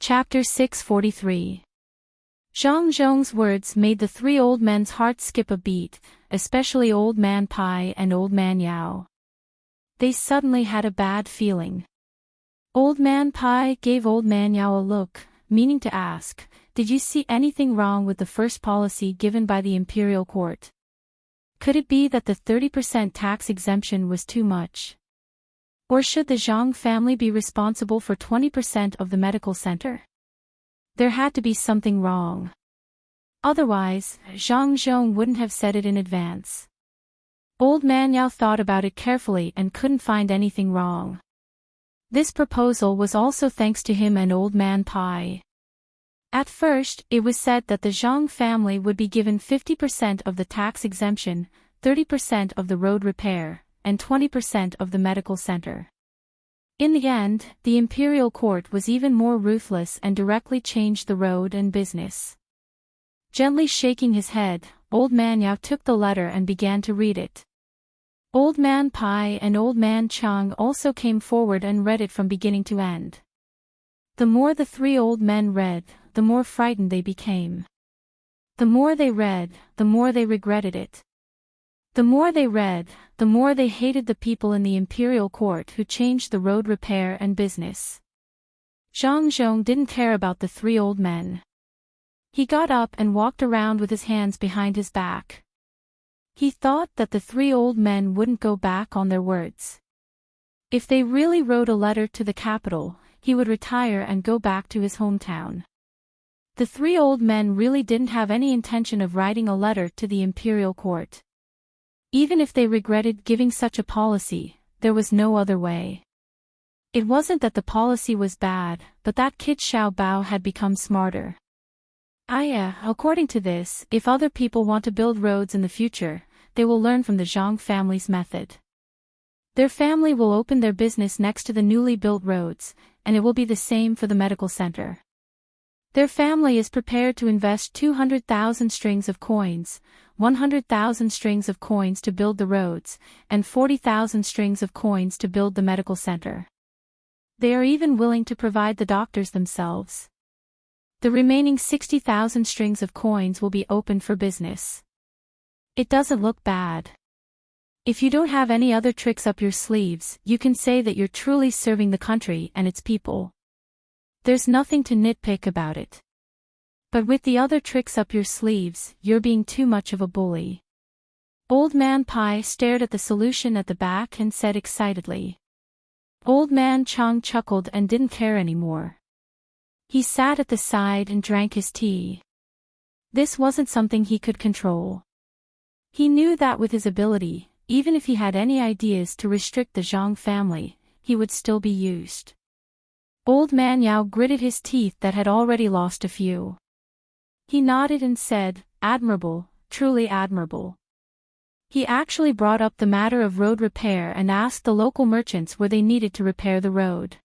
Chapter 643. Zhang Zhong's words made the three old men's hearts skip a beat, especially Old Man Pai and Old Man Yao. They suddenly had a bad feeling. Old Man Pai gave Old Man Yao a look, meaning to ask, "Did you see anything wrong with the first policy given by the imperial court? Could it be that the 30% tax exemption was too much? Or should the Zhang family be responsible for 20% of the medical center? There had to be something wrong. Otherwise, Zhang Zhong wouldn't have said it in advance." Old Man Yao thought about it carefully and couldn't find anything wrong. This proposal was also thanks to him and Old Man Pai. At first, it was said that the Zhang family would be given 50% of the tax exemption, 30% of the road repair, and 20% of the medical center. In the end, the imperial court was even more ruthless and directly changed the road and business. Gently shaking his head, Old Man Yao took the letter and began to read it. Old Man Pai and Old Man Chang also came forward and read it from beginning to end. The more the three old men read, the more frightened they became. The more they read, the more they regretted it. The more they read, the more they hated the people in the imperial court who changed the road repair and business. Zhang Zhong didn't care about the three old men. He got up and walked around with his hands behind his back. He thought that the three old men wouldn't go back on their words. If they really wrote a letter to the capital, he would retire and go back to his hometown. The three old men really didn't have any intention of writing a letter to the imperial court. Even if they regretted giving such a policy, there was no other way. It wasn't that the policy was bad, but that kid Xiao Bao had become smarter. According to this, if other people want to build roads in the future, they will learn from the Zhang family's method. Their family will open their business next to the newly built roads, and it will be the same for the medical center. Their family is prepared to invest 200,000 strings of coins, 100,000 strings of coins to build the roads, and 40,000 strings of coins to build the medical center. They are even willing to provide the doctors themselves. The remaining 60,000 strings of coins will be opened for business. It doesn't look bad. If you don't have any other tricks up your sleeves, you can say that you're truly serving the country and its people. There's nothing to nitpick about it. But with the other tricks up your sleeves, you're being too much of a bully. Old Man Pai stared at the solution at the back and said excitedly. Old Man Chang chuckled and didn't care anymore. He sat at the side and drank his tea. This wasn't something he could control. He knew that with his ability, even if he had any ideas to restrict the Zhang family, he would still be used. Old Man Yao gritted his teeth that had already lost a few. He nodded and said, "Admirable, truly admirable." He actually brought up the matter of road repair and asked the local merchants where they needed to repair the road.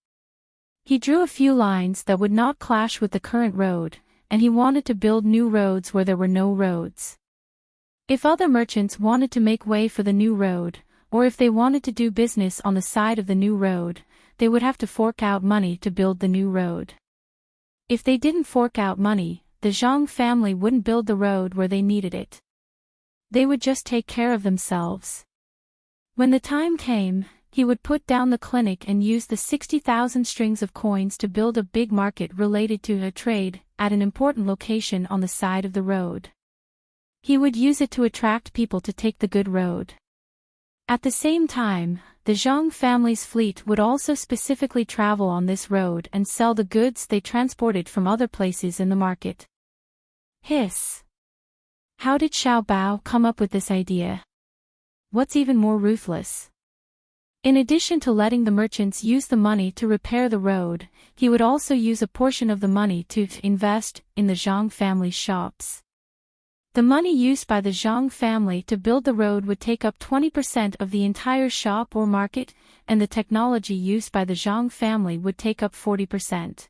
He drew a few lines that would not clash with the current road, and he wanted to build new roads where there were no roads. If other merchants wanted to make way for the new road, or if they wanted to do business on the side of the new road, they would have to fork out money to build the new road. If they didn't fork out money, the Zhang family wouldn't build the road where they needed it. They would just take care of themselves. When the time came, he would put down the clinic and use the 60,000 strings of coins to build a big market related to a trade at an important location on the side of the road. He would use it to attract people to take the good road. At the same time, the Zhang family's fleet would also specifically travel on this road and sell the goods they transported from other places in the market. Hiss! How did Xiao Bao come up with this idea? What's even more ruthless? In addition to letting the merchants use the money to repair the road, he would also use a portion of the money to invest in the Zhang family's shops. The money used by the Zhang family to build the road would take up 20% of the entire shop or market, and the technology used by the Zhang family would take up 40%.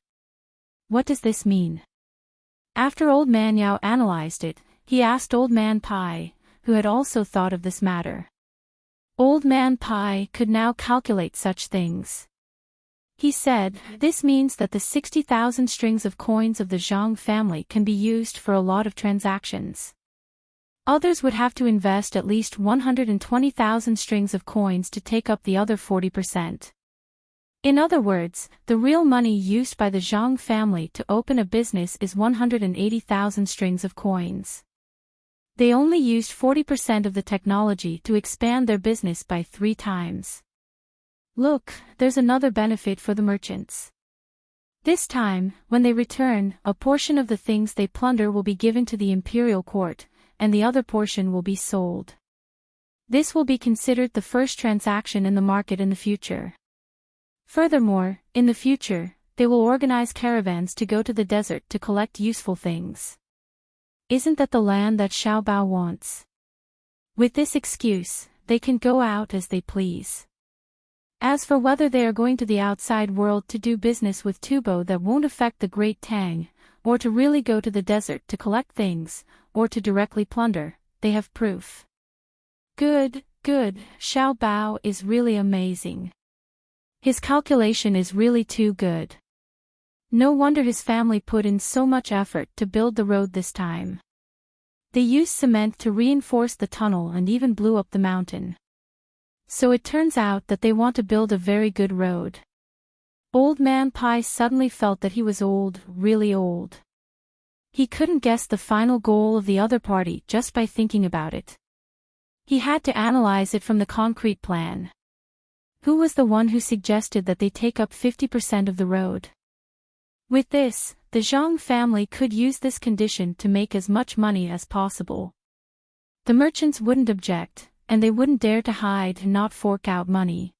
What does this mean? After Old Man Yao analyzed it, he asked Old Man Pai, who had also thought of this matter. Old Man Pai could now calculate such things. He said, "This means that the 60,000 strings of coins of the Zhang family can be used for a lot of transactions. Others would have to invest at least 120,000 strings of coins to take up the other 40%. In other words, the real money used by the Zhang family to open a business is 180,000 strings of coins. They only used 40% of the technology to expand their business by 3 times. Look, there's another benefit for the merchants. This time, when they return, a portion of the things they plunder will be given to the imperial court, and the other portion will be sold. This will be considered the first transaction in the market in the future. Furthermore, in the future, they will organize caravans to go to the desert to collect useful things. Isn't that the land that Xiao Bao wants? With this excuse, they can go out as they please. As for whether they are going to the outside world to do business with Tubo that won't affect the great Tang, or to really go to the desert to collect things, or to directly plunder, they have proof. Good, Xiao Bao is really amazing. His calculation is really too good. No wonder his family put in so much effort to build the road this time. They used cement to reinforce the tunnel and even blew up the mountain. So it turns out that they want to build a very good road. Old Man Pai suddenly felt that he was old, really old. He couldn't guess the final goal of the other party just by thinking about it. He had to analyze it from the concrete plan. Who was the one who suggested that they take up 50% of the road? With this, the Zhang family could use this condition to make as much money as possible. The merchants wouldn't object, and they wouldn't dare to hide and not fork out money.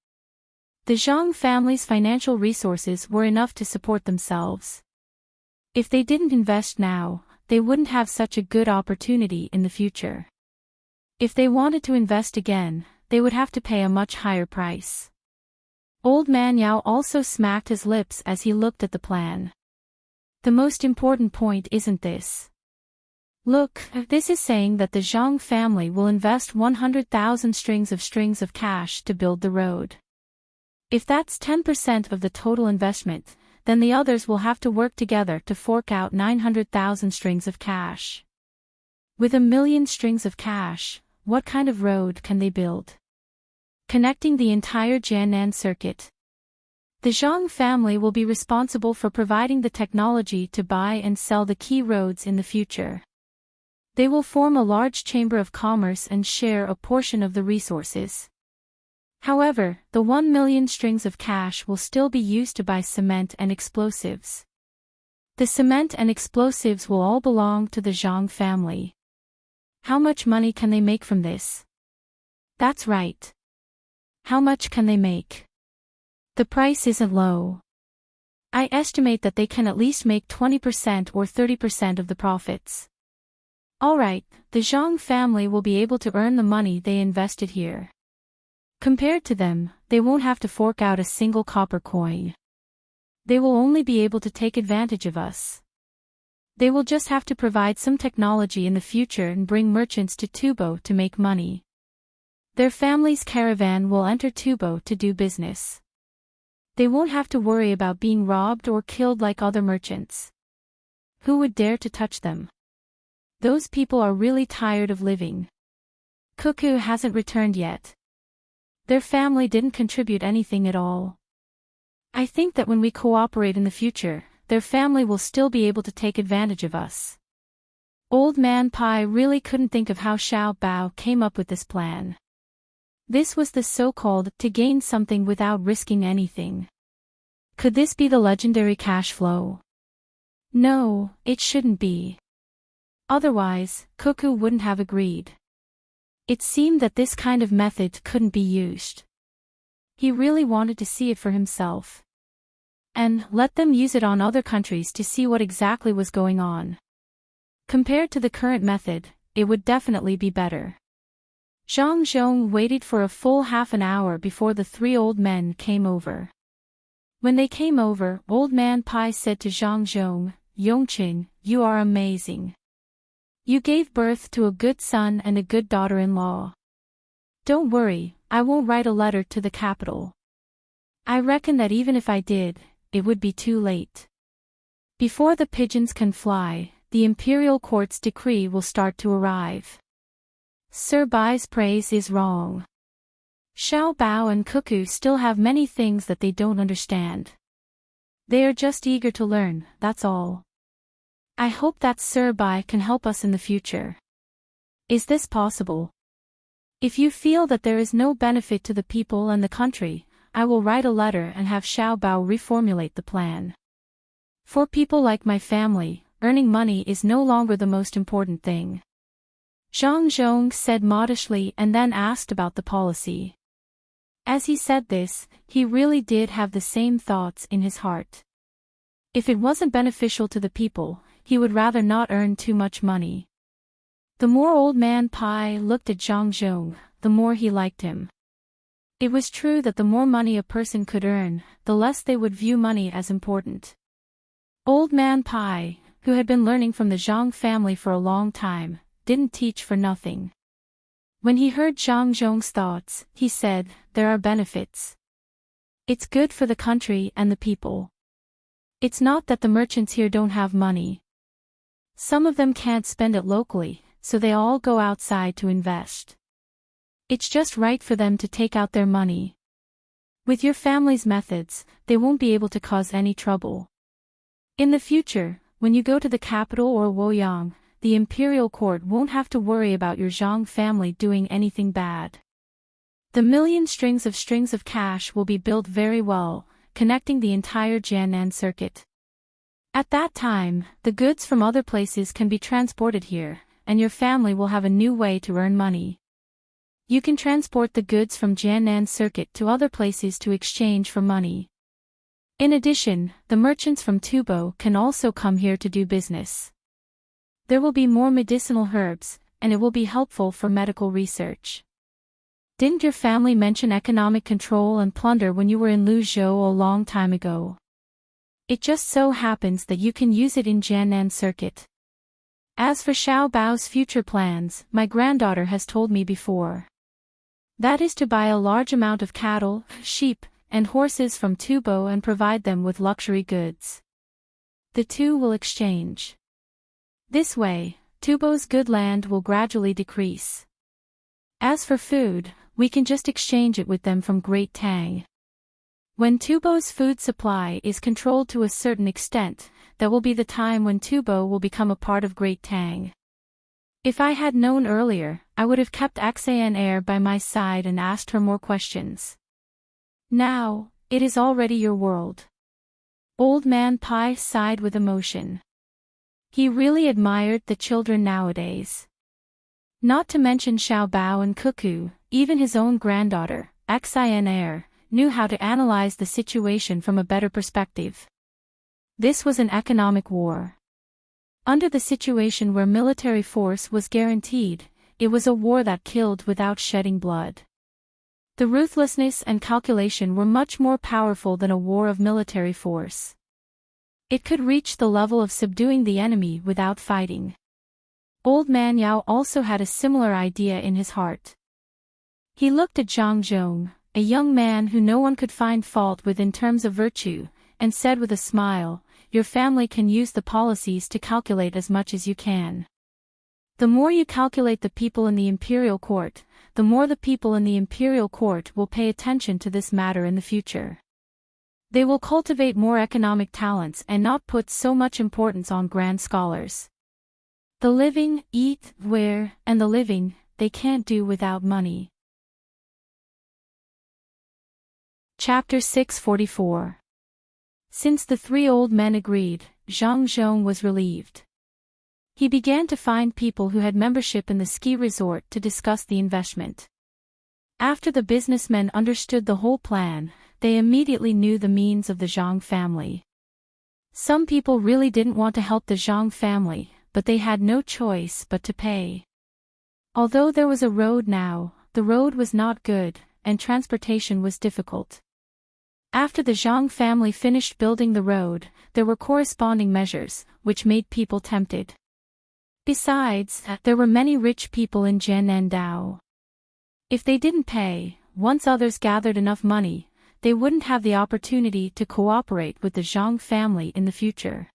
The Zhang family's financial resources were enough to support themselves. If they didn't invest now, they wouldn't have such a good opportunity in the future. If they wanted to invest again, they would have to pay a much higher price. Old Man Yao also smacked his lips as he looked at the plan. The most important point isn't this. Look, this is saying that the Zhang family will invest 100,000 strings of cash to build the road. If that's 10% of the total investment, then the others will have to work together to fork out 900,000 strings of cash. With 1,000,000 strings of cash, what kind of road can they build? Connecting the entire Jiannan circuit. The Zhang family will be responsible for providing the technology to buy and sell the key roads in the future. They will form a large chamber of commerce and share a portion of the resources. However, the 1,000,000 strings of cash will still be used to buy cement and explosives. The cement and explosives will all belong to the Zhang family. How much money can they make from this? That's right. How much can they make? The price isn't low. I estimate that they can at least make 20% or 30% of the profits. Alright, the Zhang family will be able to earn the money they invested here. Compared to them, they won't have to fork out a single copper coin. They will only be able to take advantage of us. They will just have to provide some technology in the future and bring merchants to Tubo to make money. Their family's caravan will enter Tubo to do business. They won't have to worry about being robbed or killed like other merchants. Who would dare to touch them? Those people are really tired of living. Cuckoo hasn't returned yet. Their family didn't contribute anything at all. I think that when we cooperate in the future, their family will still be able to take advantage of us. Old Man Pai really couldn't think of how Xiao Bao came up with this plan. This was the so-called to gain something without risking anything. Could this be the legendary cash flow? No, it shouldn't be. Otherwise, Cuckoo wouldn't have agreed. It seemed that this kind of method couldn't be used. He really wanted to see it for himself. And let them use it on other countries to see what exactly was going on. Compared to the current method, it would definitely be better. Zhang Zhong waited for a full half an hour before the 3 old men came over. When they came over, Old Man Pai said to Zhang Zhong, "Yongqing, you are amazing. You gave birth to a good son and a good daughter-in-law. Don't worry, I won't write a letter to the capital. I reckon that even if I did, it would be too late. Before the pigeons can fly, the imperial court's decree will start to arrive. Sir Bai's praise is wrong. Xiao Bao and Cuckoo still have many things that they don't understand. They are just eager to learn, that's all. I hope that Sir Bai can help us in the future. Is this possible? If you feel that there is no benefit to the people and the country, I will write a letter and have Xiao Bao reformulate the plan. For people like my family, earning money is no longer the most important thing. Zhang Zhong said modestly and then asked about the policy. As he said this, he really did have the same thoughts in his heart. If it wasn't beneficial to the people, he would rather not earn too much money. The more Old Man Pai looked at Zhang Zhong, the more he liked him. It was true that the more money a person could earn, the less they would view money as important. Old Man Pai, who had been learning from the Zhang family for a long time, didn't teach for nothing. When he heard Zhang Zhong's thoughts, he said, there are benefits. It's good for the country and the people. It's not that the merchants here don't have money. Some of them can't spend it locally, so they all go outside to invest. It's just right for them to take out their money. With your family's methods, they won't be able to cause any trouble. In the future, when you go to the capital or Luoyang, the imperial court won't have to worry about your Zhang family doing anything bad. The million strings of cash will be built very well, connecting the entire Jiannan circuit. At that time, the goods from other places can be transported here, and your family will have a new way to earn money. You can transport the goods from Jiannan circuit to other places to exchange for money. In addition, the merchants from Tubo can also come here to do business. There will be more medicinal herbs, and it will be helpful for medical research. Didn't your family mention economic control and plunder when you were in Luzhou a long time ago? It just so happens that you can use it in Jiannan circuit. As for Xiao Bao's future plans, my granddaughter has told me before. That is to buy a large amount of cattle, sheep, and horses from Tubo and provide them with luxury goods. The two will exchange. This way, Tubo's good land will gradually decrease. As for food, we can just exchange it with them from Great Tang. When Tubo's food supply is controlled to a certain extent, that will be the time when Tubo will become a part of Great Tang. If I had known earlier, I would have kept Axan Air by my side and asked her more questions. Now, it is already your world. Old Man Pai sighed with emotion. He really admired the children nowadays. Not to mention Xiao Bao and Cuckoo, even his own granddaughter, Axan Air, knew how to analyze the situation from a better perspective. This was an economic war. Under the situation where military force was guaranteed, it was a war that killed without shedding blood. The ruthlessness and calculation were much more powerful than a war of military force. It could reach the level of subduing the enemy without fighting. Old Man Yao also had a similar idea in his heart. He looked at Zhang Zhong, a young man who no one could find fault with in terms of virtue, and said with a smile, your family can use the policies to calculate as much as you can. The more you calculate the people in the imperial court, the more the people in the imperial court will pay attention to this matter in the future. They will cultivate more economic talents and not put so much importance on grand scholars. The living, eat, wear, and the living, they can't do without money. Chapter 644. Since the three old men agreed, Zhang Zhong was relieved. He began to find people who had membership in the ski resort to discuss the investment. After the businessmen understood the whole plan, they immediately knew the means of the Zhang family. Some people really didn't want to help the Zhang family, but they had no choice but to pay. Although there was a road now, the road was not good, and transportation was difficult. After the Zhang family finished building the road, there were corresponding measures, which made people tempted. Besides, there were many rich people in Jiannandao. If they didn't pay, once others gathered enough money, they wouldn't have the opportunity to cooperate with the Zhang family in the future.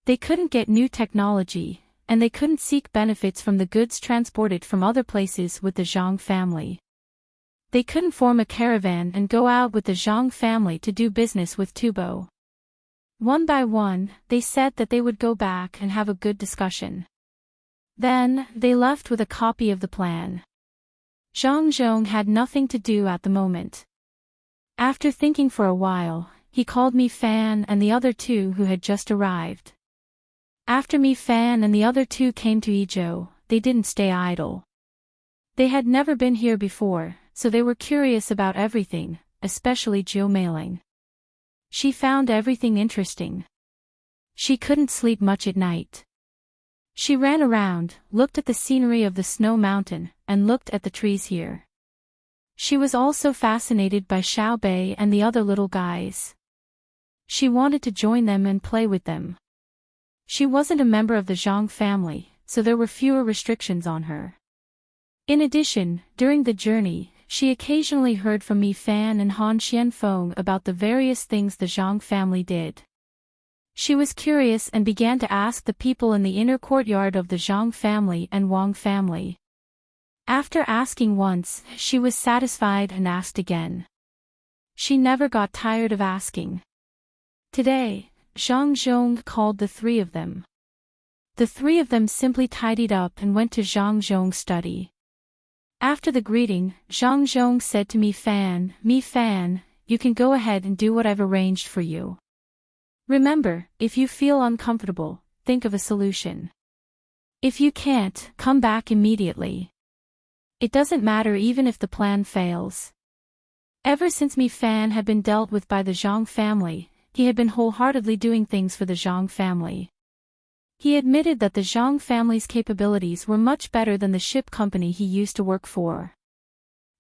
They couldn't get new technology, and they couldn't seek benefits from the goods transported from other places with the Zhang family. They couldn't form a caravan and go out with the Zhang family to do business with Tubo. One by one, they said that they would go back and have a good discussion. Then, they left with a copy of the plan. Zhang Zhong had nothing to do at the moment. After thinking for a while, he called Mi Fan and the other two who had just arrived. After Mi Fan and the other two came to Idyll, they didn't stay idle. They had never been here before, so they were curious about everything, especially Jiu Meiling. She found everything interesting. She couldn't sleep much at night. She ran around, looked at the scenery of the snow mountain, and looked at the trees here. She was also fascinated by Xiao Bei and the other little guys. She wanted to join them and play with them. She wasn't a member of the Zhang family, so there were fewer restrictions on her. In addition, during the journey, she occasionally heard from Mi Fan and Han Xianfeng about the various things the Zhang family did. She was curious and began to ask the people in the inner courtyard of the Zhang family and Wang family. After asking once, she was satisfied and asked again. She never got tired of asking. Today, Zhang Zhong called the three of them. The three of them simply tidied up and went to Zhang Zhong's study. After the greeting, Zhang Zhong said to Mi Fan, you can go ahead and do what I've arranged for you. Remember, if you feel uncomfortable, think of a solution. If you can't, come back immediately. It doesn't matter even if the plan fails. Ever since Mi Fan had been dealt with by the Zhang family, he had been wholeheartedly doing things for the Zhang family. He admitted that the Zhang family's capabilities were much better than the ship company he used to work for.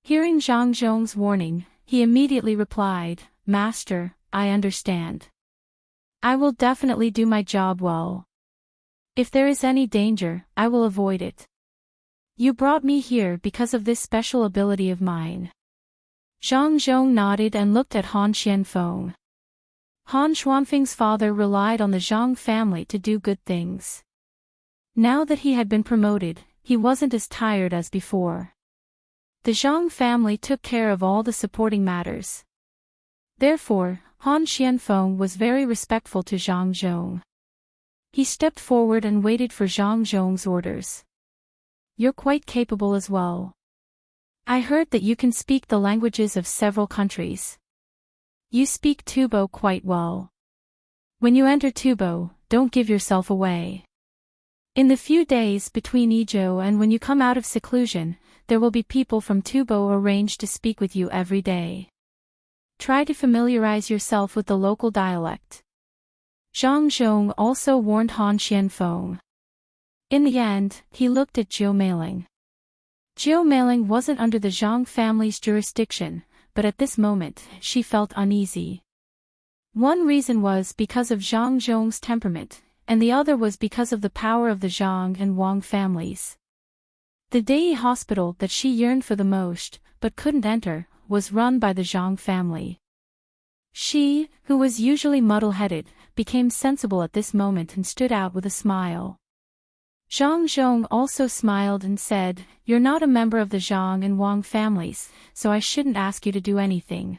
Hearing Zhang Zhong's warning, he immediately replied, Master, I understand. I will definitely do my job well. If there is any danger, I will avoid it. You brought me here because of this special ability of mine. Zhang Zhong nodded and looked at Han Xianfeng. Han Xuanfeng's father relied on the Zhang family to do good things. Now that he had been promoted, he wasn't as tired as before. The Zhang family took care of all the supporting matters. Therefore, Han Xianfeng was very respectful to Zhang Zhong. He stepped forward and waited for Zhang Zhong's orders. You're quite capable as well. I heard that you can speak the languages of several countries. You speak Tubo quite well. When you enter Tubo, don't give yourself away. In the few days between Idyll and when you come out of seclusion, there will be people from Tubo arranged to speak with you every day. Try to familiarize yourself with the local dialect. Zhang Zhong also warned Han Xianfeng. In the end, he looked at Jiu Meiling. Jiu Meiling wasn't under the Zhang family's jurisdiction, but at this moment, she felt uneasy. One reason was because of Zhang Zhong's temperament, and the other was because of the power of the Zhang and Wang families. The Dei hospital that she yearned for the most, but couldn't enter, was run by the Zhang family. She, who was usually muddle-headed, became sensible at this moment and stood out with a smile. Zhang Zhong also smiled and said, You're not a member of the Zhang and Wang families, so I shouldn't ask you to do anything.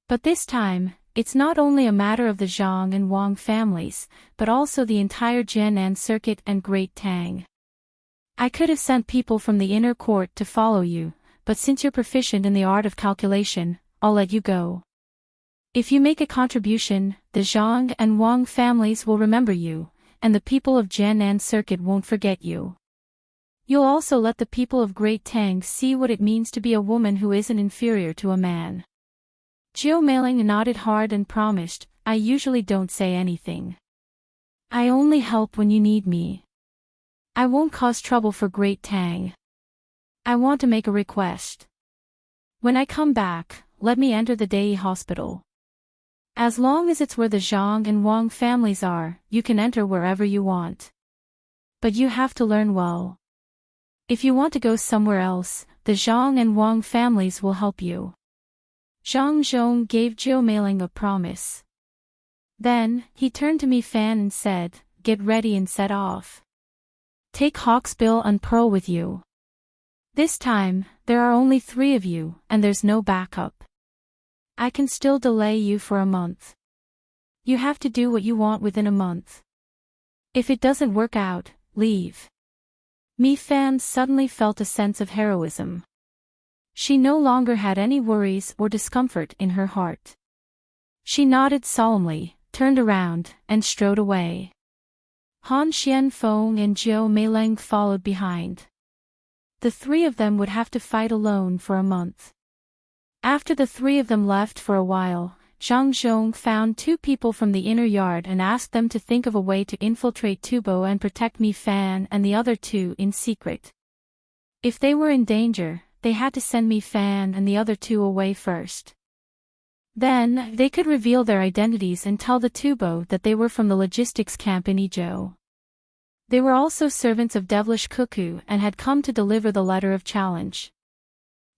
But this time, it's not only a matter of the Zhang and Wang families, but also the entire Jiannan circuit and Great Tang. I could have sent people from the inner court to follow you, but since you're proficient in the art of calculation, I'll let you go. If you make a contribution, the Zhang and Wang families will remember you, and the people of Jiannan circuit won't forget you. You'll also let the people of Great Tang see what it means to be a woman who isn't inferior to a man. Jiu Meiling nodded hard and promised, I usually don't say anything. I only help when you need me. I won't cause trouble for Great Tang. I want to make a request. When I come back, let me enter the Dei hospital. As long as it's where the Zhang and Wang families are, you can enter wherever you want. But you have to learn well. If you want to go somewhere else, the Zhang and Wang families will help you. Zhang Zhong gave Zhou Meiling a promise. Then, he turned to Mi Fan and said, "Get ready and set off. Take Hawksbill and Pearl with you. This time, there are only 3 of you, and there's no backup. I can still delay you for a month. You have to do what you want within a month. If it doesn't work out, leave." Mi Fan suddenly felt a sense of heroism. She no longer had any worries or discomfort in her heart. She nodded solemnly, turned around, and strode away. Han Xianfeng and Zhou Meiling followed behind. The 3 of them would have to fight alone for a month. After the 3 of them left for a while, Zhang Zhong found 2 people from the inner yard and asked them to think of a way to infiltrate Tubo and protect Mi Fan and the other 2 in secret. If they were in danger, they had to send Mi Fan and the other 2 away first. Then, they could reveal their identities and tell the Tubo that they were from the logistics camp in Idyll. They were also servants of Devilish Cuckoo and had come to deliver the letter of challenge.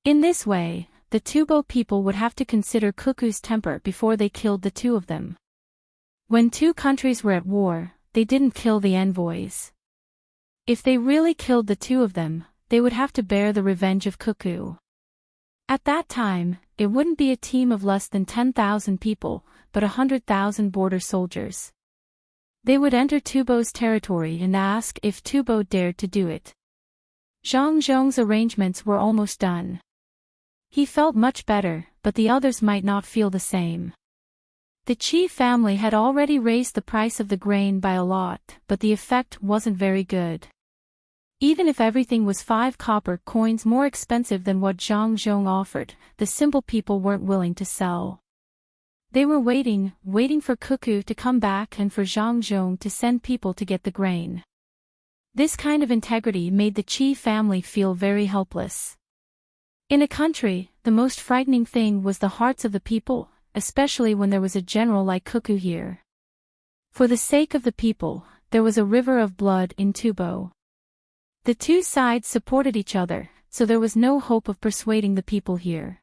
In this way, the Tubo people would have to consider Cuckoo's temper before they killed the 2 of them. When 2 countries were at war, they didn't kill the envoys. If they really killed the 2 of them, they would have to bear the revenge of Cuckoo. At that time, it wouldn't be a team of less than 10,000 people, but 100,000 border soldiers. They would enter Tubo's territory and ask if Tubo dared to do it. Zhang Zhong's arrangements were almost done. He felt much better, but the others might not feel the same. The Qi family had already raised the price of the grain by a lot, but the effect wasn't very good. Even if everything was 5 copper coins more expensive than what Zhang Zhong offered, the simple people weren't willing to sell. They were waiting for Cuckoo to come back and for Zhang Zhong to send people to get the grain. This kind of integrity made the Qi family feel very helpless. In a country, the most frightening thing was the hearts of the people, especially when there was a general like Cuckoo here. For the sake of the people, there was a river of blood in Tubo. The 2 sides supported each other, so there was no hope of persuading the people here.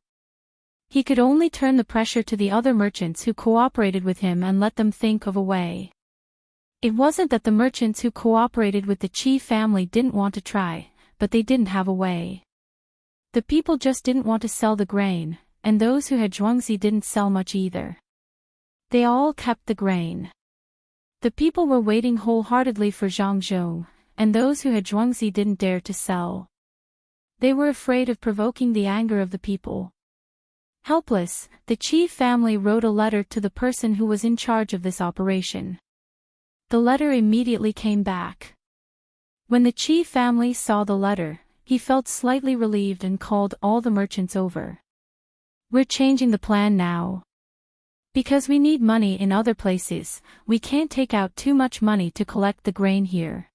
He could only turn the pressure to the other merchants who cooperated with him and let them think of a way. It wasn't that the merchants who cooperated with the Qi family didn't want to try, but they didn't have a way. The people just didn't want to sell the grain, and those who had zhuangzi didn't sell much either. They all kept the grain. The people were waiting wholeheartedly for Zhang Zhong, and those who had zhuangzi didn't dare to sell. They were afraid of provoking the anger of the people. Helpless, the Qi family wrote a letter to the person who was in charge of this operation. The letter immediately came back. When the Qi family saw the letter, he felt slightly relieved and called all the merchants over. "We're changing the plan now. Because we need money in other places, we can't take out too much money to collect the grain here."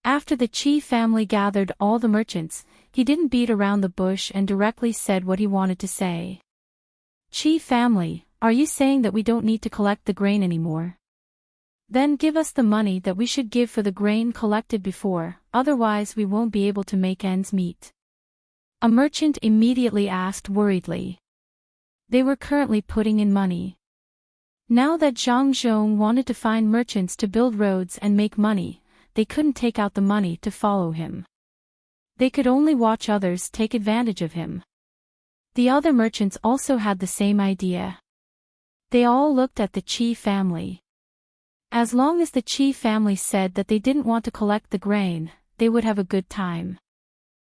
After the Qi family gathered all the merchants, he didn't beat around the bush and directly said what he wanted to say. "Qi family, are you saying that we don't need to collect the grain anymore? Then give us the money that we should give for the grain collected before, otherwise we won't be able to make ends meet." A merchant immediately asked worriedly. They were currently putting in money. Now that Zhang Zhong wanted to find merchants to build roads and make money, they couldn't take out the money to follow him. They could only watch others take advantage of him. The other merchants also had the same idea. They all looked at the Qi family. As long as the Qi family said that they didn't want to collect the grain, they would have a good time.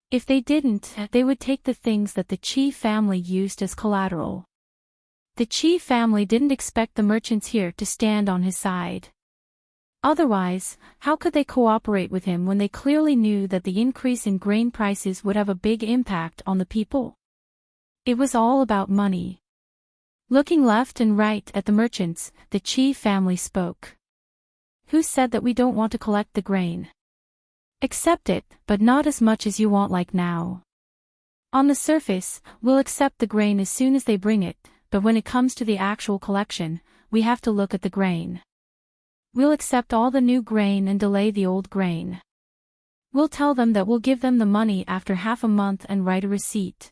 If they didn't, they would take the things that the Qi family used as collateral. The Qi family didn't expect the merchants here to stand on his side. Otherwise, how could they cooperate with him when they clearly knew that the increase in grain prices would have a big impact on the people? It was all about money. Looking left and right at the merchants, the Qi family spoke. "Who said that we don't want to collect the grain? Accept it, but not as much as you want like now. On the surface, we'll accept the grain as soon as they bring it, but when it comes to the actual collection, we have to look at the grain. We'll accept all the new grain and delay the old grain. We'll tell them that we'll give them the money after half a month and write a receipt.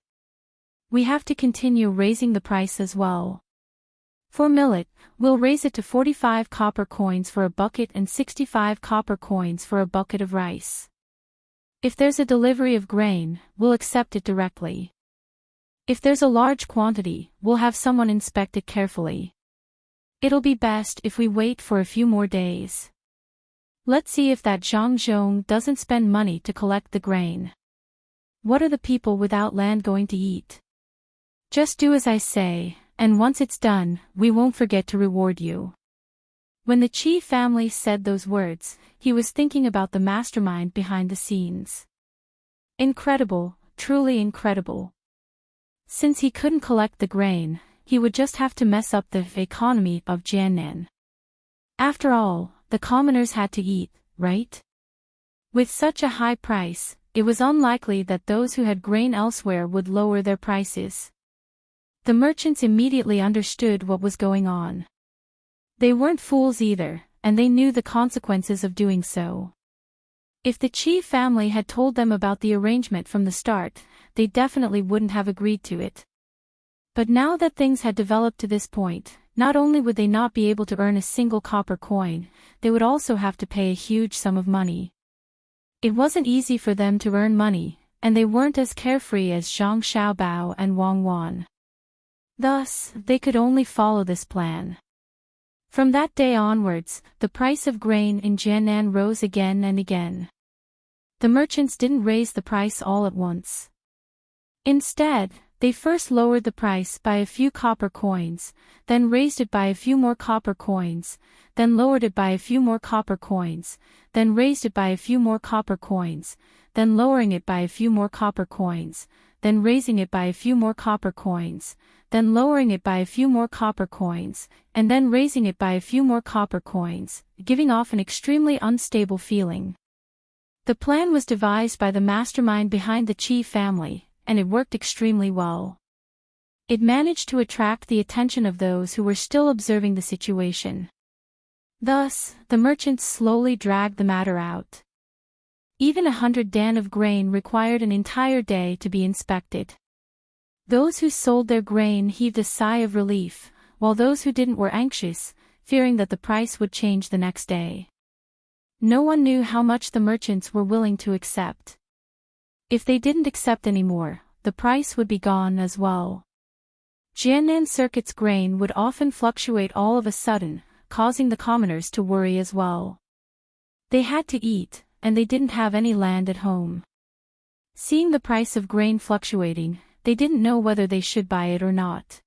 We have to continue raising the price as well. For millet, we'll raise it to 45 copper coins for a bucket and 65 copper coins for a bucket of rice. If there's a delivery of grain, we'll accept it directly. If there's a large quantity, we'll have someone inspect it carefully. It'll be best if we wait for a few more days. Let's see if that Zhang Zhong doesn't spend money to collect the grain. What are the people without land going to eat? Just do as I say, and once it's done, we won't forget to reward you. When the Qi family said those words, he was thinking about the mastermind behind the scenes. Incredible, truly incredible. Since he couldn't collect the grain, he would just have to mess up the economy of Jiannan. After all, the commoners had to eat, right? With such a high price, it was unlikely that those who had grain elsewhere would lower their prices. The merchants immediately understood what was going on. They weren't fools either, and they knew the consequences of doing so. If the Qi family had told them about the arrangement from the start, they definitely wouldn't have agreed to it. But now that things had developed to this point, not only would they not be able to earn a single copper coin, they would also have to pay a huge sum of money. It wasn't easy for them to earn money, and they weren't as carefree as Zhang Xiaobao and Wang Wan. Thus, they could only follow this plan. From that day onwards, the price of grain in Jiannan rose again and again. The merchants didn't raise the price all at once. Instead, they first lowered the price by a few copper coins, then raised it by a few more copper coins, then lowered it by a few more copper coins, then raised it by a few more copper coins, then lowering it by a few more copper coins, then raising it by a few more copper coins, then lowering it by a few more copper coins, and then raising it by a few more copper coins, giving off an extremely unstable feeling. The plan was devised by the mastermind behind the Qi family, and it worked extremely well. It managed to attract the attention of those who were still observing the situation. Thus, the merchants slowly dragged the matter out. Even 100 dan of grain required an entire day to be inspected. Those who sold their grain heaved a sigh of relief, while those who didn't were anxious, fearing that the price would change the next day. No one knew how much the merchants were willing to accept. If they didn't accept any more, the price would be gone as well. Jiannan Circuit's grain would often fluctuate all of a sudden, causing the commoners to worry as well. They had to eat, and they didn't have any land at home. Seeing the price of grain fluctuating, they didn't know whether they should buy it or not.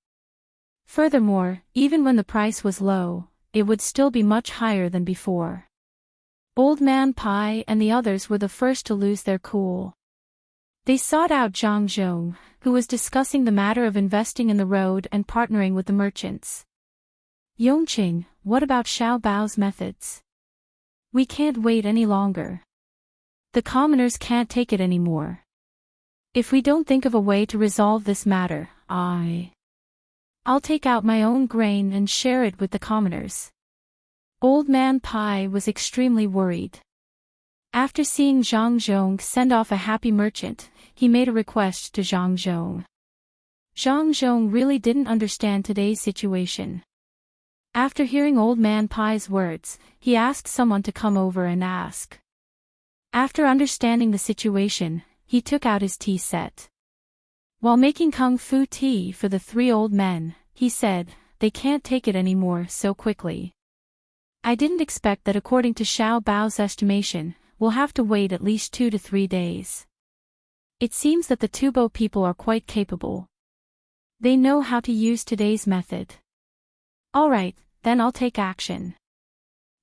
Furthermore, even when the price was low, it would still be much higher than before. Old Man Pai and the others were the first to lose their cool. They sought out Zhang Zhong, who was discussing the matter of investing in the road and partnering with the merchants. Yongqing, what about Xiao Bao's methods? We can't wait any longer. The commoners can't take it anymore. If we don't think of a way to resolve this matter, I'll take out my own grain and share it with the commoners. Old Man Pai was extremely worried. After seeing Zhang Zhong send off a happy merchant, he made a request to Zhang Zhong. Zhang Zhong really didn't understand today's situation. After hearing Old Man Pai's words, he asked someone to come over and ask. After understanding the situation, he took out his tea set. While making kung fu tea for the three old men, he said, "They can't take it anymore so quickly. I didn't expect that according to Xiao Bao's estimation, we'll have to wait at least 2 to 3 days. It seems that the Tubo people are quite capable. They know how to use today's method. Alright, then I'll take action.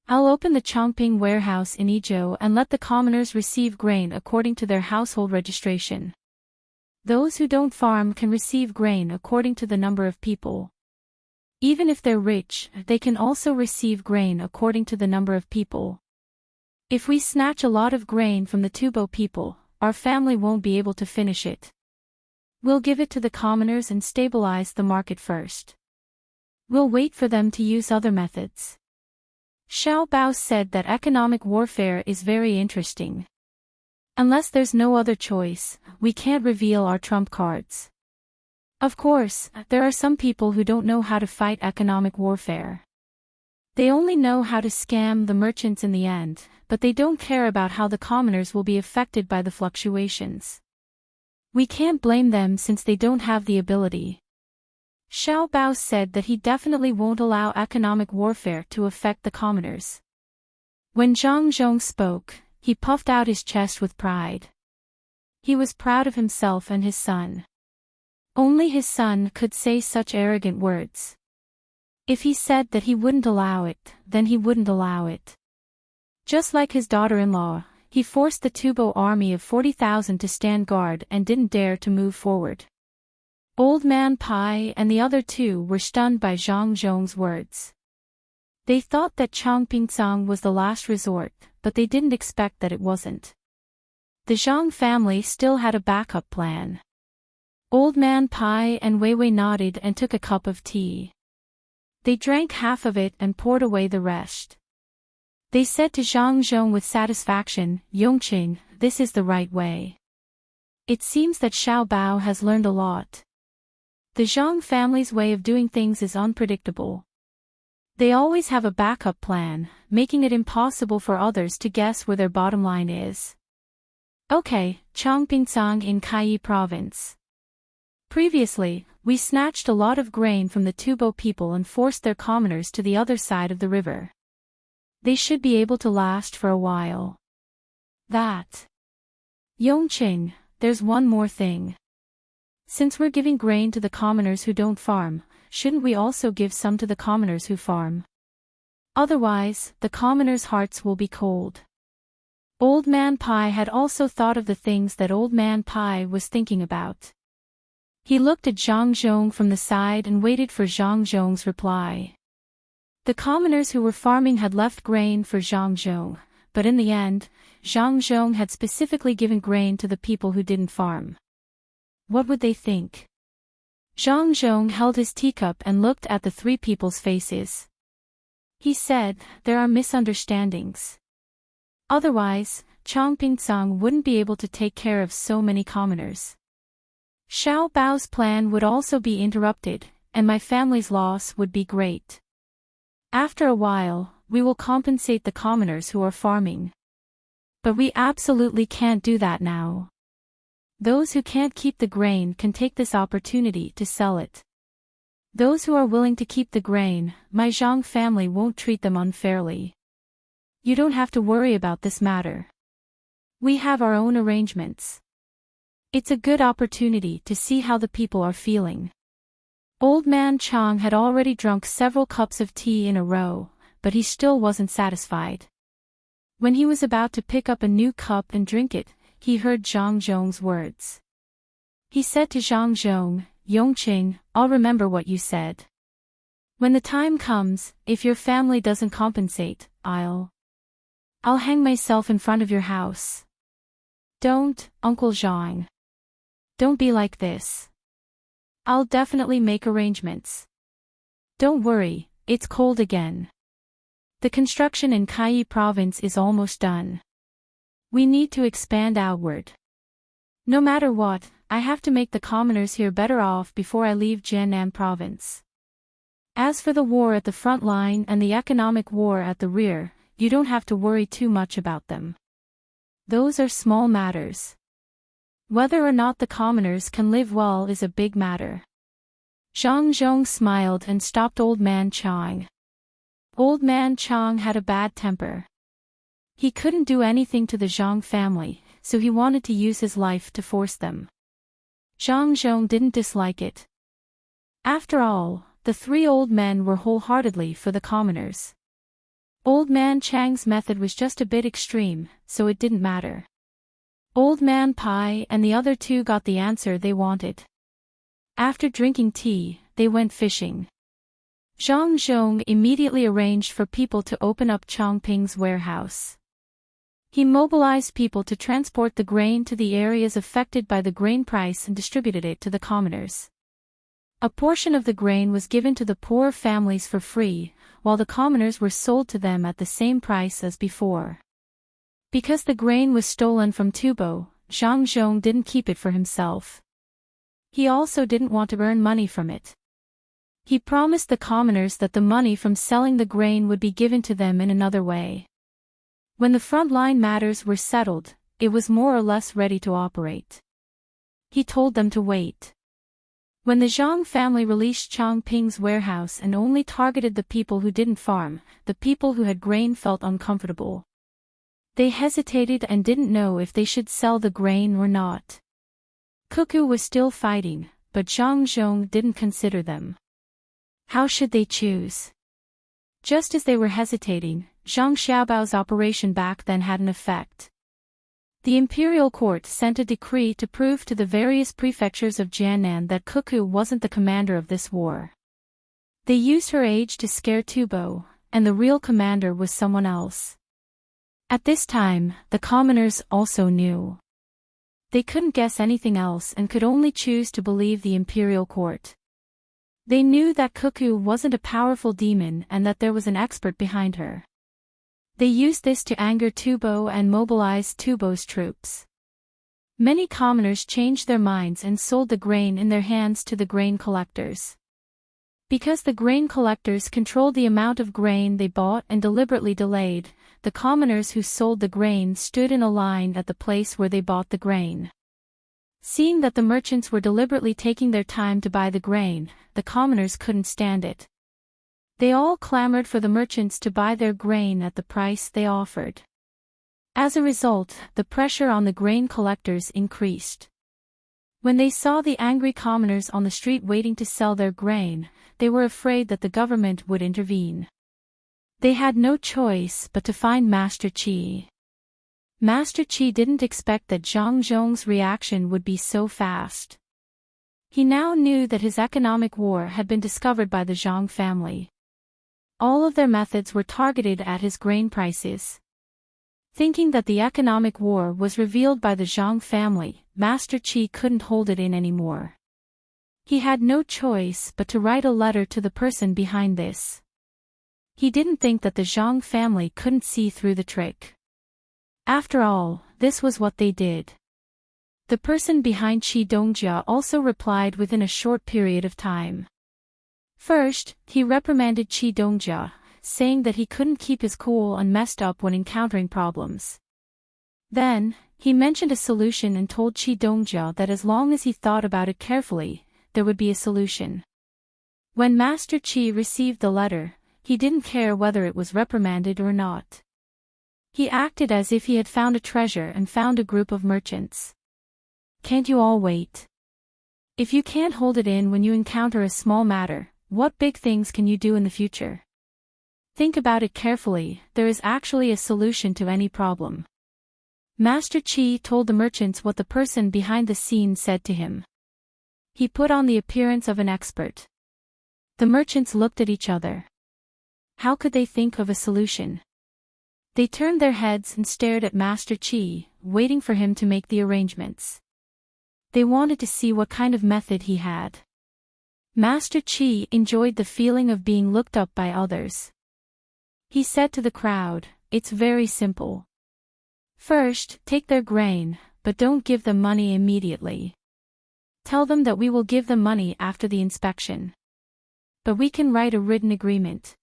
I'll open the Chongping warehouse in Idyll and let the commoners receive grain according to their household registration. Those who don't farm can receive grain according to the number of people. Even if they're rich, they can also receive grain according to the number of people. If we snatch a lot of grain from the Tubo people, our family won't be able to finish it. We'll give it to the commoners and stabilize the market first. We'll wait for them to use other methods." Xiao Bao said that economic warfare is very interesting. Unless there's no other choice, we can't reveal our trump cards. Of course, there are some people who don't know how to fight economic warfare. They only know how to scam the merchants in the end, but they don't care about how the commoners will be affected by the fluctuations. We can't blame them since they don't have the ability. Xiao Bao said that he definitely won't allow economic warfare to affect the commoners. When Zhang Zhong spoke, he puffed out his chest with pride. He was proud of himself and his son. Only his son could say such arrogant words. If he said that he wouldn't allow it, then he wouldn't allow it. Just like his daughter-in-law, he forced the Tubo army of 40,000 to stand guard and didn't dare to move forward. Old Man Pai and the other two were stunned by Zhang Zhong's words. They thought that Changpingcang was the last resort, but they didn't expect that it wasn't. The Zhang family still had a backup plan. Old Man Pai and Weiwei nodded and took a cup of tea. They drank half of it and poured away the rest. They said to Zhang Zhong with satisfaction, "Yongqing, this is the right way." It seems that Xiao Bao has learned a lot. The Zhang family's way of doing things is unpredictable. They always have a backup plan, making it impossible for others to guess where their bottom line is. Okay, Changpingcang in Kaiyi province. Previously, we snatched a lot of grain from the Tubo people and forced their commoners to the other side of the river. They should be able to last for a while. Yongqing, there's one more thing. Since we're giving grain to the commoners who don't farm, shouldn't we also give some to the commoners who farm? Otherwise, the commoners' hearts will be cold. Old Man Pai had also thought of the things that Old Man Pai was thinking about. He looked at Zhang Zhong from the side and waited for Zhang Zhong's reply. The commoners who were farming had left grain for Zhang Zhong, but in the end, Zhang Zhong had specifically given grain to the people who didn't farm. What would they think? Zhang Zhong held his teacup and looked at the three people's faces. He said, "There are misunderstandings. Otherwise, Changpingcang wouldn't be able to take care of so many commoners. Xiao Bao's plan would also be interrupted, and my family's loss would be great. After a while, we will compensate the commoners who are farming. But we absolutely can't do that now. Those who can't keep the grain can take this opportunity to sell it. Those who are willing to keep the grain, my Zhang family won't treat them unfairly. You don't have to worry about this matter. We have our own arrangements. It's a good opportunity to see how the people are feeling." Old Man Chang had already drunk several cups of tea in a row, but he still wasn't satisfied. When he was about to pick up a new cup and drink it, he heard Zhang Zhong's words. He said to Zhang Zhong, "Yongqing, I'll remember what you said. When the time comes, if your family doesn't compensate, I'll hang myself in front of your house." "Don't, Uncle Zhang. Don't be like this. I'll definitely make arrangements. Don't worry, it's cold again. The construction in Kaiyi province is almost done. We need to expand outward. No matter what, I have to make the commoners here better off before I leave Jiannan province. As for the war at the front line and the economic war at the rear, you don't have to worry too much about them. Those are small matters. Whether or not the commoners can live well is a big matter." Zhang Zhong smiled and stopped Old Man Chang. Old Man Chang had a bad temper. He couldn't do anything to the Zhang family, so he wanted to use his life to force them. Zhang Zhong didn't dislike it. After all, the three old men were wholeheartedly for the commoners. Old Man Chang's method was just a bit extreme, so it didn't matter. Old Man Pai and the other two got the answer they wanted. After drinking tea, they went fishing. Zhang Zhong immediately arranged for people to open up Changping's warehouse. He mobilized people to transport the grain to the areas affected by the grain price and distributed it to the commoners. A portion of the grain was given to the poor families for free, while the commoners were sold to them at the same price as before. Because the grain was stolen from Tubo, Zhang Zhong didn't keep it for himself. He also didn't want to earn money from it. He promised the commoners that the money from selling the grain would be given to them in another way. When the frontline matters were settled, it was more or less ready to operate. He told them to wait. When the Zhang family released Changping's warehouse and only targeted the people who didn't farm, the people who had grain felt uncomfortable. They hesitated and didn't know if they should sell the grain or not. Cuckoo was still fighting, but Zhang Zhong didn't consider them. How should they choose? Just as they were hesitating, Zhang Xiaobao's operation back then had an effect. The imperial court sent a decree to prove to the various prefectures of Jiannan that Cuckoo wasn't the commander of this war. They used her age to scare Tubo, and the real commander was someone else. At this time, the commoners also knew. They couldn't guess anything else and could only choose to believe the imperial court. They knew that Cuckoo wasn't a powerful demon and that there was an expert behind her. They used this to anger Tubo and mobilize Tubo's troops. Many commoners changed their minds and sold the grain in their hands to the grain collectors. Because the grain collectors controlled the amount of grain they bought and deliberately delayed, the commoners who sold the grain stood in a line at the place where they bought the grain. Seeing that the merchants were deliberately taking their time to buy the grain, the commoners couldn't stand it. They all clamored for the merchants to buy their grain at the price they offered. As a result, the pressure on the grain collectors increased. When they saw the angry commoners on the street waiting to sell their grain, they were afraid that the government would intervene. They had no choice but to find Master Qi. Master Qi didn't expect that Zhang Zhong's reaction would be so fast. He now knew that his economic war had been discovered by the Zhang family. All of their methods were targeted at his grain prices. Thinking that the economic war was revealed by the Zhang family, Master Qi couldn't hold it in anymore. He had no choice but to write a letter to the person behind this. He didn't think that the Zhang family couldn't see through the trick. After all, this was what they did. The person behind Qi Dongjia also replied within a short period of time. First, he reprimanded Qi Dongjia, saying that he couldn't keep his cool and messed up when encountering problems. Then, he mentioned a solution and told Qi Dongjia that as long as he thought about it carefully, there would be a solution. When Master Qi received the letter, he didn't care whether it was reprimanded or not. He acted as if he had found a treasure and found a group of merchants. Can't you all wait? If you can't hold it in when you encounter a small matter, what big things can you do in the future? Think about it carefully, there is actually a solution to any problem. Master Qi told the merchants what the person behind the scene said to him. He put on the appearance of an expert. The merchants looked at each other. How could they think of a solution? They turned their heads and stared at Master Qi, waiting for him to make the arrangements. They wanted to see what kind of method he had. Master Qi enjoyed the feeling of being looked up by others. He said to the crowd, "It's very simple. First, take their grain, but don't give them money immediately. Tell them that we will give them money after the inspection. But we can write a written agreement.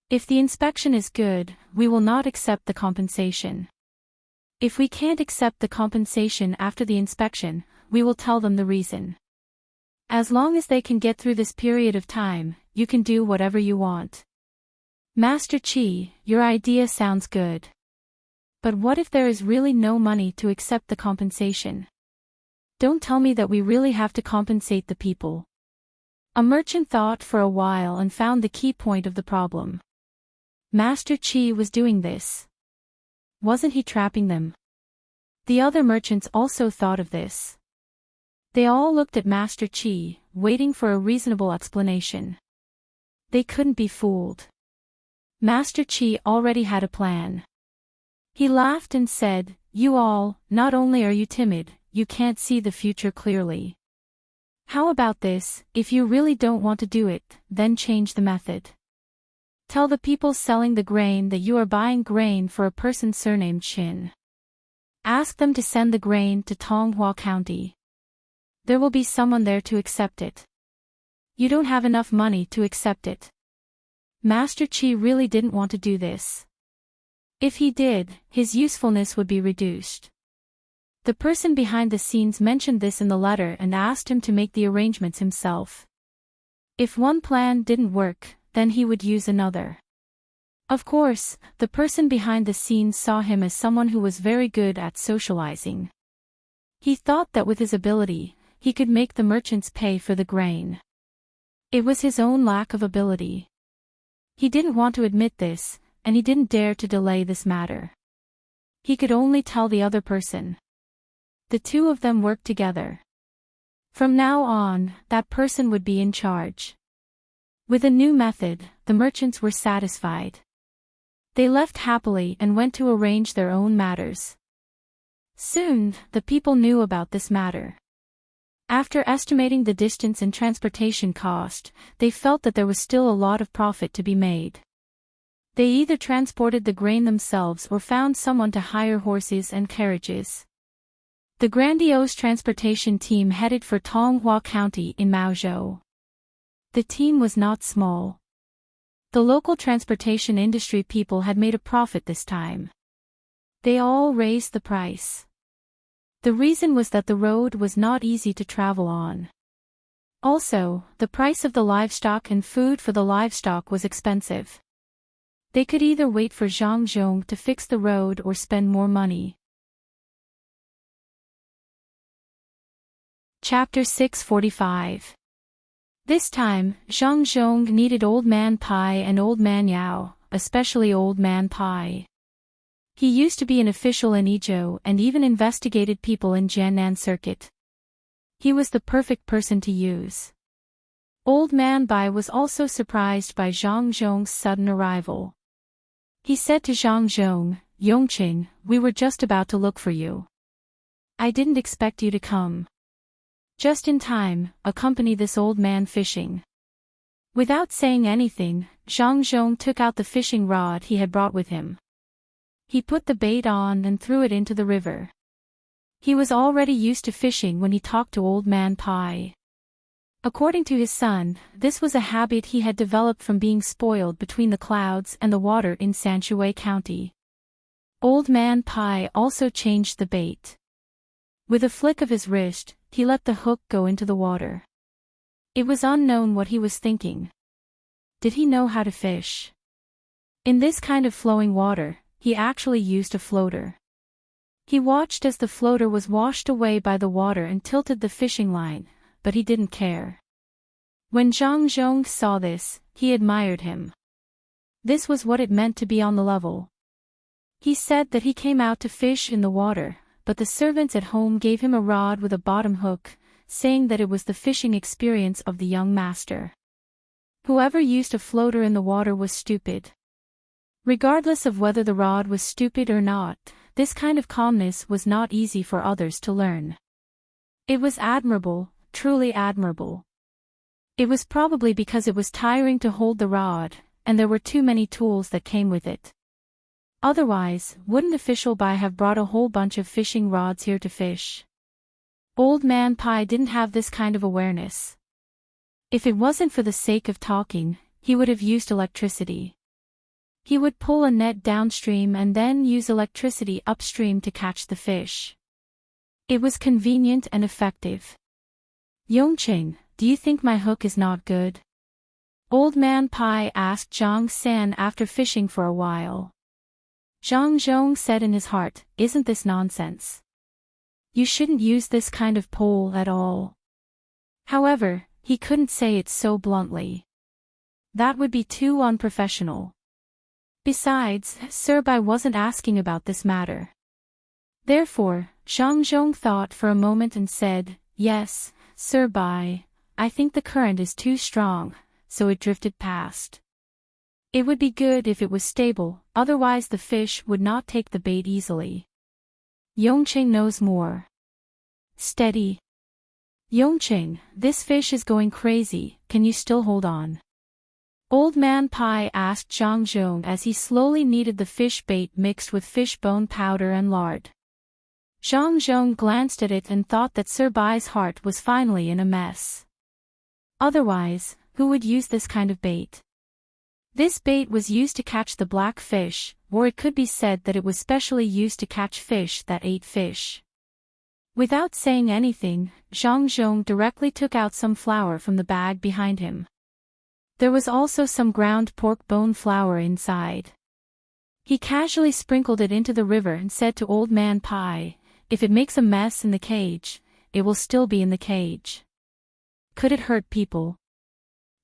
If the inspection is good, we will not accept the compensation. If we can't accept the compensation after the inspection, we will tell them the reason. As long as they can get through this period of time, you can do whatever you want." Master Qi, your idea sounds good. But what if there is really no money to accept the compensation? Don't tell me that we really have to compensate the people. A merchant thought for a while and found the key point of the problem. Master Qi was doing this. Wasn't he trapping them? The other merchants also thought of this. They all looked at Master Qi, waiting for a reasonable explanation. They couldn't be fooled. Master Qi already had a plan. He laughed and said, "You all, not only are you timid, you can't see the future clearly. How about this, if you really don't want to do it, then change the method. Tell the people selling the grain that you are buying grain for a person surnamed Qin. Ask them to send the grain to Tonghua County. There will be someone there to accept it. You don't have enough money to accept it. Master Chi really didn't want to do this. If he did, his usefulness would be reduced. The person behind the scenes mentioned this in the letter and asked him to make the arrangements himself. If one plan didn't work, then he would use another. Of course, the person behind the scenes saw him as someone who was very good at socializing. He thought that with his ability, he could make the merchants pay for the grain. It was his own lack of ability. He didn't want to admit this, and he didn't dare to delay this matter. He could only tell the other person. The two of them worked together. From now on, that person would be in charge. With a new method, the merchants were satisfied. They left happily and went to arrange their own matters. Soon, the people knew about this matter. After estimating the distance and transportation cost, they felt that there was still a lot of profit to be made. They either transported the grain themselves or found someone to hire horses and carriages. The grandiose transportation team headed for Tonghua County in Maozhou. The team was not small. The local transportation industry people had made a profit this time. They all raised the price. The reason was that the road was not easy to travel on. Also, the price of the livestock and food for the livestock was expensive. They could either wait for Zhang Zhong to fix the road or spend more money. Chapter 645. This time, Zhang Zhong needed Old Man Pai and Old Man Yao, especially Old Man Pai. He used to be an official in Idyll and even investigated people in Jiannan Circuit. He was the perfect person to use. Old Man Pai was also surprised by Zhang Zhong's sudden arrival. He said to Zhang Zhong, "Yongqing, we were just about to look for you. I didn't expect you to come. Just in time, accompany this old man fishing." Without saying anything, Zhang Zhong took out the fishing rod he had brought with him. He put the bait on and threw it into the river. He was already used to fishing when he talked to Old Man Pai. According to his son, this was a habit he had developed from being spoiled between the clouds and the water in Sanshui County. Old Man Pai also changed the bait. With a flick of his wrist, he let the hook go into the water. It was unknown what he was thinking. Did he know how to fish? In this kind of flowing water, he actually used a floater. He watched as the floater was washed away by the water and tilted the fishing line, but he didn't care. When Zhang Zhong saw this, he admired him. This was what it meant to be on the level. He said that he came out to fish in the water, but the servants at home gave him a rod with a bottom hook, saying that it was the fishing experience of the young master. Whoever used a floater in the water was stupid. Regardless of whether the rod was stupid or not, this kind of calmness was not easy for others to learn. It was admirable, truly admirable. It was probably because it was tiring to hold the rod, and there were too many tools that came with it. Otherwise, wouldn't Official Bai have brought a whole bunch of fishing rods here to fish? Old Man Pai didn't have this kind of awareness. If it wasn't for the sake of talking, he would have used electricity. He would pull a net downstream and then use electricity upstream to catch the fish. It was convenient and effective. "Yongqing, do you think my hook is not good?" Old Man Pai asked Zhang San after fishing for a while. Zhang Zhong said in his heart, "Isn't this nonsense? You shouldn't use this kind of pole at all." However, he couldn't say it so bluntly. That would be too unprofessional. Besides, Sir Bai wasn't asking about this matter. Therefore, Zhang Zhong thought for a moment and said, "Yes, Sir Bai, I think the current is too strong," so it drifted past. It would be good if it was stable, otherwise the fish would not take the bait easily. Yongqing knows more. Steady. Yongqing, this fish is going crazy, can you still hold on? Old Man Pai asked Zhang Zhong as he slowly kneaded the fish bait mixed with fish bone powder and lard. Zhang Zhong glanced at it and thought that Sir Bai's heart was finally in a mess. Otherwise, who would use this kind of bait? This bait was used to catch the black fish, or it could be said that it was specially used to catch fish that ate fish. Without saying anything, Zhang Zhong directly took out some flour from the bag behind him. There was also some ground pork bone flour inside. He casually sprinkled it into the river and said to Old Man Pai, "If it makes a mess in the cage, it will still be in the cage. Could it hurt people?"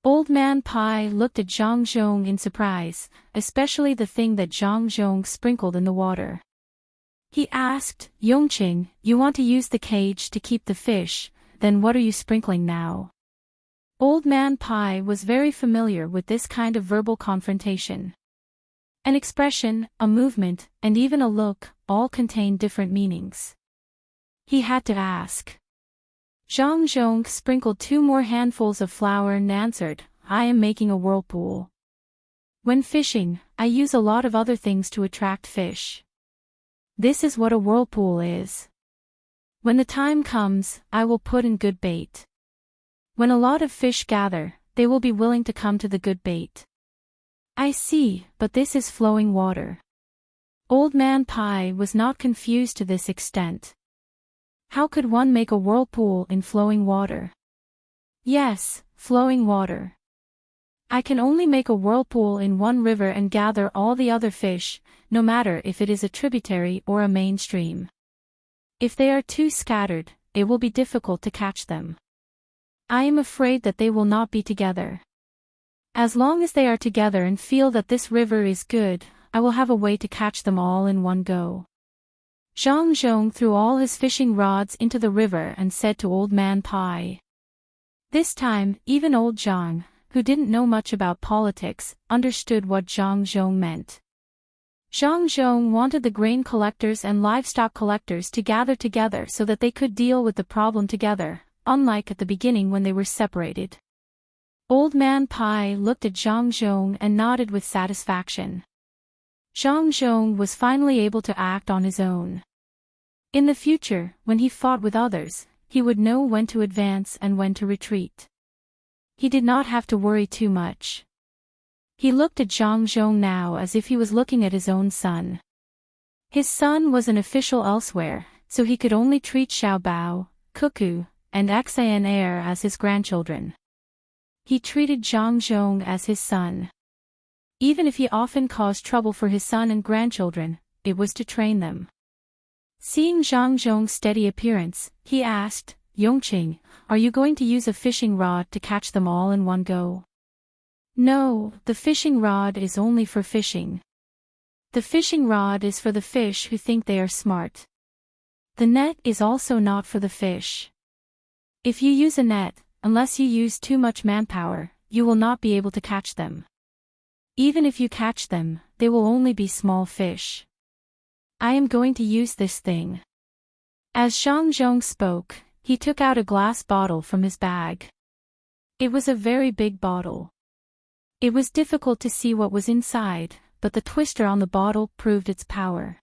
Old Man Pai looked at Zhang Zhong in surprise, especially the thing that Zhang Zhong sprinkled in the water. He asked, "Yongqing, you want to use the cage to keep the fish, then what are you sprinkling now?" Old Man Pai was very familiar with this kind of verbal confrontation. An expression, a movement, and even a look, all contained different meanings. He had to ask. Zhang Zhong sprinkled 2 more handfuls of flour and answered, "I am making a whirlpool. When fishing, I use a lot of other things to attract fish. This is what a whirlpool is. When the time comes, I will put in good bait. When a lot of fish gather, they will be willing to come to the good bait." "I see, but this is flowing water." Old Man Pai was not confused to this extent. How could one make a whirlpool in flowing water? "Yes, flowing water. I can only make a whirlpool in one river and gather all the other fish, no matter if it is a tributary or a main stream. If they are too scattered, it will be difficult to catch them. I am afraid that they will not be together. As long as they are together and feel that this river is good, I will have a way to catch them all in one go." Zhang Zhong threw all his fishing rods into the river and said to Old Man Pai. This time, even old Zhang, who didn't know much about politics, understood what Zhang Zhong meant. Zhang Zhong wanted the grain collectors and livestock collectors to gather together so that they could deal with the problem together, unlike at the beginning when they were separated. Old Man Pai looked at Zhang Zhong and nodded with satisfaction. Zhang Zhong was finally able to act on his own. In the future, when he fought with others, he would know when to advance and when to retreat. He did not have to worry too much. He looked at Zhang Zhong now as if he was looking at his own son. His son was an official elsewhere, so he could only treat Xiao Bao, Cuckoo, and Xan Air as his grandchildren. He treated Zhang Zhong as his son. Even if he often caused trouble for his son and grandchildren, it was to train them. Seeing Zhang Zhong's steady appearance, he asked, "Yongqing, are you going to use a fishing rod to catch them all in one go?" "No, the fishing rod is only for fishing. The fishing rod is for the fish who think they are smart. The net is also not for the fish. If you use a net, unless you use too much manpower, you will not be able to catch them. Even if you catch them, they will only be small fish. I am going to use this thing." As Zhang Zhong spoke, he took out a glass bottle from his bag. It was a very big bottle. It was difficult to see what was inside, but the twister on the bottle proved its power.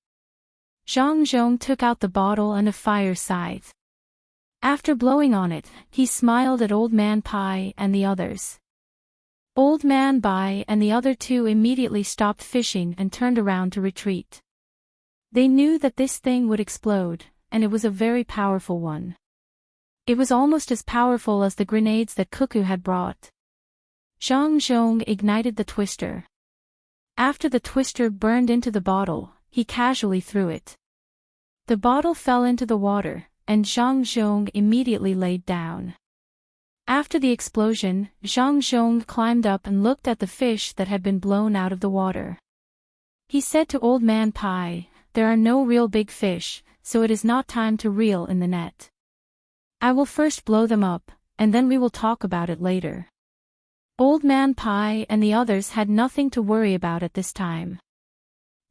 Zhang Zhong took out the bottle and a fire scythe. After blowing on it, he smiled at Old Man Pai and the others. Old Man Bai and the other 2 immediately stopped fishing and turned around to retreat. They knew that this thing would explode, and it was a very powerful one. It was almost as powerful as the grenades that Cuckoo had brought. Zhang Zhong ignited the twister. After the twister burned into the bottle, he casually threw it. The bottle fell into the water, and Zhang Zhong immediately laid down. After the explosion, Zhang Zhong climbed up and looked at the fish that had been blown out of the water. He said to Old Man Pai, "There are no real big fish, so it is not time to reel in the net. I will first blow them up, and then we will talk about it later." Old Man Pai and the others had nothing to worry about at this time.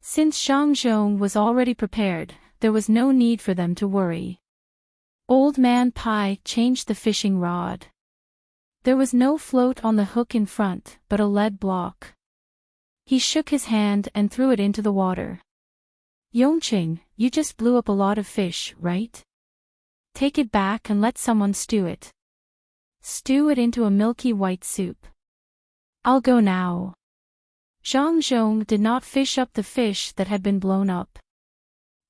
Since Zhang Zhong was already prepared, there was no need for them to worry. Old Man Pai changed the fishing rod. There was no float on the hook in front, but a lead block. He shook his hand and threw it into the water. Yongqing, you just blew up a lot of fish, right? Take it back and let someone stew it. Stew it into a milky white soup. I'll go now. Zhang Zhong did not fish up the fish that had been blown up.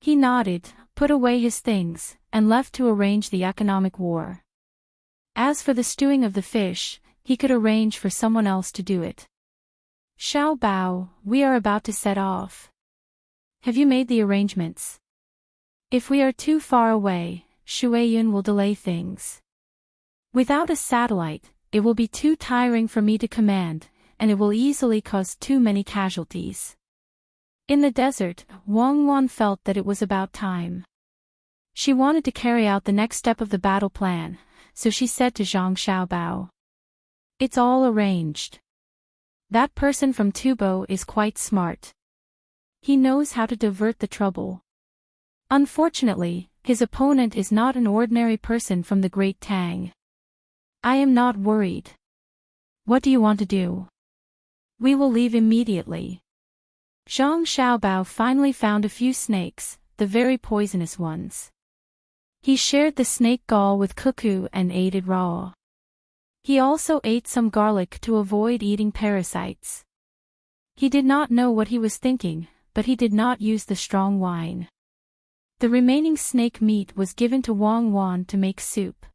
He nodded, put away his things, and left to arrange the economic war. As for the stewing of the fish, he could arrange for someone else to do it. Xiao Bao, we are about to set off. Have you made the arrangements? If we are too far away, Shueyun will delay things. Without a satellite, it will be too tiring for me to command, and it will easily cause too many casualties. In the desert, Wang Wan felt that it was about time. She wanted to carry out the next step of the battle plan, so she said to Zhang Xiaobao. It's all arranged. That person from Tubo is quite smart. He knows how to divert the trouble. Unfortunately, his opponent is not an ordinary person from the Great Tang. I am not worried. What do you want to do? We will leave immediately. Zhang Xiaobao finally found a few snakes, the very poisonous ones. He shared the snake gall with Cuckoo and ate it raw. He also ate some garlic to avoid eating parasites. He did not know what he was thinking, but he did not use the strong wine. The remaining snake meat was given to Wang Wan to make soup.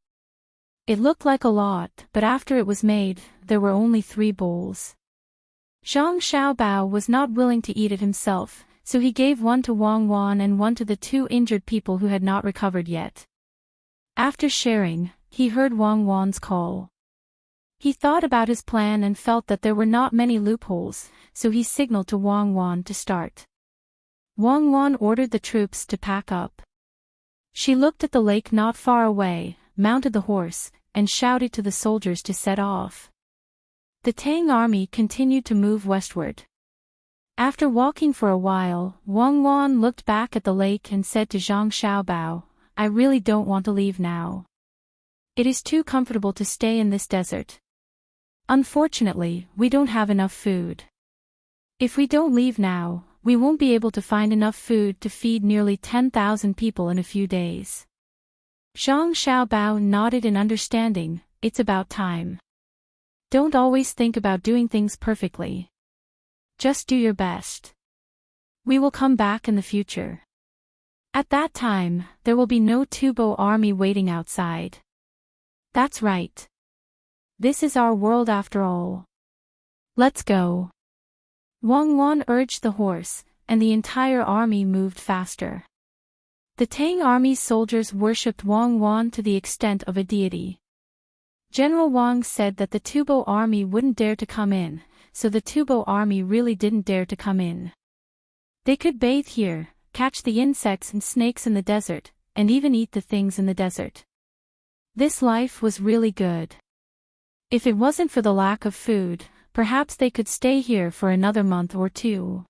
It looked like a lot, but after it was made, there were only 3 bowls. Zhang Xiaobao was not willing to eat it himself, so he gave one to Wang Wan and one to the 2 injured people who had not recovered yet. After sharing, he heard Wang Wan's call. He thought about his plan and felt that there were not many loopholes, so he signaled to Wang Wan to start. Wang Wan ordered the troops to pack up. She looked at the lake not far away, mounted the horse, and shouted to the soldiers to set off. The Tang army continued to move westward. After walking for a while, Wang Wan looked back at the lake and said to Zhang Xiaobao, I really don't want to leave now. It is too comfortable to stay in this desert. Unfortunately, we don't have enough food. If we don't leave now, we won't be able to find enough food to feed nearly 10,000 people in a few days. Zhang Xiaobao nodded in understanding. It's about time. Don't always think about doing things perfectly. Just do your best. We will come back in the future. At that time, there will be no Tubo army waiting outside. That's right. This is our world after all. Let's go. Wang Wan urged the horse, and the entire army moved faster. The Tang army's soldiers worshipped Wang Wan to the extent of a deity. General Wang said that the Tubo army wouldn't dare to come in, so the Tubo army really didn't dare to come in. They could bathe here, catch the insects and snakes in the desert, and even eat the things in the desert. This life was really good. If it wasn't for the lack of food, perhaps they could stay here for another month or 2.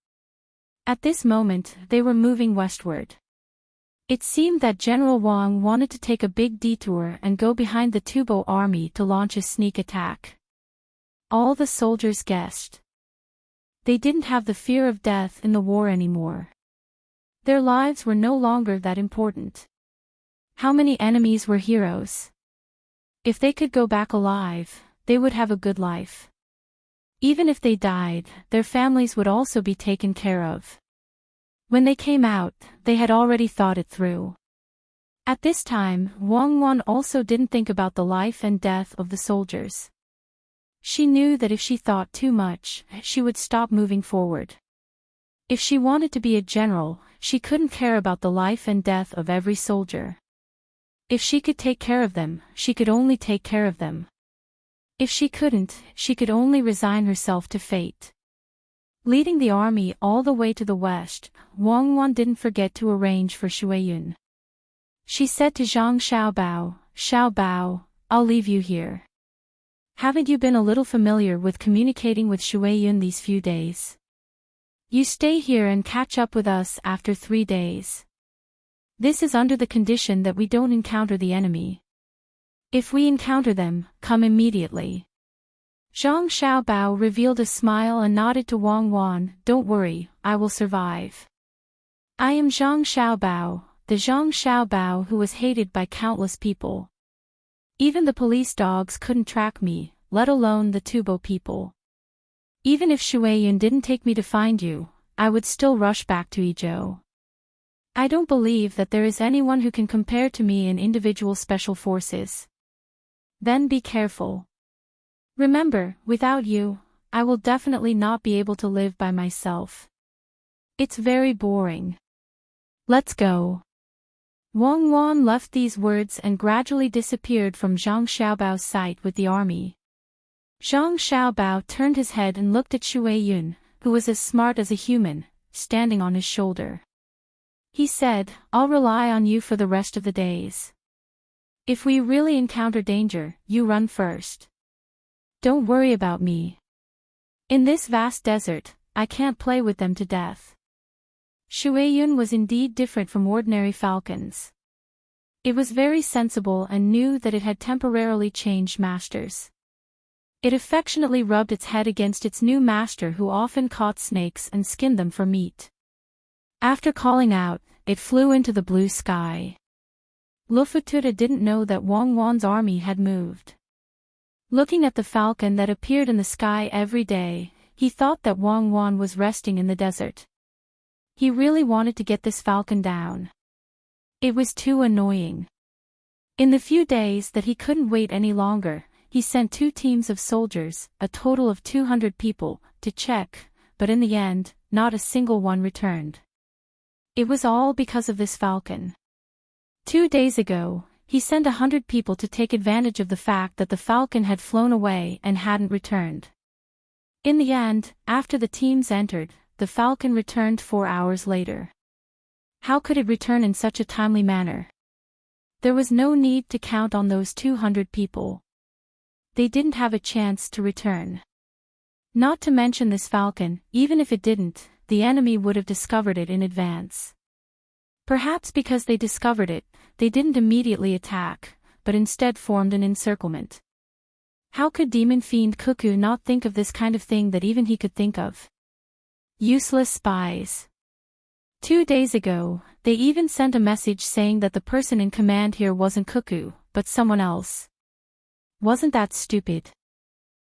At this moment, they were moving westward. It seemed that General Wang wanted to take a big detour and go behind the Tubo army to launch a sneak attack. All the soldiers guessed. They didn't have the fear of death in the war anymore. Their lives were no longer that important. How many enemies were heroes? If they could go back alive, they would have a good life. Even if they died, their families would also be taken care of. When they came out, they had already thought it through. At this time, Wang Wan also didn't think about the life and death of the soldiers. She knew that if she thought too much, she would stop moving forward. If she wanted to be a general, she couldn't care about the life and death of every soldier. If she could take care of them, she could only take care of them. If she couldn't, she could only resign herself to fate. Leading the army all the way to the west, Wang Wan didn't forget to arrange for Shueyun. She said to Zhang Xiaobao, I'll leave you here. Haven't you been a little familiar with communicating with Shueyun these few days? You stay here and catch up with us after 3 days. This is under the condition that we don't encounter the enemy. If we encounter them, come immediately. Zhang Xiaobao revealed a smile and nodded to Wang Wan, don't worry, I will survive. I am Zhang Xiaobao, the Zhang Xiaobao who was hated by countless people. Even the police dogs couldn't track me, let alone the Tubo people. Even if Shueiyun didn't take me to find you, I would still rush back to Izhou. I don't believe that there is anyone who can compare to me in individual special forces. Then be careful. Remember, without you, I will definitely not be able to live by myself. It's very boring. Let's go. Wang Wan left these words and gradually disappeared from Zhang Xiaobao's sight with the army. Zhang Xiaobao turned his head and looked at Shueiyun, who was as smart as a human, standing on his shoulder. He said, I'll rely on you for the rest of the days. If we really encounter danger, you run first. Don't worry about me. In this vast desert, I can't play with them to death. Shueiyun was indeed different from ordinary falcons. It was very sensible and knew that it had temporarily changed masters. It affectionately rubbed its head against its new master who often caught snakes and skinned them for meat. After calling out, it flew into the blue sky. Lufututa didn't know that Wang Wan's army had moved. Looking at the falcon that appeared in the sky every day, he thought that Wang Wan was resting in the desert. He really wanted to get this falcon down. It was too annoying. In the few days that he couldn't wait any longer, he sent 2 teams of soldiers, a total of 200 people, to check, but in the end, not a single one returned. It was all because of this falcon. 2 days ago, he sent 100 people to take advantage of the fact that the falcon had flown away and hadn't returned. In the end, after the teams entered, the falcon returned 4 hours later. How could it return in such a timely manner? There was no need to count on those 200 people. They didn't have a chance to return. Not to mention this falcon, even if it didn't, the enemy would have discovered it in advance. Perhaps because they discovered it, they didn't immediately attack, but instead formed an encirclement. How could Demon Fiend Cuckoo not think of this kind of thing that even he could think of? Useless spies. 2 days ago, they even sent a message saying that the person in command here wasn't Cuckoo, but someone else. Wasn't that stupid?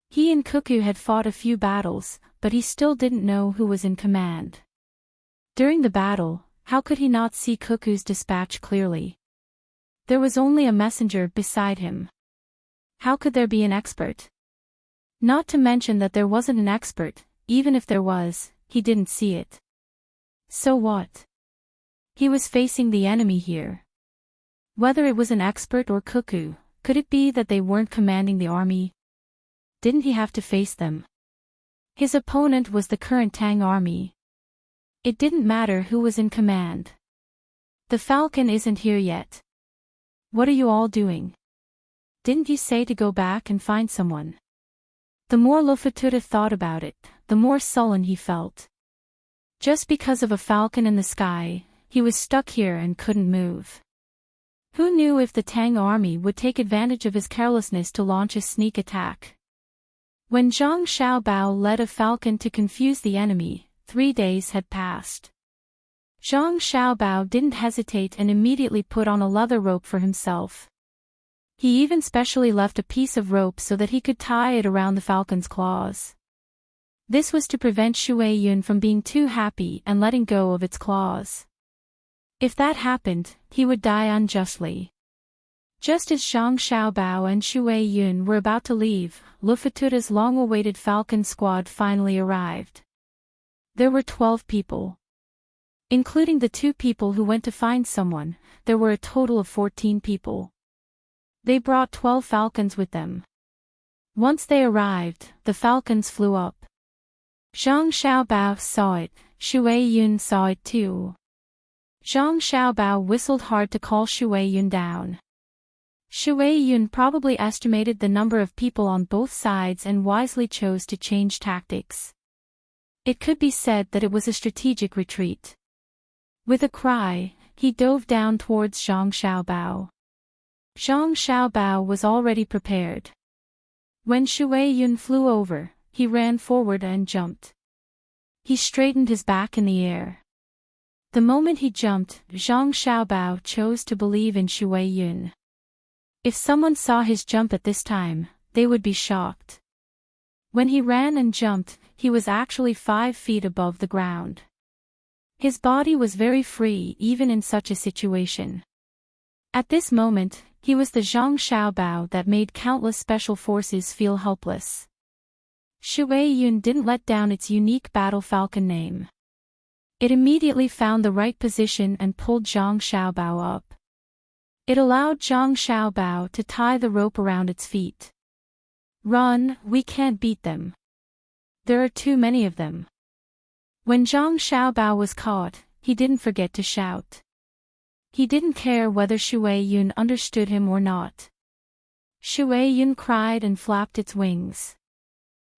He and Cuckoo had fought a few battles, but he still didn't know who was in command. During the battle, how could he not see Cuckoo's dispatch clearly? There was only a messenger beside him. How could there be an expert? Not to mention that there wasn't an expert, even if there was, he didn't see it. So what? He was facing the enemy here. Whether it was an expert or Cuckoo, could it be that they weren't commanding the army? Didn't he have to face them? His opponent was the current Tang army. It didn't matter who was in command. The falcon isn't here yet. What are you all doing? Didn't you say to go back and find someone? The more Lufututa thought about it, the more sullen he felt. Just because of a falcon in the sky, he was stuck here and couldn't move. Who knew if the Tang army would take advantage of his carelessness to launch a sneak attack? When Zhang Xiaobao led a falcon to confuse the enemy, 3 days had passed. Zhang Xiaobao didn't hesitate and immediately put on a leather rope for himself. He even specially left a piece of rope so that he could tie it around the falcon's claws. This was to prevent Shueiyun from being too happy and letting go of its claws. If that happened, he would die unjustly. Just as Zhang Xiaobao and Shueiyun were about to leave, Lufututa's long-awaited falcon squad finally arrived. There were 12 people. Including the 2 people who went to find someone, there were a total of 14 people. They brought 12 falcons with them. Once they arrived, the falcons flew up. Zhang Xiaobao saw it, Shueiyun saw it too. Zhang Xiaobao whistled hard to call Shueiyun down. Shueiyun probably estimated the number of people on both sides and wisely chose to change tactics. It could be said that it was a strategic retreat. With a cry, he dove down towards Zhang Xiaobao. Zhang Xiaobao was already prepared. When Shueiyun flew over, he ran forward and jumped. He straightened his back in the air. The moment he jumped, Zhang Xiaobao chose to believe in Shui Yun. If someone saw his jump at this time, they would be shocked. When he ran and jumped, he was actually 5 feet above the ground. His body was very free even in such a situation. At this moment, he was the Zhang Xiaobao that made countless special forces feel helpless. Shui Yun didn't let down its unique battle falcon name. It immediately found the right position and pulled Zhang Xiaobao up. It allowed Zhang Xiaobao to tie the rope around its feet. Run, we can't beat them. There are too many of them. When Zhang Xiaobao was caught, he didn't forget to shout. He didn't care whether Shui Yun understood him or not. Shui Yun cried and flapped its wings.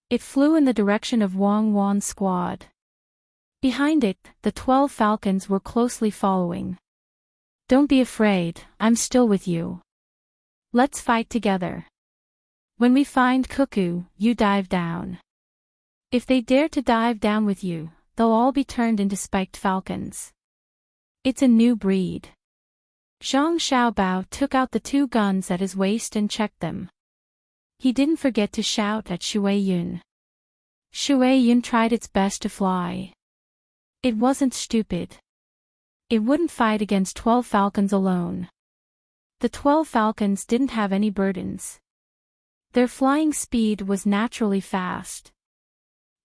It flew in the direction of Wang Wan's squad. Behind it, the 12 falcons were closely following. Don't be afraid, I'm still with you. Let's fight together. When we find Cuckoo, you dive down. If they dare to dive down with you, they'll all be turned into spiked falcons. It's a new breed. Zhang Xiaobao took out the 2 guns at his waist and checked them. He didn't forget to shout at Shui Yun. Shui Yun tried its best to fly. It wasn't stupid. It wouldn't fight against 12 falcons alone. The 12 falcons didn't have any burdens. Their flying speed was naturally fast.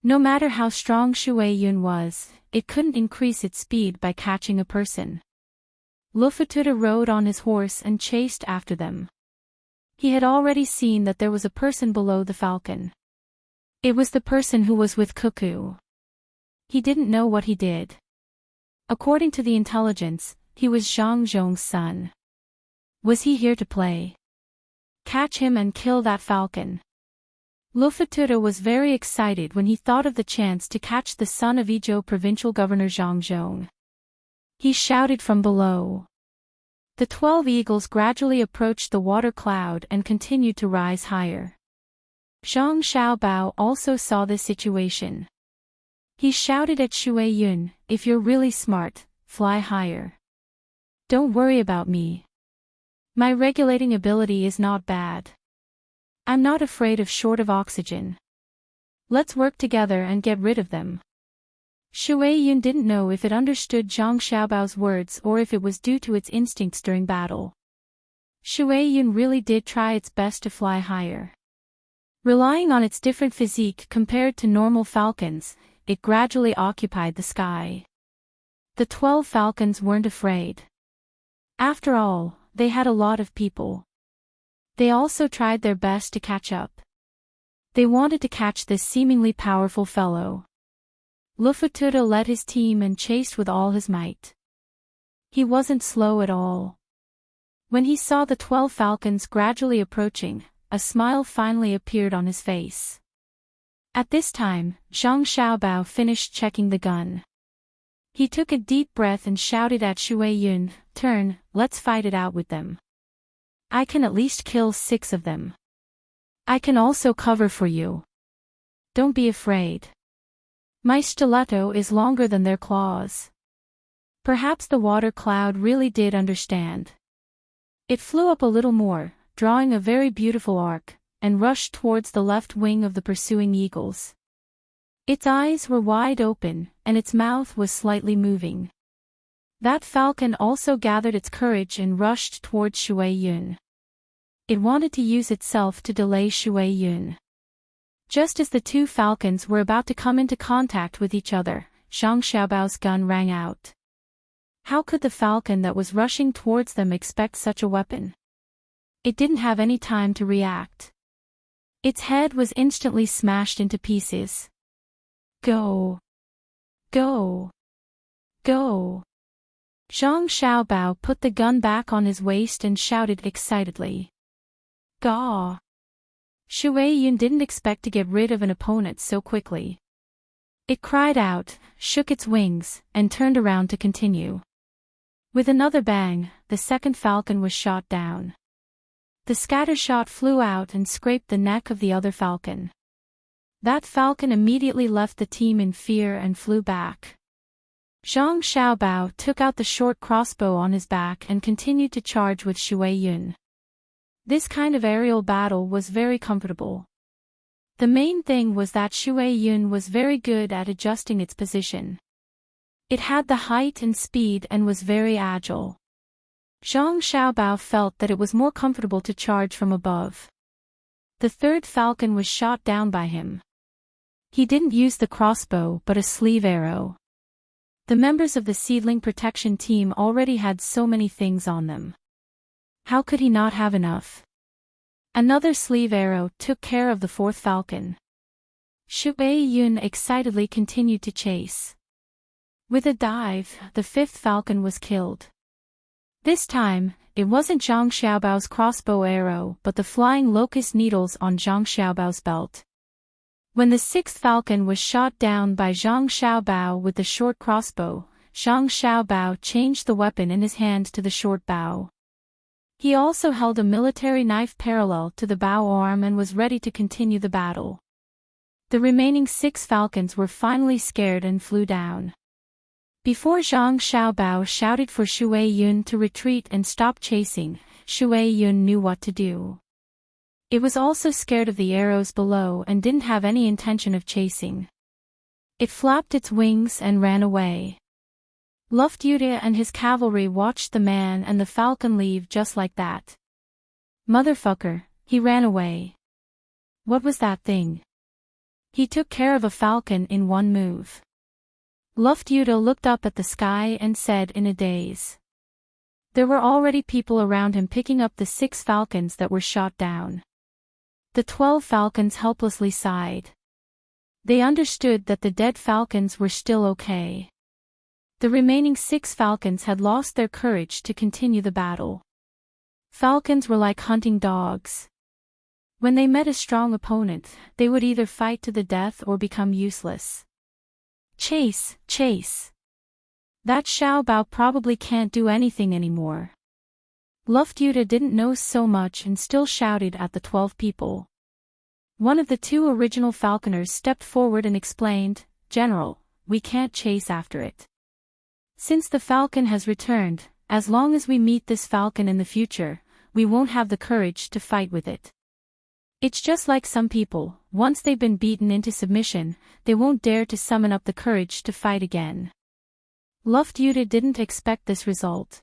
No matter how strong Shui Yun was, it couldn't increase its speed by catching a person. Lufututa rode on his horse and chased after them. He had already seen that there was a person below the falcon. It was the person who was with Cuckoo. He didn't know what he did. According to the intelligence, he was Zhang Zhong's son. Was he here to play? Catch him and kill that falcon. Lufututa was very excited when he thought of the chance to catch the son of Idyll provincial governor Zhang Zhong. He shouted from below. The 12 eagles gradually approached the water cloud and continued to rise higher. Zhang Xiaobao also saw this situation. He shouted at Shui Yun, if you're really smart, fly higher. Don't worry about me. My regulating ability is not bad. I'm not afraid of short of oxygen. Let's work together and get rid of them. Shui Yun didn't know if it understood Zhang Xiaobao's words or if it was due to its instincts during battle. Shui Yun really did try its best to fly higher. Relying on its different physique compared to normal falcons, it gradually occupied the sky. The 12 falcons weren't afraid. After all, they had a lot of people. They also tried their best to catch up. They wanted to catch this seemingly powerful fellow. Lufututa led his team and chased with all his might. He wasn't slow at all. When he saw the 12 falcons gradually approaching, a smile finally appeared on his face. At this time, Zhang Xiaobao finished checking the gun. He took a deep breath and shouted at Shui Yun, turn, let's fight it out with them. I can at least kill 6 of them. I can also cover for you. Don't be afraid. My stiletto is longer than their claws. Perhaps the water cloud really did understand. It flew up a little more, drawing a very beautiful arc, and rushed towards the left wing of the pursuing eagles. Its eyes were wide open, and its mouth was slightly moving. That falcon also gathered its courage and rushed towards Shui Yun. It wanted to use itself to delay Shui Yun. Just as the 2 falcons were about to come into contact with each other, Zhang Xiaobao's gun rang out. How could the falcon that was rushing towards them expect such a weapon? It didn't have any time to react. Its head was instantly smashed into pieces. Go! Go! Go! Zhang Xiaobao put the gun back on his waist and shouted excitedly. Gaw! Shui Yun didn't expect to get rid of an opponent so quickly. It cried out, shook its wings, and turned around to continue. With another bang, the second falcon was shot down. The scattershot flew out and scraped the neck of the other falcon. That falcon immediately left the team in fear and flew back. Zhang Xiaobao took out the short crossbow on his back and continued to charge with Shui Yun. This kind of aerial battle was very comfortable. The main thing was that Shui Yun was very good at adjusting its position. It had the height and speed and was very agile. Zhang Xiaobao felt that it was more comfortable to charge from above. The third falcon was shot down by him. He didn't use the crossbow but a sleeve arrow. The members of the seedling protection team already had so many things on them. How could he not have enough? Another sleeve arrow took care of the fourth falcon. Shui Yun excitedly continued to chase. With a dive, the fifth falcon was killed. This time, it wasn't Zhang Xiaobao's crossbow arrow but the flying locust needles on Zhang Xiaobao's belt. When the sixth falcon was shot down by Zhang Xiaobao with the short crossbow, Zhang Xiaobao changed the weapon in his hand to the short bow. He also held a military knife parallel to the bow arm and was ready to continue the battle. The remaining 6 falcons were finally scared and flew down. Before Zhang Xiaobao shouted for Shui Yun to retreat and stop chasing, Shui Yun knew what to do. It was also scared of the arrows below and didn't have any intention of chasing. It flapped its wings and ran away. Luftjude and his cavalry watched the man and the falcon leave just like that. Motherfucker, he ran away. What was that thing? He took care of a falcon in one move. Luftjude looked up at the sky and said in a daze. There were already people around him picking up the 6 falcons that were shot down. The 12 falcons helplessly sighed. They understood that the dead falcons were still okay. The remaining 6 falcons had lost their courage to continue the battle. Falcons were like hunting dogs. When they met a strong opponent, they would either fight to the death or become useless. Chase, chase. That Xiaobao probably can't do anything anymore. Luftjude didn't know so much and still shouted at the 12 people. One of the 2 original falconers stepped forward and explained, "General, we can't chase after it. Since the falcon has returned, as long as we meet this falcon in the future, we won't have the courage to fight with it. It's just like some people, once they've been beaten into submission, they won't dare to summon up the courage to fight again." Luftjude didn't expect this result.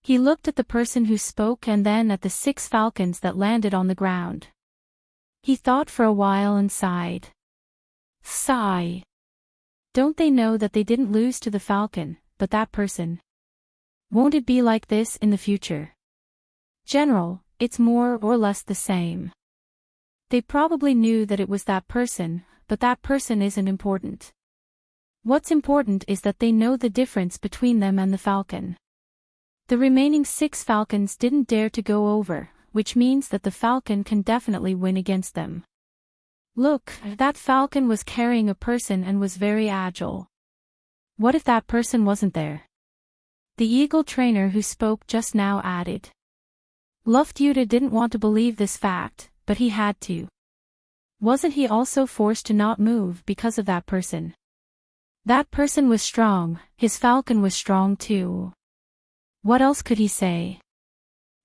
He looked at the person who spoke and then at the 6 falcons that landed on the ground. He thought for a while and sighed. Sigh. Don't they know that they didn't lose to the falcon, but that person? Won't it be like this in the future? General, it's more or less the same. They probably knew that it was that person, but that person isn't important. What's important is that they know the difference between them and the falcon. The remaining 6 falcons didn't dare to go over, which means that the falcon can definitely win against them. Look, that falcon was carrying a person and was very agile. What if that person wasn't there? The eagle trainer who spoke just now added. Luftjude didn't want to believe this fact, but he had to. Wasn't he also forced to not move because of that person? That person was strong, his falcon was strong too. What else could he say?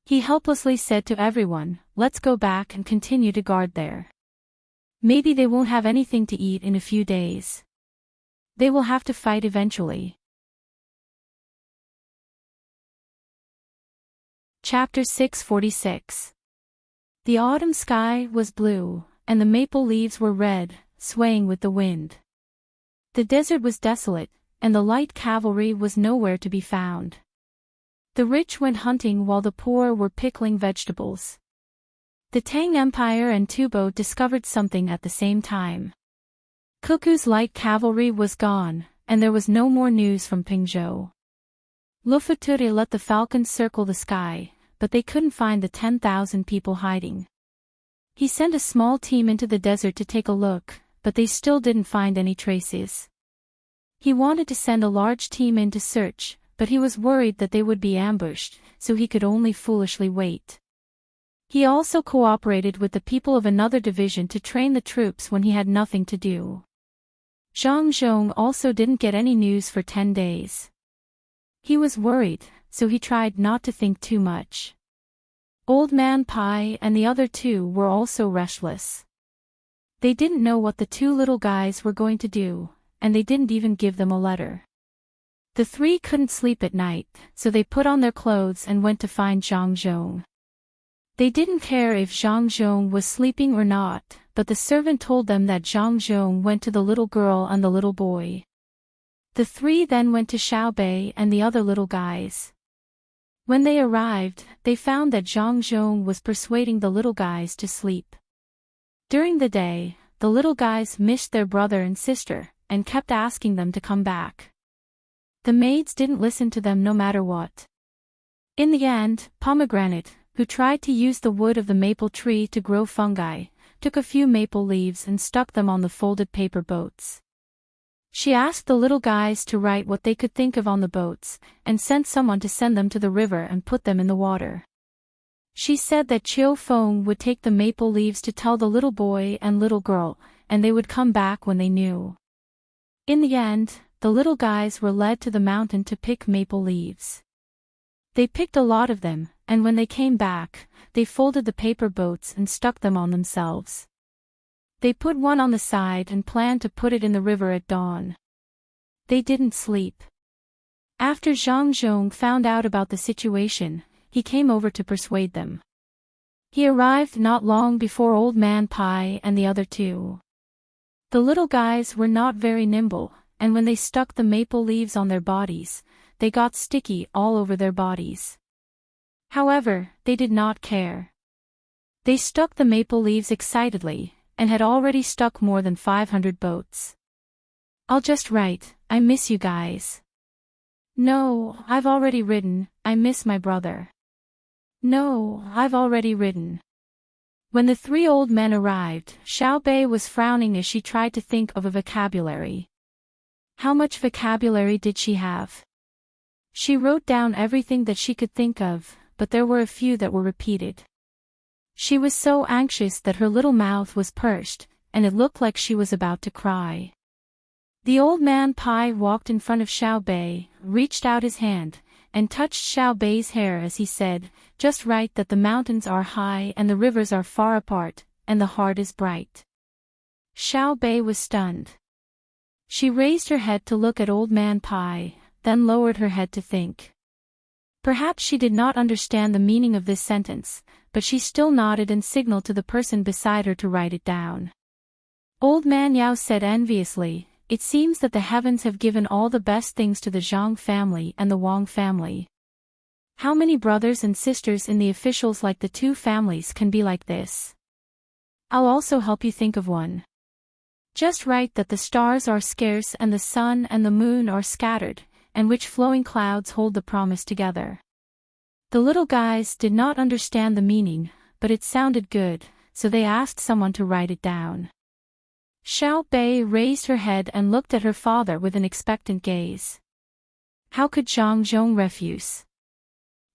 He helplessly said to everyone, "Let's go back and continue to guard there. Maybe they won't have anything to eat in a few days. They will have to fight eventually." Chapter 646. The autumn sky was blue, and the maple leaves were red, swaying with the wind. The desert was desolate, and the light cavalry was nowhere to be found. The rich went hunting while the poor were pickling vegetables. The Tang Empire and Tubo discovered something at the same time. Cuckoo's light cavalry was gone, and there was no more news from Pingzhou. Luftjude let the falcons circle the sky, but they couldn't find the 10,000 people hiding. He sent a small team into the desert to take a look, but they still didn't find any traces. He wanted to send a large team in to search, but he was worried that they would be ambushed, so he could only foolishly wait. He also cooperated with the people of another division to train the troops when he had nothing to do. Zhang Zhong also didn't get any news for 10 days. He was worried, so he tried not to think too much. Old Man Pai and the other two were also restless. They didn't know what the two little guys were going to do, and they didn't even give them a letter. The three couldn't sleep at night, so they put on their clothes and went to find Zhang Zhong. They didn't care if Zhang Zhong was sleeping or not, but the servant told them that Zhang Zhong went to the little girl and the little boy. The three then went to Xiaobei and the other little guys. When they arrived, they found that Zhang Zhong was persuading the little guys to sleep. During the day, the little guys missed their brother and sister, and kept asking them to come back. The maids didn't listen to them no matter what. In the end, Pomegranate, who tried to use the wood of the maple tree to grow fungi, took a few maple leaves and stuck them on the folded paper boats. She asked the little guys to write what they could think of on the boats, and sent someone to send them to the river and put them in the water. She said that Chiu Feng would take the maple leaves to tell the little boy and little girl, and they would come back when they knew. In the end, the little guys were led to the mountain to pick maple leaves. They picked a lot of them, and when they came back, they folded the paper boats and stuck them on themselves. They put one on the side and planned to put it in the river at dawn. They didn't sleep. After Zhang Zhong found out about the situation, he came over to persuade them. He arrived not long before Old Man Pai and the other two. The little guys were not very nimble, and when they stuck the maple leaves on their bodies, they got sticky all over their bodies. However, they did not care. They stuck the maple leaves excitedly, and had already stuck more than 500 boats. I'll just write, I miss you guys. No, I've already written, I miss my brother. No, I've already written. When the three old men arrived, Xiaobei was frowning as she tried to think of a vocabulary. How much vocabulary did she have? She wrote down everything that she could think of, but there were a few that were repeated. She was so anxious that her little mouth was pursed, and it looked like she was about to cry. The old man Pai walked in front of Xiaobei, reached out his hand, and touched Xiaobei's hair as he said, "Just write that the mountains are high and the rivers are far apart, and the heart is bright." Xiaobei was stunned. She raised her head to look at old man Pai, then lowered her head to think. Perhaps she did not understand the meaning of this sentence, but she still nodded and signaled to the person beside her to write it down. Old Man Yao said enviously, "It seems that the heavens have given all the best things to the Zhang family and the Wang family. How many brothers and sisters in the officials like the two families can be like this? I'll also help you think of one. Just write that the stars are scarce and the sun and the moon are scattered, and which flowing clouds hold the promise together." The little guys did not understand the meaning, but it sounded good, so they asked someone to write it down. Xiaobei raised her head and looked at her father with an expectant gaze. How could Zhang Zhong refuse?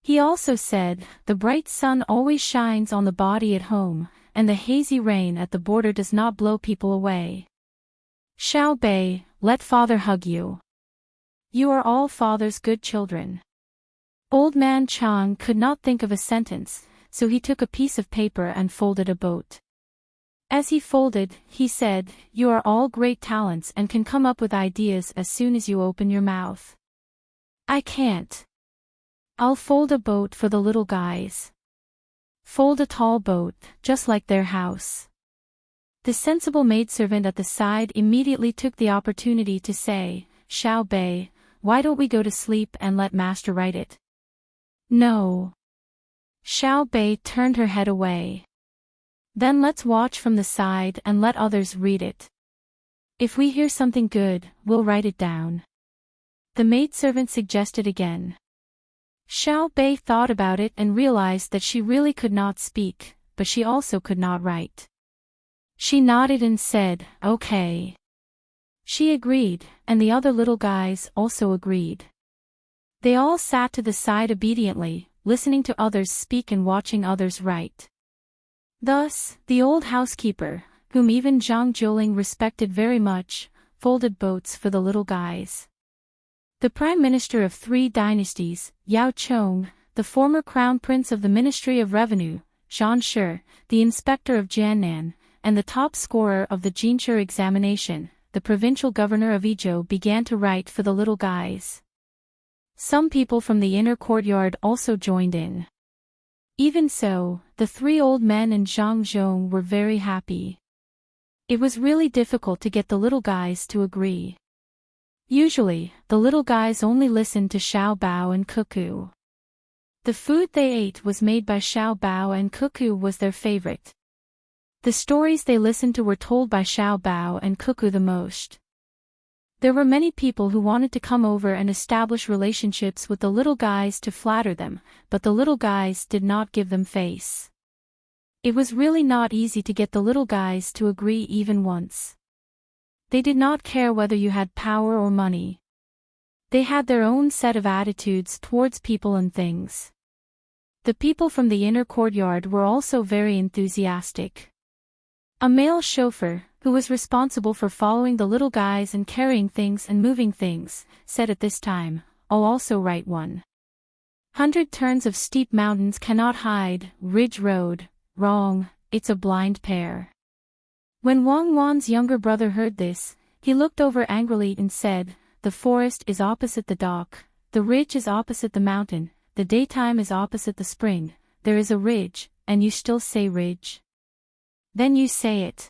He also said, "The bright sun always shines on the body at home, and the hazy rain at the border does not blow people away." Xiaobei, let father hug you. You are all father's good children. Old man Chang could not think of a sentence, so he took a piece of paper and folded a boat. As he folded, he said, "You are all great talents and can come up with ideas as soon as you open your mouth. I can't. I'll fold a boat for the little guys. Fold a tall boat, just like their house." The sensible maidservant at the side immediately took the opportunity to say, "Xiaobei, why don't we go to sleep and let master write it?" "No." Xiaobei turned her head away. "Then let's watch from the side and let others read it. If we hear something good, we'll write it down." The maidservant suggested again. Xiaobei thought about it and realized that she really could not speak, but she also could not write. She nodded and said, "Okay." She agreed, and the other little guys also agreed. They all sat to the side obediently, listening to others speak and watching others write. Thus, the old housekeeper, whom even Zhang Zhouling respected very much, folded boats for the little guys. The Prime Minister of 3 dynasties, Yao Chong, the former Crown Prince of the Ministry of Revenue, Zhan Shi, the Inspector of Jiannan, and the top scorer of the Jinshi examination, the Provincial Governor of Idyll, began to write for the little guys. Some people from the inner courtyard also joined in. Even so, the 3 old men and Zhang Zhong were very happy. It was really difficult to get the little guys to agree. Usually, the little guys only listened to Xiao Bao and Cuckoo. The food they ate was made by Xiao Bao, and Cuckoo was their favorite. The stories they listened to were told by Xiao Bao and Cuckoo the most. There were many people who wanted to come over and establish relationships with the little guys to flatter them, but the little guys did not give them face. It was really not easy to get the little guys to agree even once. They did not care whether you had power or money. They had their own set of attitudes towards people and things. The people from the inner courtyard were also very enthusiastic. A male chauffeur, who was responsible for following the little guys and carrying things and moving things, said at this time, "I'll also write one. 100 turns of steep mountains cannot hide, ridge road, wrong, it's a blind pair." When Wang Wan's younger brother heard this, he looked over angrily and said, "The forest is opposite the dock, the ridge is opposite the mountain, the daytime is opposite the spring, there is a ridge, and you still say ridge? Then you say it."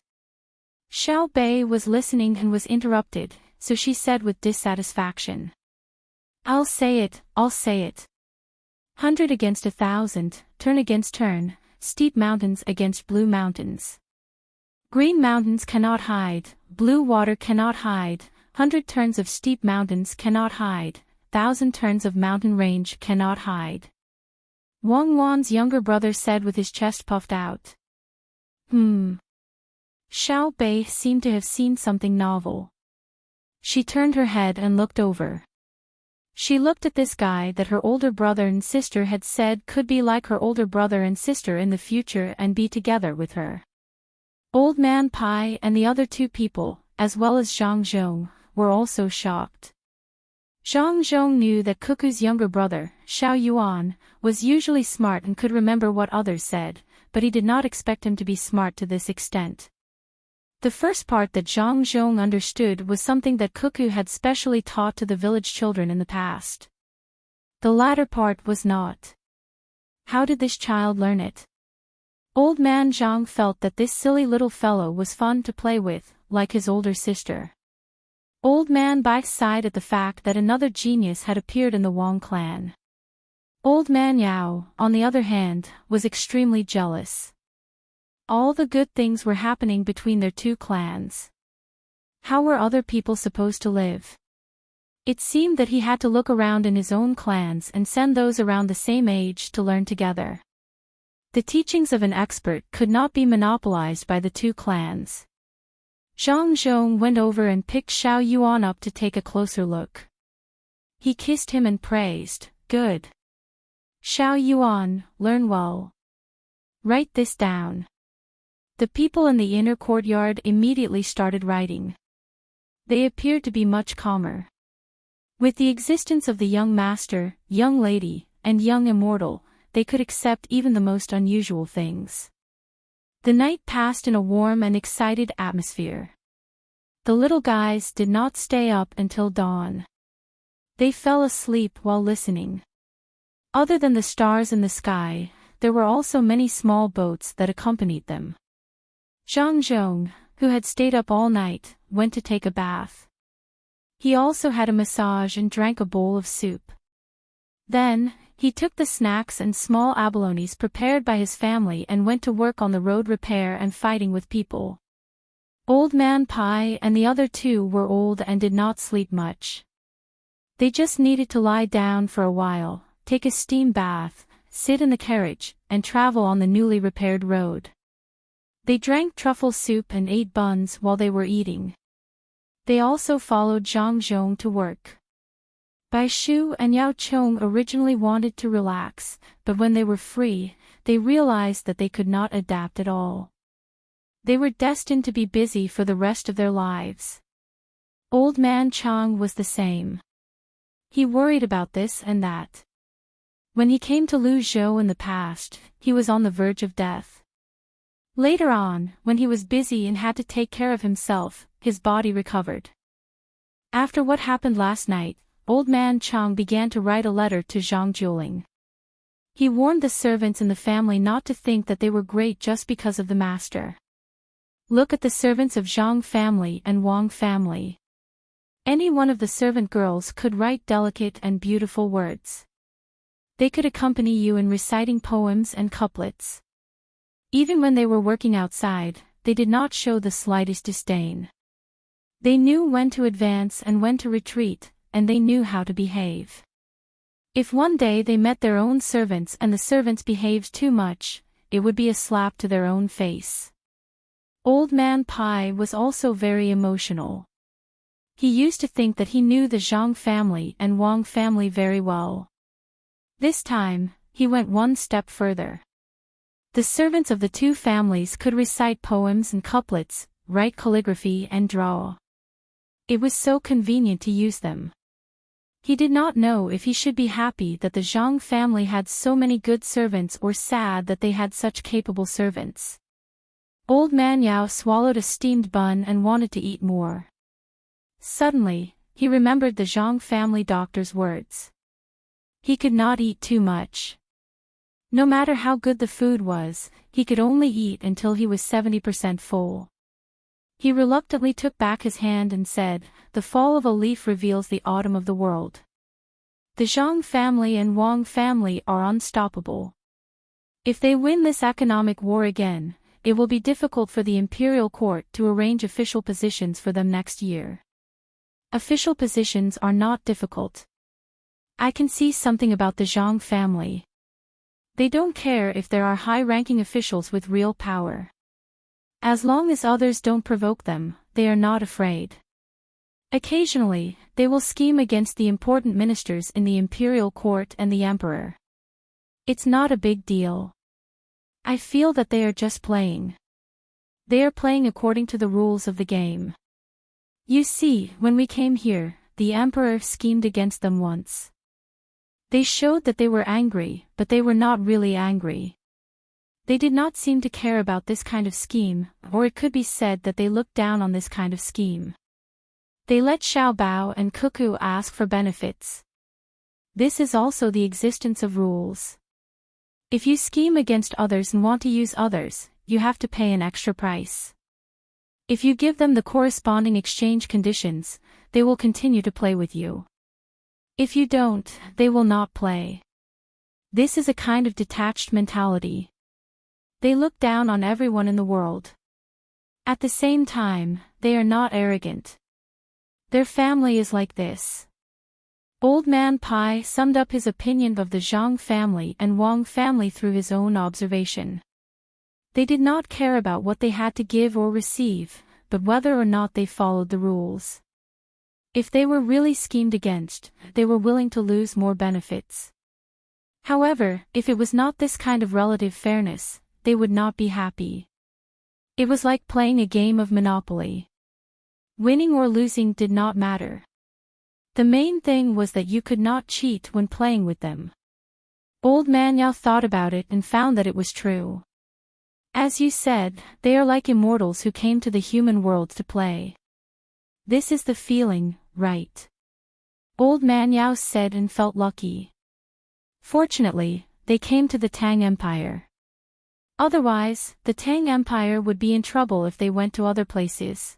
Xiao Bei was listening and was interrupted, so she said with dissatisfaction, I'll say it. 100 against 1,000, turn against turn, steep mountains against blue mountains. Green mountains cannot hide, blue water cannot hide, 100 turns of steep mountains cannot hide, 1,000 turns of mountain range cannot hide. Wang Wan's younger brother said with his chest puffed out. Xiao Bei seemed to have seen something novel. She turned her head and looked over. She looked at this guy that her older brother and sister had said could be like her older brother and sister in the future and be together with her. Old Man Pai and the other 2 people, as well as Zhang Zhong, were also shocked. Zhang Zhong knew that Cuckoo's younger brother, Xiao Yuan, was usually smart and could remember what others said, but he did not expect him to be smart to this extent. The first part that Zhang Zhong understood was something that Cuckoo had specially taught to the village children in the past. The latter part was not. How did this child learn it? Old Man Zhang felt that this silly little fellow was fun to play with, like his older sister. Old Man Bai sighed at the fact that another genius had appeared in the Wang clan. Old Man Yao, on the other hand, was extremely jealous. All the good things were happening between their 2 clans. How were other people supposed to live? It seemed that he had to look around in his own clans and send those around the same age to learn together. The teachings of an expert could not be monopolized by the 2 clans. Zhang Zhong went over and picked Xiao Yuan up to take a closer look. He kissed him and praised, "Good. Xiao Yuan, learn well. Write this down." The people in the inner courtyard immediately started writing. They appeared to be much calmer. With the existence of the young master, young lady, and young immortal, they could accept even the most unusual things. The night passed in a warm and excited atmosphere. The little guys did not stay up until dawn. They fell asleep while listening. Other than the stars in the sky, there were also many small boats that accompanied them. Zhang Zhong, who had stayed up all night, went to take a bath. He also had a massage and drank a bowl of soup. Then, he took the snacks and small abalones prepared by his family and went to work on the road repair and fighting with people. Old Man Pai and the other 2 were old and did not sleep much. They just needed to lie down for a while, take a steam bath, sit in the carriage, and travel on the newly repaired road. They drank truffle soup and ate buns while they were eating. They also followed Zhang Zhong to work. Bai Shu and Yao Chong originally wanted to relax, but when they were free, they realized that they could not adapt at all. They were destined to be busy for the rest of their lives. Old man Chang was the same. He worried about this and that. When he came to Lu Zhou in the past, he was on the verge of death. Later on, when he was busy and had to take care of himself, his body recovered. After what happened last night, Old man Chang began to write a letter to Zhang Juling. He warned the servants in the family not to think that they were great just because of the master. Look at the servants of Zhang family and Wang family. Any one of the servant girls could write delicate and beautiful words. They could accompany you in reciting poems and couplets. Even when they were working outside, they did not show the slightest disdain. They knew when to advance and when to retreat, and they knew how to behave. If one day they met their own servants and the servants behaved too much, it would be a slap to their own face. Old man Pai was also very emotional. He used to think that he knew the Zhang family and Wang family very well. This time, he went one step further. The servants of the two families could recite poems and couplets, write calligraphy and draw. It was so convenient to use them. He did not know if he should be happy that the Zhang family had so many good servants or sad that they had such capable servants. Old man Yao swallowed a steamed bun and wanted to eat more. Suddenly, he remembered the Zhang family doctor's words. He could not eat too much. No matter how good the food was, he could only eat until he was 70% full. He reluctantly took back his hand and said, "The fall of a leaf reveals the autumn of the world." The Zhang family and Wang family are unstoppable. If they win this economic war again, it will be difficult for the imperial court to arrange official positions for them next year. Official positions are not difficult. I can see something about the Zhang family. They don't care if there are high-ranking officials with real power. As long as others don't provoke them, they are not afraid. Occasionally, they will scheme against the important ministers in the imperial court and the emperor. It's not a big deal. I feel that they are just playing. They are playing according to the rules of the game. You see, when we came here, the emperor schemed against them once. They showed that they were angry, but they were not really angry. They did not seem to care about this kind of scheme, or it could be said that they looked down on this kind of scheme. They let Xiao Bao and Cuckoo ask for benefits. This is also the existence of rules. If you scheme against others and want to use others, you have to pay an extra price. If you give them the corresponding exchange conditions, they will continue to play with you. If you don't, they will not play. This is a kind of detached mentality. They look down on everyone in the world. At the same time, they are not arrogant. Their family is like this. Old man Pai summed up his opinion of the Zhang family and Wang family through his own observation. They did not care about what they had to give or receive, but whether or not they followed the rules. If they were really schemed against, they were willing to lose more benefits. However, if it was not this kind of relative fairness, they would not be happy. It was like playing a game of Monopoly. Winning or losing did not matter. The main thing was that you could not cheat when playing with them. Old man Yao thought about it and found that it was true. As you said, they are like immortals who came to the human world to play. This is the feeling, right? Old man Yao said and felt lucky. Fortunately, they came to the Tang Empire. Otherwise, the Tang Empire would be in trouble if they went to other places.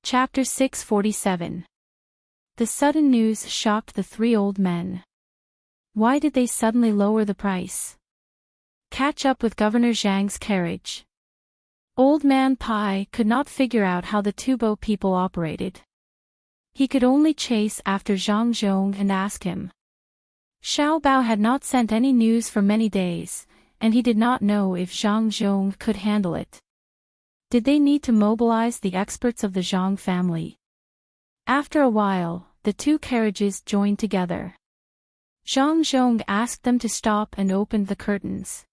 Chapter 647. The sudden news shocked the three old men. Why did they suddenly lower the price? Catch up with Governor Zhang's carriage. Old man Pai could not figure out how the Tubo people operated. He could only chase after Zhang Zhong and ask him. Xiao Bao had not sent any news for many days, and he did not know if Zhang Zhong could handle it. Did they need to mobilize the experts of the Zhang family? After a while, the two carriages joined together. Zhang Zhong asked them to stop and opened the curtains.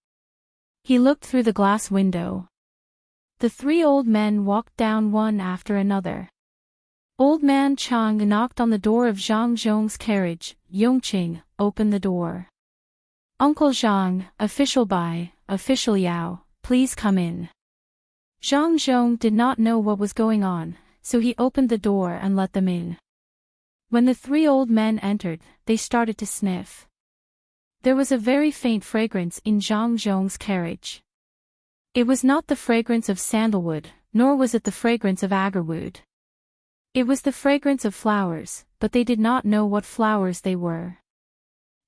He looked through the glass window. The three old men walked down one after another. Old man Chang knocked on the door of Zhang Zhong's carriage. Yongqing, open the door. Uncle Zhang, official Bai, official Yao, please come in. Zhang Zhong did not know what was going on, so he opened the door and let them in. When the three old men entered, they started to sniff. There was a very faint fragrance in Zhang Zhong's carriage. It was not the fragrance of sandalwood, nor was it the fragrance of agarwood. It was the fragrance of flowers, but they did not know what flowers they were.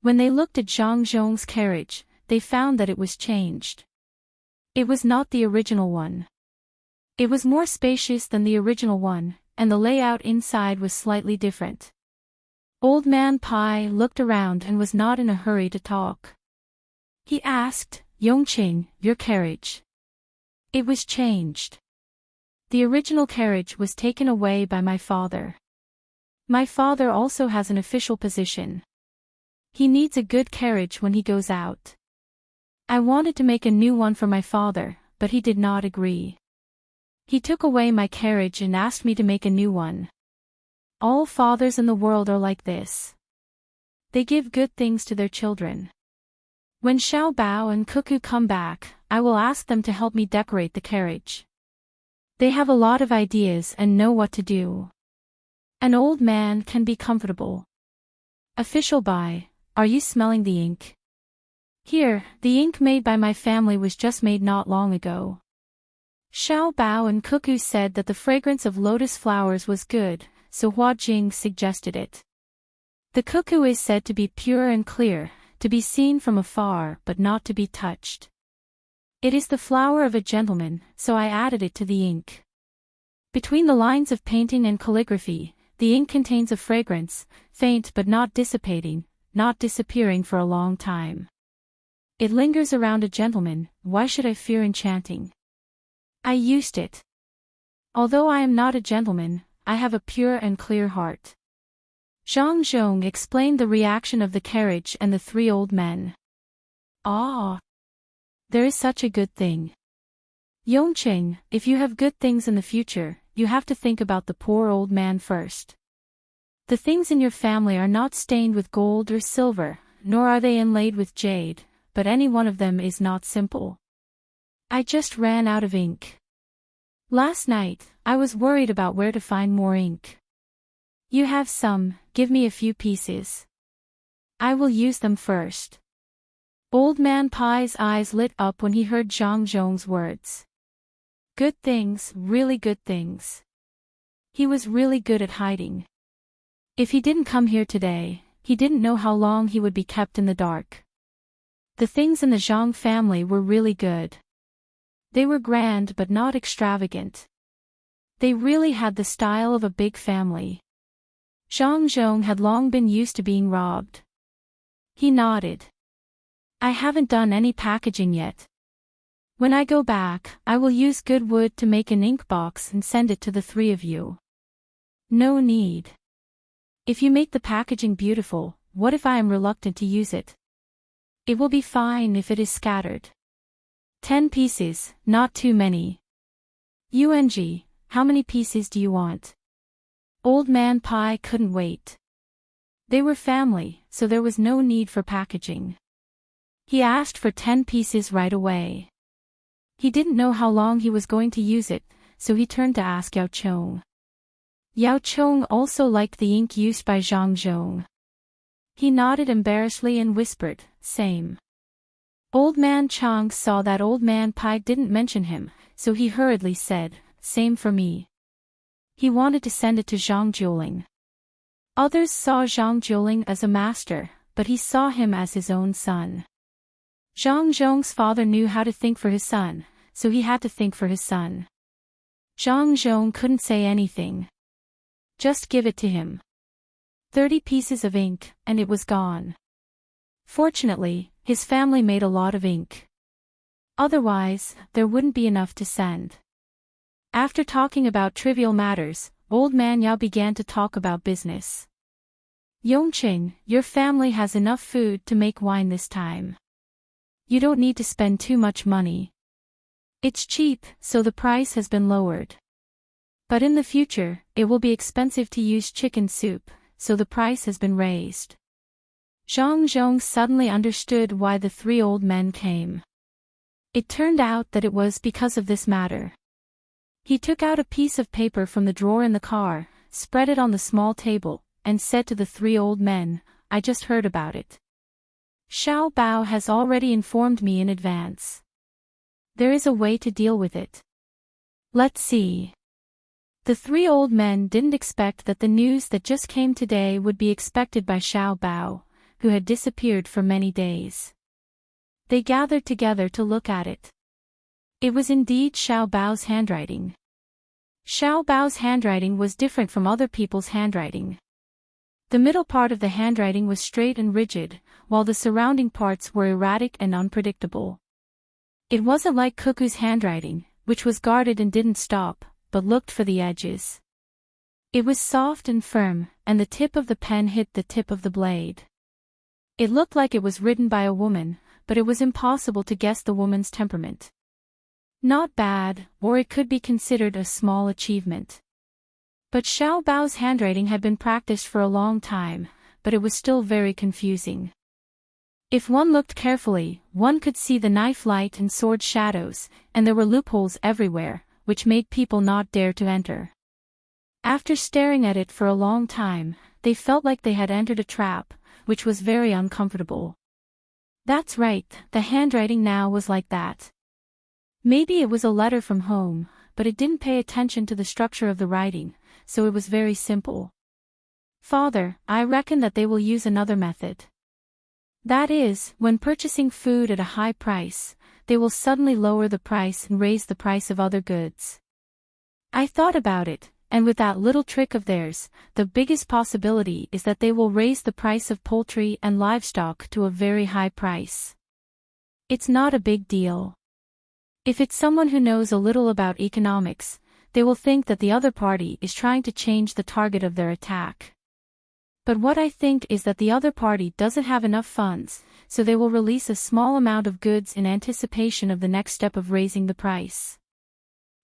When they looked at Zhang Zhong's carriage, they found that it was changed. It was not the original one. It was more spacious than the original one, and the layout inside was slightly different. Old Man Pai looked around and was not in a hurry to talk. He asked, Yongqing, your carriage. It was changed. The original carriage was taken away by my father. My father also has an official position. He needs a good carriage when he goes out. I wanted to make a new one for my father, but he did not agree. He took away my carriage and asked me to make a new one. All fathers in the world are like this. They give good things to their children. When Xiao Bao and Cuckoo come back, I will ask them to help me decorate the carriage. They have a lot of ideas and know what to do. An old man can be comfortable. Official Bai, are you smelling the ink? Here, the ink made by my family was just made not long ago. Xiao Bao and Cuckoo said that the fragrance of lotus flowers was good, so Hua Jing suggested it. The cuckoo is said to be pure and clear, to be seen from afar but not to be touched. It is the flower of a gentleman, so I added it to the ink. Between the lines of painting and calligraphy, the ink contains a fragrance, faint but not dissipating, not disappearing for a long time. It lingers around a gentleman. Why should I fear enchanting? I used it. Although I am not a gentleman, I have a pure and clear heart. Zhang Zhong explained the reaction of the carriage and the three old men. Ah! There is such a good thing. Yongqing, if you have good things in the future, you have to think about the poor old man first. The things in your family are not stained with gold or silver, nor are they inlaid with jade, but any one of them is not simple. I just ran out of ink. Last night, I was worried about where to find more ink. You have some, give me a few pieces. I will use them first. Old Man Pai's eyes lit up when he heard Zhang Zhong's words. Good things, really good things. He was really good at hiding. If he didn't come here today, he didn't know how long he would be kept in the dark. The things in the Zhang family were really good. They were grand but not extravagant. They really had the style of a big family. Zhang Zhong had long been used to being robbed. He nodded. I haven't done any packaging yet. When I go back, I will use good wood to make an ink box and send it to the three of you. No need. If you make the packaging beautiful, what if I am reluctant to use it? It will be fine if it is scattered. 10 pieces, not too many. UNG, how many pieces do you want? Old Man Pai couldn't wait. They were family, so there was no need for packaging. He asked for 10 pieces right away. He didn't know how long he was going to use it, so he turned to ask Yao Chong. Yao Chong also liked the ink used by Zhang Zhong. He nodded embarrassedly and whispered, same. Old Man Chang saw that Old Man Pai didn't mention him, so he hurriedly said, same for me. He wanted to send it to Zhang Juling. Others saw Zhang Juling as a master, but he saw him as his own son. Zhang Zhong's father knew how to think for his son, so he had to think for his son. Zhang Zhong couldn't say anything. Just give it to him. 30 pieces of ink, and it was gone. Fortunately, his family made a lot of ink. Otherwise, there wouldn't be enough to send. After talking about trivial matters, Old Man Yao began to talk about business. Yongqing, your family has enough food to make wine this time. You don't need to spend too much money. It's cheap, so the price has been lowered. But in the future, it will be expensive to use chicken soup, so the price has been raised. Zhang suddenly understood why the three old men came. It turned out that it was because of this matter. He took out a piece of paper from the drawer in the car, spread it on the small table, and said to the three old men, "I just heard about it. Xiao Bao has already informed me in advance. There is a way to deal with it. Let's see." The three old men didn't expect that the news that just came today would be expected by Xiao Bao, who had disappeared for many days. They gathered together to look at it. It was indeed Xiao Bao's handwriting. Xiao Bao's handwriting was different from other people's handwriting. The middle part of the handwriting was straight and rigid, while the surrounding parts were erratic and unpredictable. It wasn't like Cuckoo's handwriting, which was guarded and didn't stop, but looked for the edges. It was soft and firm, and the tip of the pen hit the tip of the blade. It looked like it was written by a woman, but it was impossible to guess the woman's temperament. Not bad, or it could be considered a small achievement. But Xiao Bao's handwriting had been practiced for a long time, but it was still very confusing. If one looked carefully, one could see the knife light and sword shadows, and there were loopholes everywhere, which made people not dare to enter. After staring at it for a long time, they felt like they had entered a trap, which was very uncomfortable. That's right, the handwriting now was like that. Maybe it was a letter from home, but it didn't pay attention to the structure of the writing, so it was very simple. "Father, I reckon that they will use another method. That is, when purchasing food at a high price, they will suddenly lower the price and raise the price of other goods. I thought about it, and with that little trick of theirs, the biggest possibility is that they will raise the price of poultry and livestock to a very high price. It's not a big deal. If it's someone who knows a little about economics, they will think that the other party is trying to change the target of their attack. But what I think is that the other party doesn't have enough funds, so they will release a small amount of goods in anticipation of the next step of raising the price.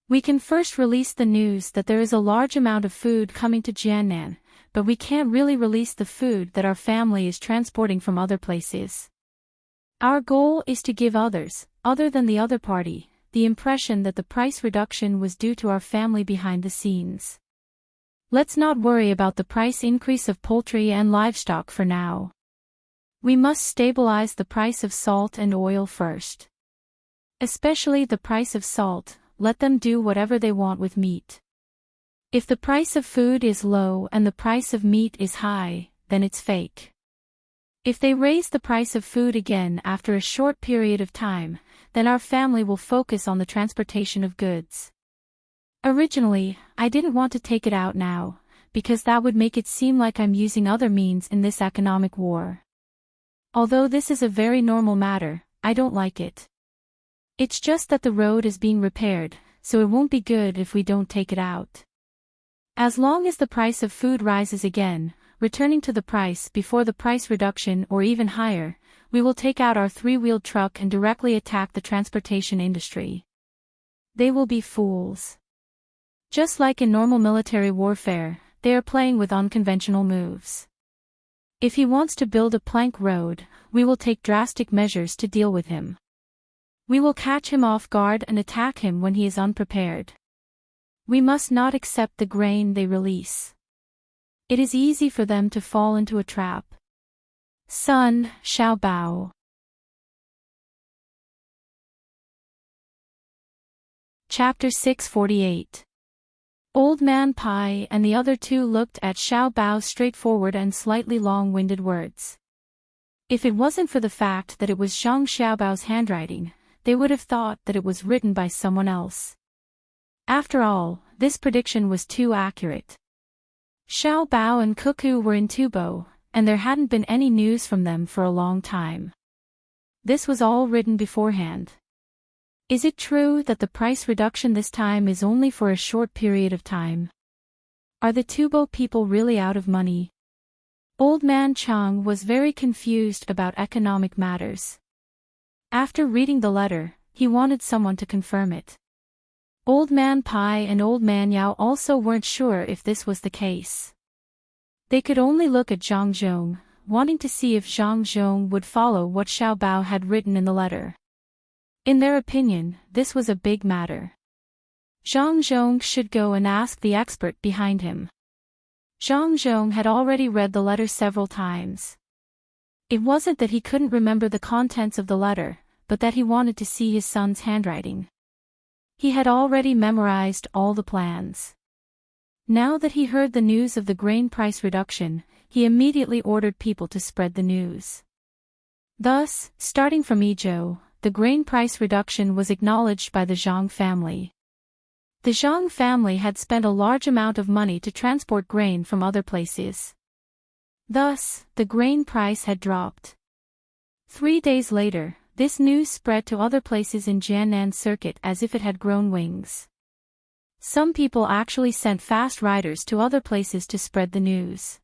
We can first release the news that there is a large amount of food coming to Jiannan, but we can't really release the food that our family is transporting from other places. Our goal is to give others, other than the other party, the impression that the price reduction was due to our family behind the scenes. Let's not worry about the price increase of poultry and livestock for now. We must stabilize the price of salt and oil first. Especially the price of salt, let them do whatever they want with meat. If the price of food is low and the price of meat is high, then it's fake. If they raise the price of food again after a short period of time, then our family will focus on the transportation of goods. Originally, I didn't want to take it out now, because that would make it seem like I'm using other means in this economic war. Although this is a very normal matter, I don't like it. It's just that the road is being repaired, so it won't be good if we don't take it out. As long as the price of food rises again, returning to the price before the price reduction or even higher, we will take out our three-wheeled truck and directly attack the transportation industry. They will be fools. Just like in normal military warfare, they are playing with unconventional moves. If he wants to build a plank road, we will take drastic measures to deal with him. We will catch him off guard and attack him when he is unprepared. We must not accept the grain they release. It is easy for them to fall into a trap. Son, Xiao Bao. Chapter 648. Old Man Pai and the other two looked at Xiao Bao's straightforward and slightly long-winded words. If it wasn't for the fact that it was Xiao Bao's handwriting, they would have thought that it was written by someone else. After all, this prediction was too accurate. Xiao Bao and Cuckoo were in Tubo, and there hadn't been any news from them for a long time. This was all written beforehand. Is it true that the price reduction this time is only for a short period of time? Are the Tubo people really out of money? Old Man Chang was very confused about economic matters. After reading the letter, he wanted someone to confirm it. Old Man Pai and Old Man Yao also weren't sure if this was the case. They could only look at Zhang Zhong, wanting to see if Zhang Zhong would follow what Xiao Bao had written in the letter. In their opinion, this was a big matter. Zhang Zhong should go and ask the expert behind him. Zhang Zhong had already read the letter several times. It wasn't that he couldn't remember the contents of the letter, but that he wanted to see his son's handwriting. He had already memorized all the plans. Now that he heard the news of the grain price reduction, he immediately ordered people to spread the news. Thus, starting from Idyll, the grain price reduction was acknowledged by the Zhang family. The Zhang family had spent a large amount of money to transport grain from other places. Thus, the grain price had dropped. 3 days later, this news spread to other places in Jiannan Circuit as if it had grown wings. Some people actually sent fast riders to other places to spread the news.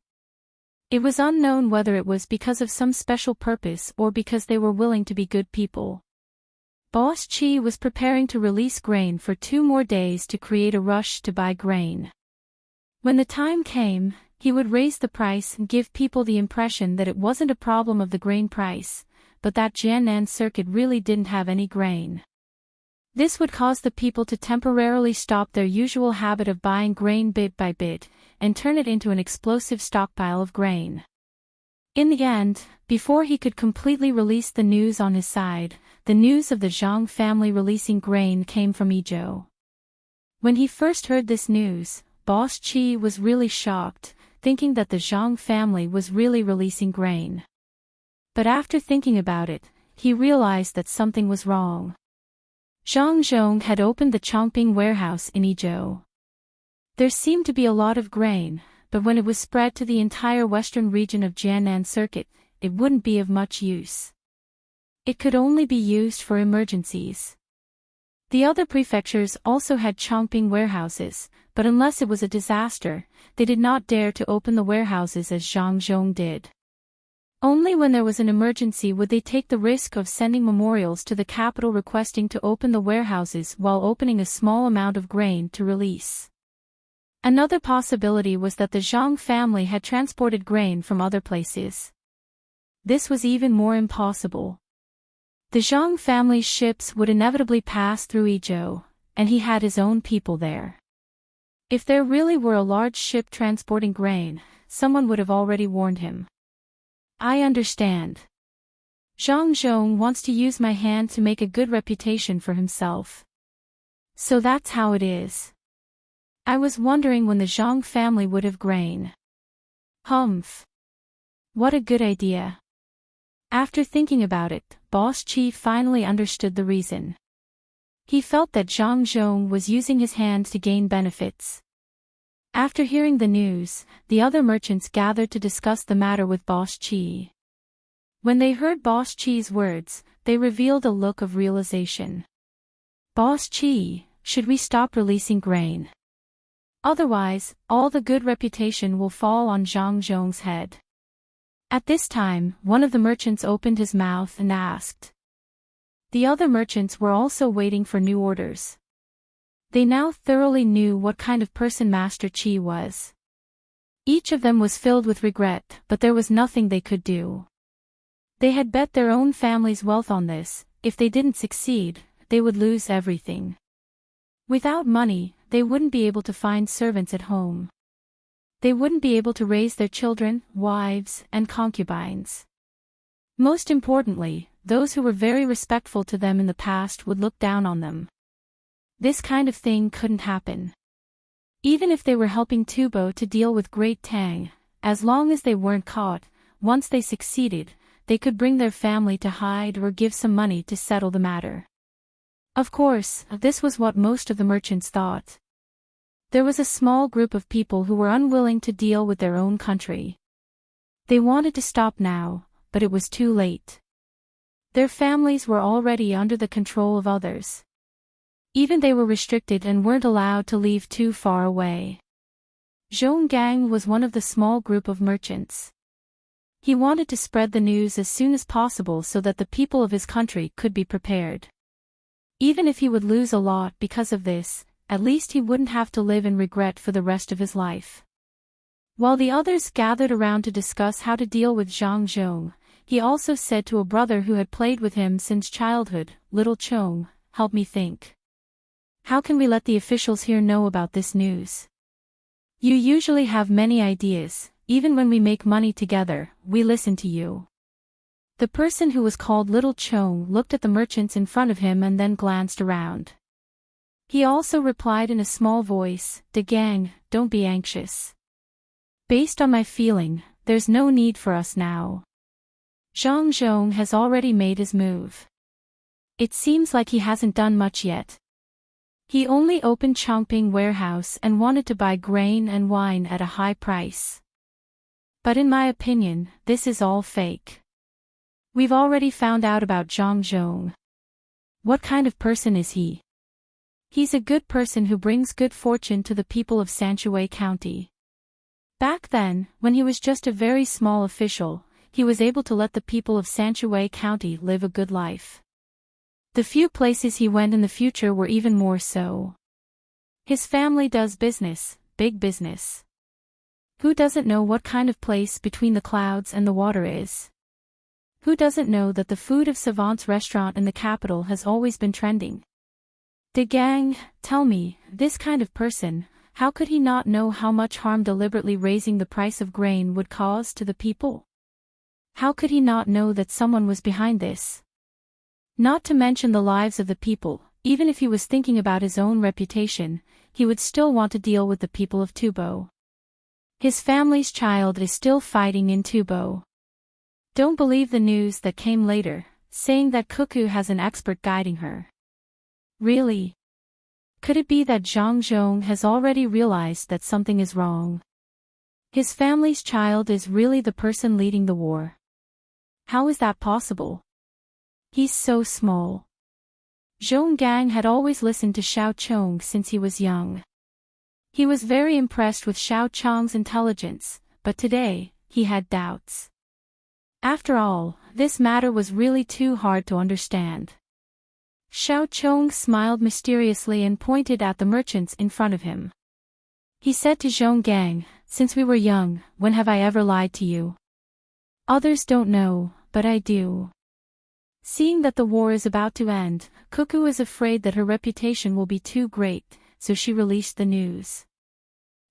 It was unknown whether it was because of some special purpose or because they were willing to be good people. Boss Chi was preparing to release grain for 2 more days to create a rush to buy grain. When the time came, he would raise the price and give people the impression that it wasn't a problem of the grain price, but that Jiannan Circuit really didn't have any grain. This would cause the people to temporarily stop their usual habit of buying grain bit by bit, and turn it into an explosive stockpile of grain. In the end, before he could completely release the news on his side, the news of the Zhang family releasing grain came from Idyll. When he first heard this news, Boss Chi was really shocked, thinking that the Zhang family was really releasing grain. But after thinking about it, he realized that something was wrong. Zhang Zhong had opened the Chongping warehouse in Idyll. There seemed to be a lot of grain, but when it was spread to the entire western region of Jiannan Circuit, it wouldn't be of much use. It could only be used for emergencies. The other prefectures also had Chongping warehouses, but unless it was a disaster, they did not dare to open the warehouses as Zhang Zhong did. Only when there was an emergency would they take the risk of sending memorials to the capital requesting to open the warehouses while opening a small amount of grain to release. Another possibility was that the Zhang family had transported grain from other places. This was even more impossible. The Zhang family's ships would inevitably pass through Idyll, and he had his own people there. If there really were a large ship transporting grain, someone would have already warned him. I understand. Zhang Zhong wants to use my hand to make a good reputation for himself. So that's how it is. I was wondering when the Zhang family would have grain. Humph. What a good idea. After thinking about it, Boss Chi finally understood the reason. He felt that Zhang Zhong was using his hand to gain benefits. After hearing the news, the other merchants gathered to discuss the matter with Boss Chi. When they heard Boss Chi's words, they revealed a look of realization. Boss Chi, should we stop releasing grain? Otherwise, all the good reputation will fall on Zhang Zhong's head. At this time, one of the merchants opened his mouth and asked. The other merchants were also waiting for new orders. They now thoroughly knew what kind of person Master Chi was. Each of them was filled with regret, but there was nothing they could do. They had bet their own family's wealth on this. If they didn't succeed, they would lose everything. Without money, they wouldn't be able to find servants at home. They wouldn't be able to raise their children, wives, and concubines. Most importantly, those who were very respectful to them in the past would look down on them. This kind of thing couldn't happen. Even if they were helping Tubo to deal with Great Tang, as long as they weren't caught, once they succeeded, they could bring their family to hide or give some money to settle the matter. Of course, this was what most of the merchants thought. There was a small group of people who were unwilling to deal with their own country. They wanted to stop now, but it was too late. Their families were already under the control of others. Even they were restricted and weren't allowed to leave too far away. Zhong Gang was one of the small group of merchants. He wanted to spread the news as soon as possible so that the people of his country could be prepared. Even if he would lose a lot because of this, at least he wouldn't have to live in regret for the rest of his life. While the others gathered around to discuss how to deal with Zhang Zhong, he also said to a brother who had played with him since childhood, "Little Chong, help me think. How can we let the officials here know about this news? You usually have many ideas, even when we make money together, we listen to you." The person who was called Little Chong looked at the merchants in front of him and then glanced around. He also replied in a small voice, "The gang, don't be anxious. Based on my feeling, there's no need for us now. Zhang Zhong has already made his move. It seems like he hasn't done much yet. He only opened Chongping warehouse and wanted to buy grain and wine at a high price. But in my opinion, this is all fake. We've already found out about Zhang Zhong. What kind of person is he? He's a good person who brings good fortune to the people of Sanshui County. Back then, when he was just a very small official, he was able to let the people of Sanshui County live a good life. The few places he went in the future were even more so. His family does business, big business. Who doesn't know what kind of place between the clouds and the water is? Who doesn't know that the food of Savant's restaurant in the capital has always been trending? De Gang, tell me, this kind of person, how could he not know how much harm deliberately raising the price of grain would cause to the people? How could he not know that someone was behind this? Not to mention the lives of the people, even if he was thinking about his own reputation, he would still want to deal with the people of Tubo. His family's child is still fighting in Tubo. Don't believe the news that came later, saying that Cuckoo has an expert guiding her. Really? Could it be that Zhang Zhong has already realized that something is wrong? His family's child is really the person leading the war. How is that possible? He's so small. Zhong Gang had always listened to Xiao Chong since he was young. He was very impressed with Xiao Chong's intelligence, but today, he had doubts. After all, this matter was really too hard to understand. Xiao Chong smiled mysteriously and pointed at the merchants in front of him. He said to Zhong Gang, "Since we were young, when have I ever lied to you? Others don't know, but I do." Seeing that the war is about to end, Cuckoo is afraid that her reputation will be too great, so she released the news.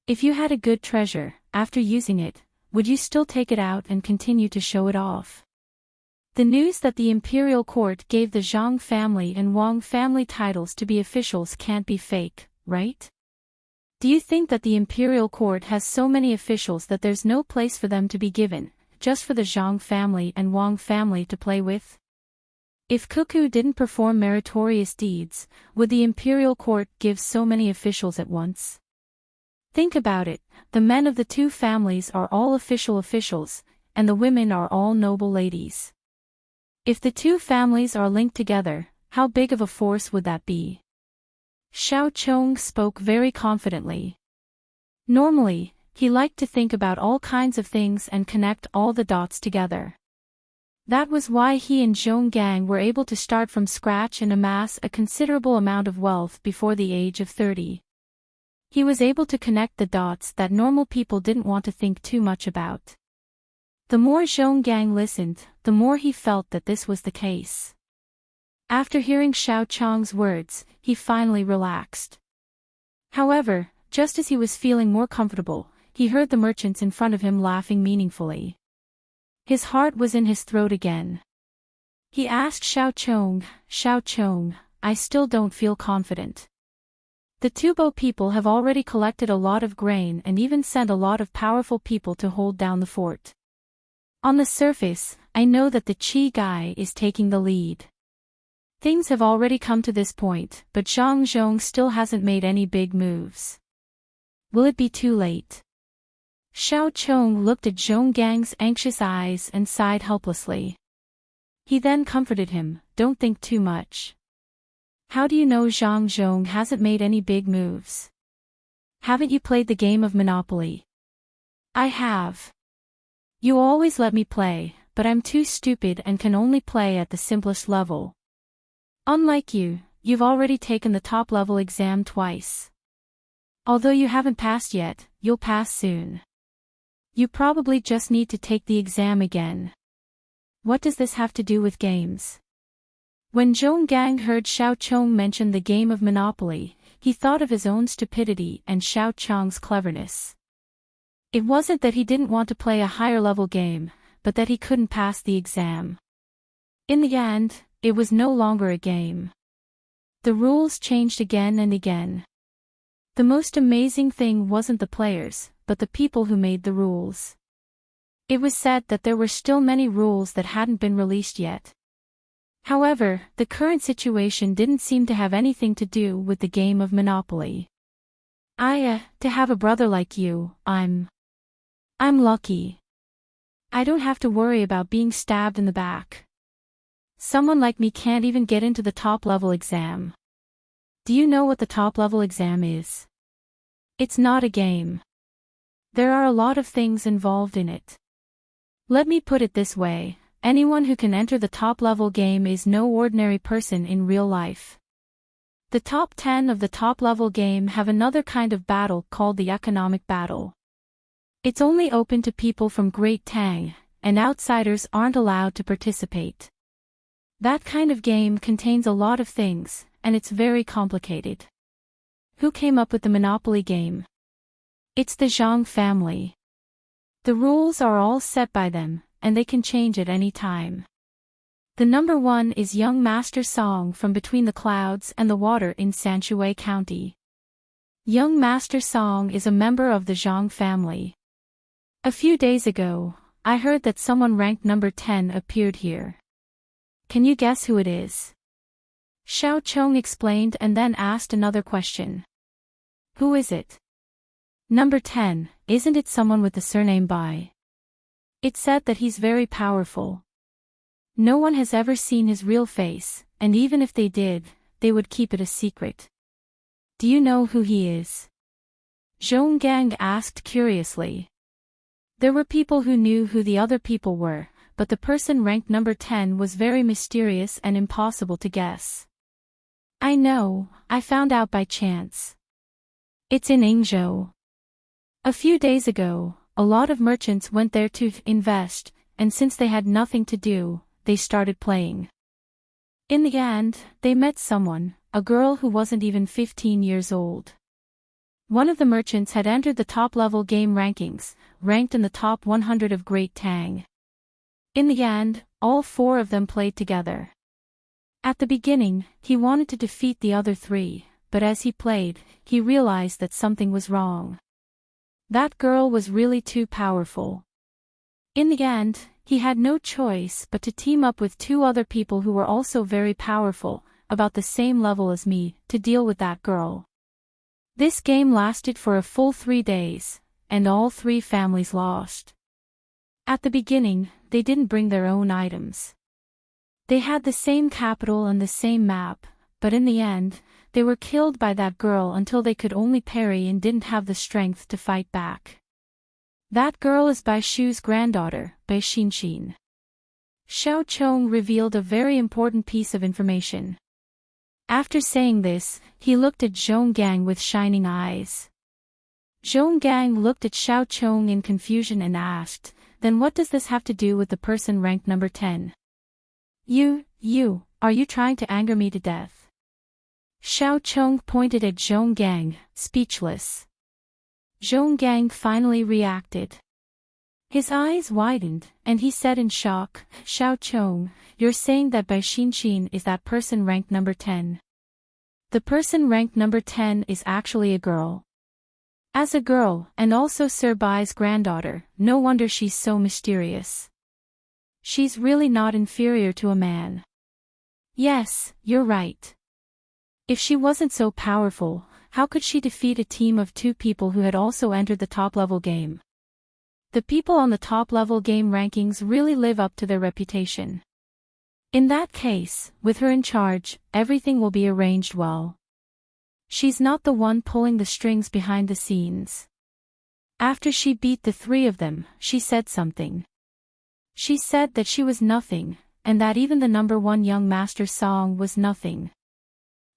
If you had a good treasure, after using it, would you still take it out and continue to show it off? The news that the imperial court gave the Zhang family and Wang family titles to be officials can't be fake, right? Do you think that the imperial court has so many officials that there's no place for them to be given, just for the Zhang family and Wang family to play with? If Cuckoo didn't perform meritorious deeds, would the imperial court give so many officials at once? Think about it, the men of the two families are all officials, and the women are all noble ladies. If the two families are linked together, how big of a force would that be? Xiao Chong spoke very confidently. Normally, he liked to think about all kinds of things and connect all the dots together. That was why he and Zhong Gang were able to start from scratch and amass a considerable amount of wealth before the age of 30. He was able to connect the dots that normal people didn't want to think too much about. The more Zhong Gang listened, the more he felt that this was the case. After hearing Xiao Chong's words, he finally relaxed. However, just as he was feeling more comfortable, he heard the merchants in front of him laughing meaningfully. His heart was in his throat again. He asked Xiao Chong, "I still don't feel confident. The Tubo people have already collected a lot of grain and even sent a lot of powerful people to hold down the fort. On the surface, I know that the Qi guy is taking the lead. Things have already come to this point, but Zhang Zhong still hasn't made any big moves. Will it be too late?" Xiao Chong looked at Zhong Gang's anxious eyes and sighed helplessly. He then comforted him, "Don't think too much. How do you know Zhang Zhong hasn't made any big moves? Haven't you played the game of Monopoly?" "I have. You always let me play, but I'm too stupid and can only play at the simplest level. Unlike you, you've already taken the top-level exam twice. Although you haven't passed yet, you'll pass soon. You probably just need to take the exam again. What does this have to do with games? When Zhong Gang heard Xiao Chong mention the game of Monopoly, he thought of his own stupidity and Xiao Chong's cleverness. It wasn't that he didn't want to play a higher-level game, but that he couldn't pass the exam. In the end, it was no longer a game. The rules changed again and again. The most amazing thing wasn't the players, but the people who made the rules. It was said that there were still many rules that hadn't been released yet. However, the current situation didn't seem to have anything to do with the game of Monopoly. To have a brother like you, I'm lucky. I don't have to worry about being stabbed in the back. Someone like me can't even get into the top-level exam. Do you know what the top-level exam is? It's not a game. There are a lot of things involved in it. Let me put it this way, anyone who can enter the top-level game is no ordinary person in real life. The top 10 of the top-level game have another kind of battle called the economic battle. It's only open to people from Great Tang, and outsiders aren't allowed to participate. That kind of game contains a lot of things, and it's very complicated. Who came up with the Monopoly game? It's the Zhang family. The rules are all set by them, and they can change at any time. The number 1 is young Master Song from Between the Clouds and the Water in Sanshui County. Young Master Song is a member of the Zhang family. A few days ago, I heard that someone ranked number 10 appeared here. Can you guess who it is? Xiao Chong explained and then asked another question. Who is it? Number 10, isn't it someone with the surname Bai? It's said that he's very powerful. No one has ever seen his real face, and even if they did, they would keep it a secret. Do you know who he is? Zhong Gang asked curiously. There were people who knew who the other people were, but the person ranked number 10 was very mysterious and impossible to guess. I know, I found out by chance. It's in Yingzhou. A few days ago, a lot of merchants went there to invest, and since they had nothing to do, they started playing. In the end, they met someone, a girl who wasn't even 15 years old. One of the merchants had entered the top-level game rankings, ranked in the top 100 of Great Tang. In the end, all 4 of them played together. At the beginning, he wanted to defeat the other 3, but as he played, he realized that something was wrong. That girl was really too powerful. In the end, he had no choice but to team up with 2 other people who were also very powerful, about the same level as me, to deal with that girl. This game lasted for a full 3 days, and all 3 families lost. At the beginning, they didn't bring their own items. They had the same capital and the same map, but in the end, they were killed by that girl until they could only parry and didn't have the strength to fight back. That girl is Bai Shu's granddaughter, Bai Xinxin. Xiao Chong revealed a very important piece of information. After saying this, he looked at Zhong Gang with shining eyes. Zhong Gang looked at Xiao Chong in confusion and asked, "Then what does this have to do with the person ranked number 10? Are you trying to anger me to death?" Xiao Chong pointed at Zhong Gang, speechless. Zhong Gang finally reacted. His eyes widened, and he said in shock, "Xiao Chong, you're saying that Bai Xinxin is that person ranked number 10. The person ranked number 10 is actually a girl. As a girl, and also Sir Bai's granddaughter, no wonder she's so mysterious. She's really not inferior to a man." "Yes, you're right. If she wasn't so powerful, how could she defeat a team of 2 people who had also entered the top-level game? The people on the top-level game rankings really live up to their reputation. In that case, with her in charge, everything will be arranged well. She's not the one pulling the strings behind the scenes." After she beat the 3 of them, she said something. She said that she was nothing, and that even the number 1 young master Song was nothing.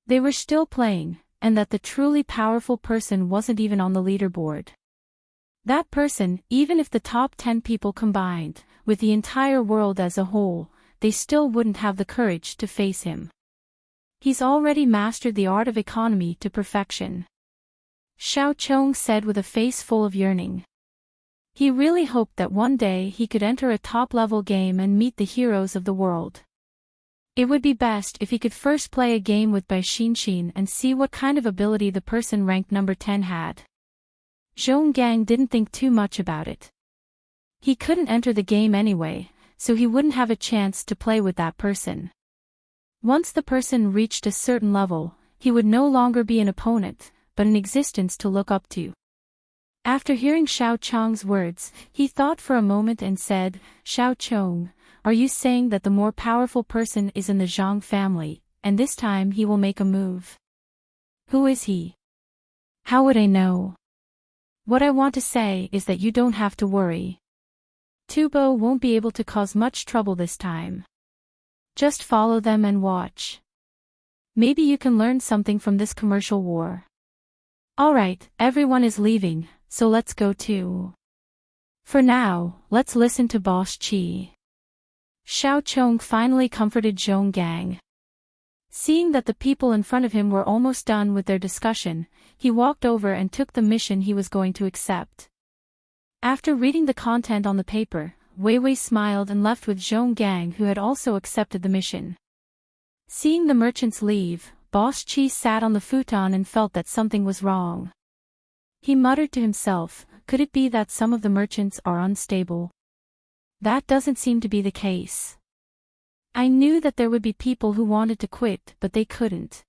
They were still playing, and that the truly powerful person wasn't even on the leaderboard. That person, even if the top 10 people combined, with the entire world as a whole, they still wouldn't have the courage to face him. He's already mastered the art of economy to perfection. Xiao Chong said with a face full of yearning. He really hoped that one day he could enter a top-level game and meet the heroes of the world. It would be best if he could first play a game with Bai Xinxin and see what kind of ability the person ranked number 10 had. Zhong Gang didn't think too much about it. He couldn't enter the game anyway, so he wouldn't have a chance to play with that person. Once the person reached a certain level, he would no longer be an opponent, but an existence to look up to. After hearing Xiao Chong's words, he thought for a moment and said, "Xiao Chong, are you saying that the more powerful person is in the Zhang family, and this time he will make a move? Who is he? How would I know? What I want to say is that you don't have to worry. Tubo won't be able to cause much trouble this time. Just follow them and watch. Maybe you can learn something from this commercial war." Alright, everyone is leaving, so let's go too. For now, let's listen to Boss Chi. Xiao Chong finally comforted Zhong Gang. Seeing that the people in front of him were almost done with their discussion, he walked over and took the mission he was going to accept. After reading the content on the paper, Wei Wei smiled and left with Zhong Gang, who had also accepted the mission. Seeing the merchants leave, Boss Chi sat on the futon and felt that something was wrong. He muttered to himself, could it be that some of the merchants are unstable? That doesn't seem to be the case. I knew that there would be people who wanted to quit, but they couldn't.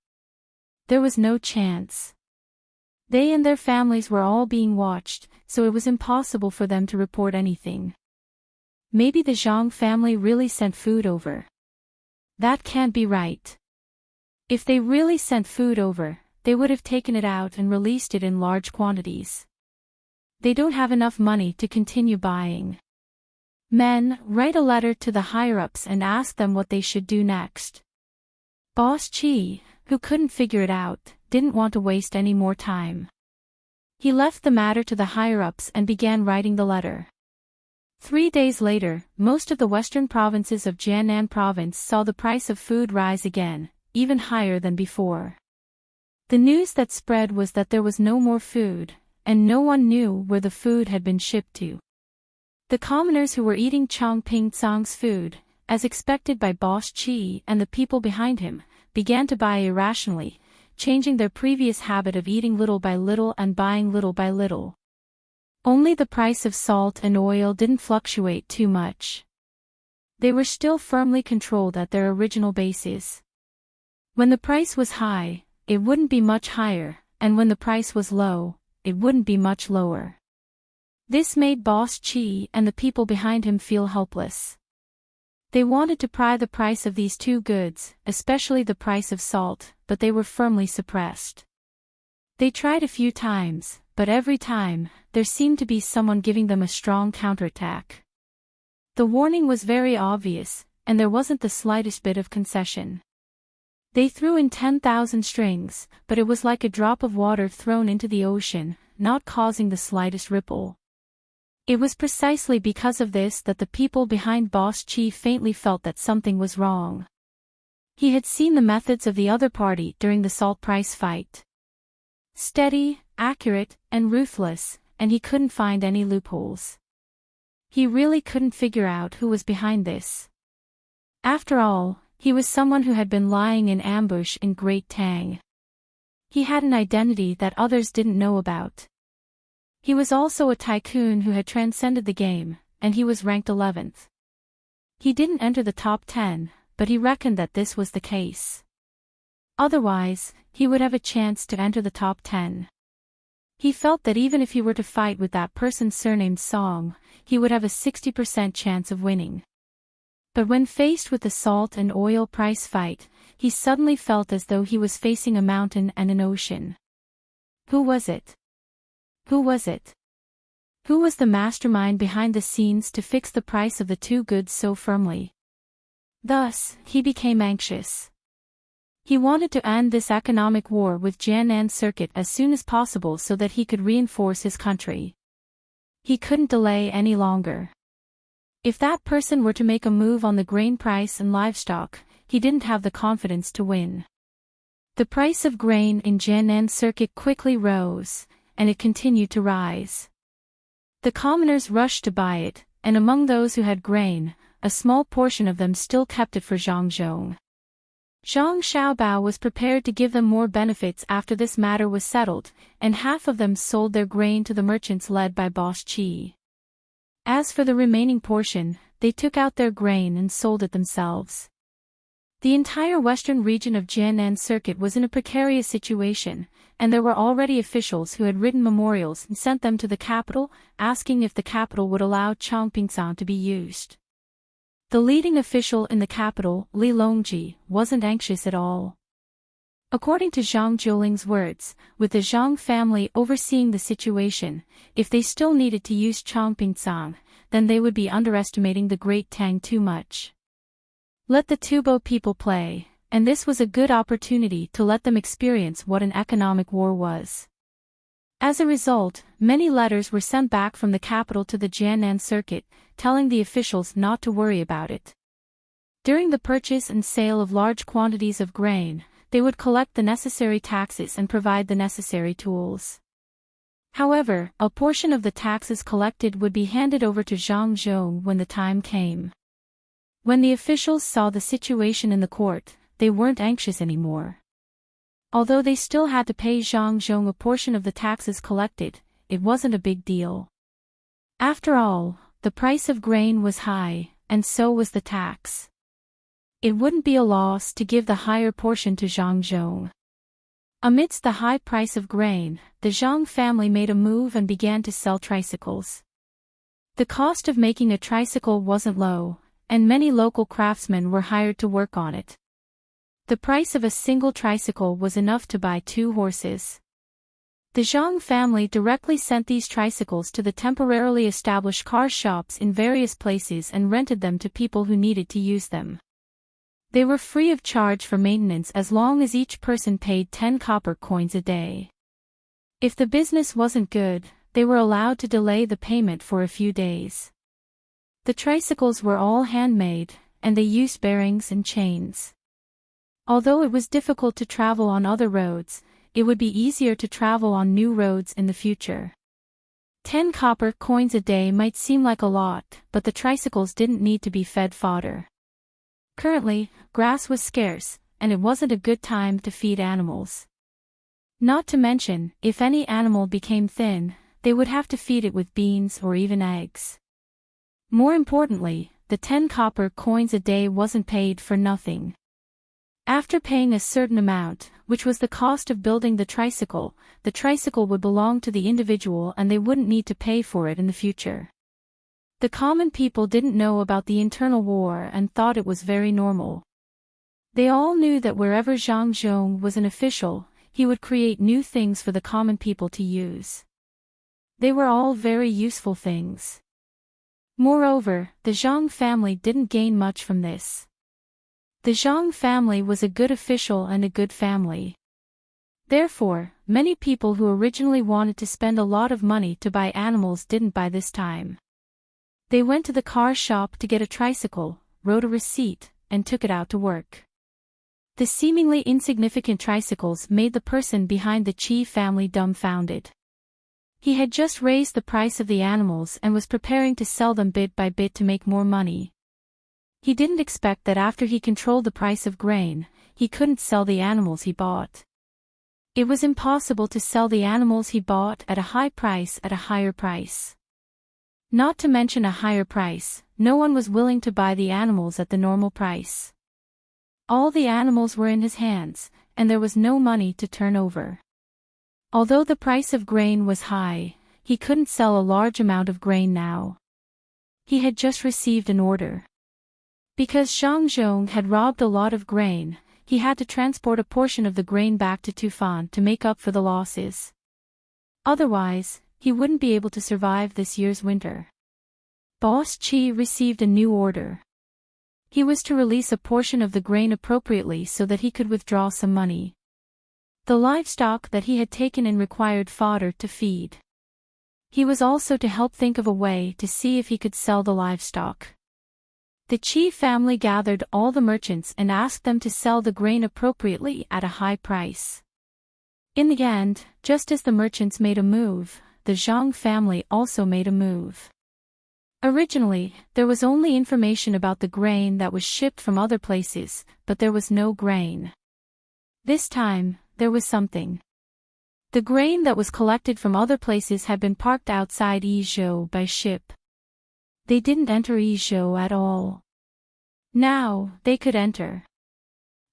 There was no chance. They and their families were all being watched, so it was impossible for them to report anything. Maybe the Zhang family really sent food over. That can't be right. If they really sent food over, they would have taken it out and released it in large quantities. They don't have enough money to continue buying. Men, write a letter to the higher-ups and ask them what they should do next. Boss Chi, who couldn't figure it out, didn't want to waste any more time. He left the matter to the higher-ups and began writing the letter. 3 days later, most of the western provinces of Jiannan province saw the price of food rise again, even higher than before. The news that spread was that there was no more food, and no one knew where the food had been shipped to. The commoners who were eating Chongping Tsang's food, as expected by Boss Chi and the people behind him, began to buy irrationally, changing their previous habit of eating little by little and buying little by little. Only the price of salt and oil didn't fluctuate too much. They were still firmly controlled at their original bases. When the price was high, it wouldn't be much higher, and when the price was low, it wouldn't be much lower. This made Boss Chi and the people behind him feel helpless. They wanted to pry the price of these two goods, especially the price of salt, but they were firmly suppressed. They tried a few times, but every time, there seemed to be someone giving them a strong counterattack. The warning was very obvious, and there wasn't the slightest bit of concession. They threw in 10,000 strings, but it was like a drop of water thrown into the ocean, not causing the slightest ripple. It was precisely because of this that the people behind Boss Chi faintly felt that something was wrong. He had seen the methods of the other party during the salt price fight. Steady, accurate, and ruthless, and he couldn't find any loopholes. He really couldn't figure out who was behind this. After all, he was someone who had been lying in ambush in Great Tang. He had an identity that others didn't know about. He was also a tycoon who had transcended the game, and he was ranked 11th. He didn't enter the top 10, but he reckoned that this was the case. Otherwise, he would have a chance to enter the top 10. He felt that even if he were to fight with that person surnamed Song, he would have a 60% chance of winning. But when faced with the salt and oil price fight, he suddenly felt as though he was facing a mountain and an ocean. Who was it? Who was it? Who was the mastermind behind the scenes to fix the price of the two goods so firmly? Thus, he became anxious. He wanted to end this economic war with Jiannan Circuit as soon as possible so that he could reinforce his country. He couldn't delay any longer. If that person were to make a move on the grain price and livestock, he didn't have the confidence to win. The price of grain in Jiannan Circuit quickly rose, and it continued to rise. The commoners rushed to buy it, and among those who had grain, a small portion of them still kept it for Zhang. Zhang Xiaobao was prepared to give them more benefits after this matter was settled, and half of them sold their grain to the merchants led by Boss Qi. As for the remaining portion, they took out their grain and sold it themselves. The entire western region of Jiannan Circuit was in a precarious situation, and there were already officials who had written memorials and sent them to the capital, asking if the capital would allow Changpingshan to be used. The leading official in the capital, Li Longji, wasn't anxious at all. According to Zhang Jiuling's words, with the Zhang family overseeing the situation, if they still needed to use Changpingshan, then they would be underestimating the great Tang too much. Let the Tubo people play, and this was a good opportunity to let them experience what an economic war was. As a result, many letters were sent back from the capital to the Jiannan Circuit, telling the officials not to worry about it. During the purchase and sale of large quantities of grain, they would collect the necessary taxes and provide the necessary tools. However, a portion of the taxes collected would be handed over to Zhang when the time came. When the officials saw the situation in the court, they weren't anxious anymore. Although they still had to pay Zhang a portion of the taxes collected, it wasn't a big deal. After all, the price of grain was high, and so was the tax. It wouldn't be a loss to give the higher portion to Zhang. Amidst the high price of grain, the Zhang family made a move and began to sell tricycles. The cost of making a tricycle wasn't low, and many local craftsmen were hired to work on it. The price of a single tricycle was enough to buy 2 horses. The Zhang family directly sent these tricycles to the temporarily established car shops in various places and rented them to people who needed to use them. They were free of charge for maintenance as long as each person paid 10 copper coins a day. If the business wasn't good, they were allowed to delay the payment for a few days. The tricycles were all handmade, and they used bearings and chains. Although it was difficult to travel on other roads, it would be easier to travel on new roads in the future. 10 copper coins a day might seem like a lot, but the tricycles didn't need to be fed fodder. Currently, grass was scarce, and it wasn't a good time to feed animals. Not to mention, if any animal became thin, they would have to feed it with beans or even eggs. More importantly, the 10 copper coins a day wasn't paid for nothing. After paying a certain amount, which was the cost of building the tricycle would belong to the individual and they wouldn't need to pay for it in the future. The common people didn't know about the internal war and thought it was very normal. They all knew that wherever Zhang was an official, he would create new things for the common people to use. They were all very useful things. Moreover, the Zhang family didn't gain much from this. The Zhang family was a good official and a good family. Therefore, many people who originally wanted to spend a lot of money to buy animals didn't buy this time. They went to the car shop to get a tricycle, wrote a receipt, and took it out to work. The seemingly insignificant tricycles made the person behind the Qi family dumbfounded. He had just raised the price of the animals and was preparing to sell them bit by bit to make more money. He didn't expect that after he controlled the price of grain, he couldn't sell the animals he bought. It was impossible to sell the animals he bought at a high price at a higher price. Not to mention a higher price, no one was willing to buy the animals at the normal price. All the animals were in his hands, and there was no money to turn over. Although the price of grain was high, he couldn't sell a large amount of grain now. He had just received an order. Because Zhang had robbed a lot of grain, he had to transport a portion of the grain back to Tufan to make up for the losses. Otherwise, he wouldn't be able to survive this year's winter. Boss Qi received a new order. He was to release a portion of the grain appropriately so that he could withdraw some money. The livestock that he had taken in required fodder to feed. He was also to help think of a way to see if he could sell the livestock. The chief family gathered all the merchants and asked them to sell the grain appropriately at a high price. In the end, just as the merchants made a move, the Zhang family also made a move. Originally, there was only information about the grain that was shipped from other places, but there was no grain. This time, there was something. The grain that was collected from other places had been parked outside Idyll by ship. They didn't enter Idyll at all. Now, they could enter.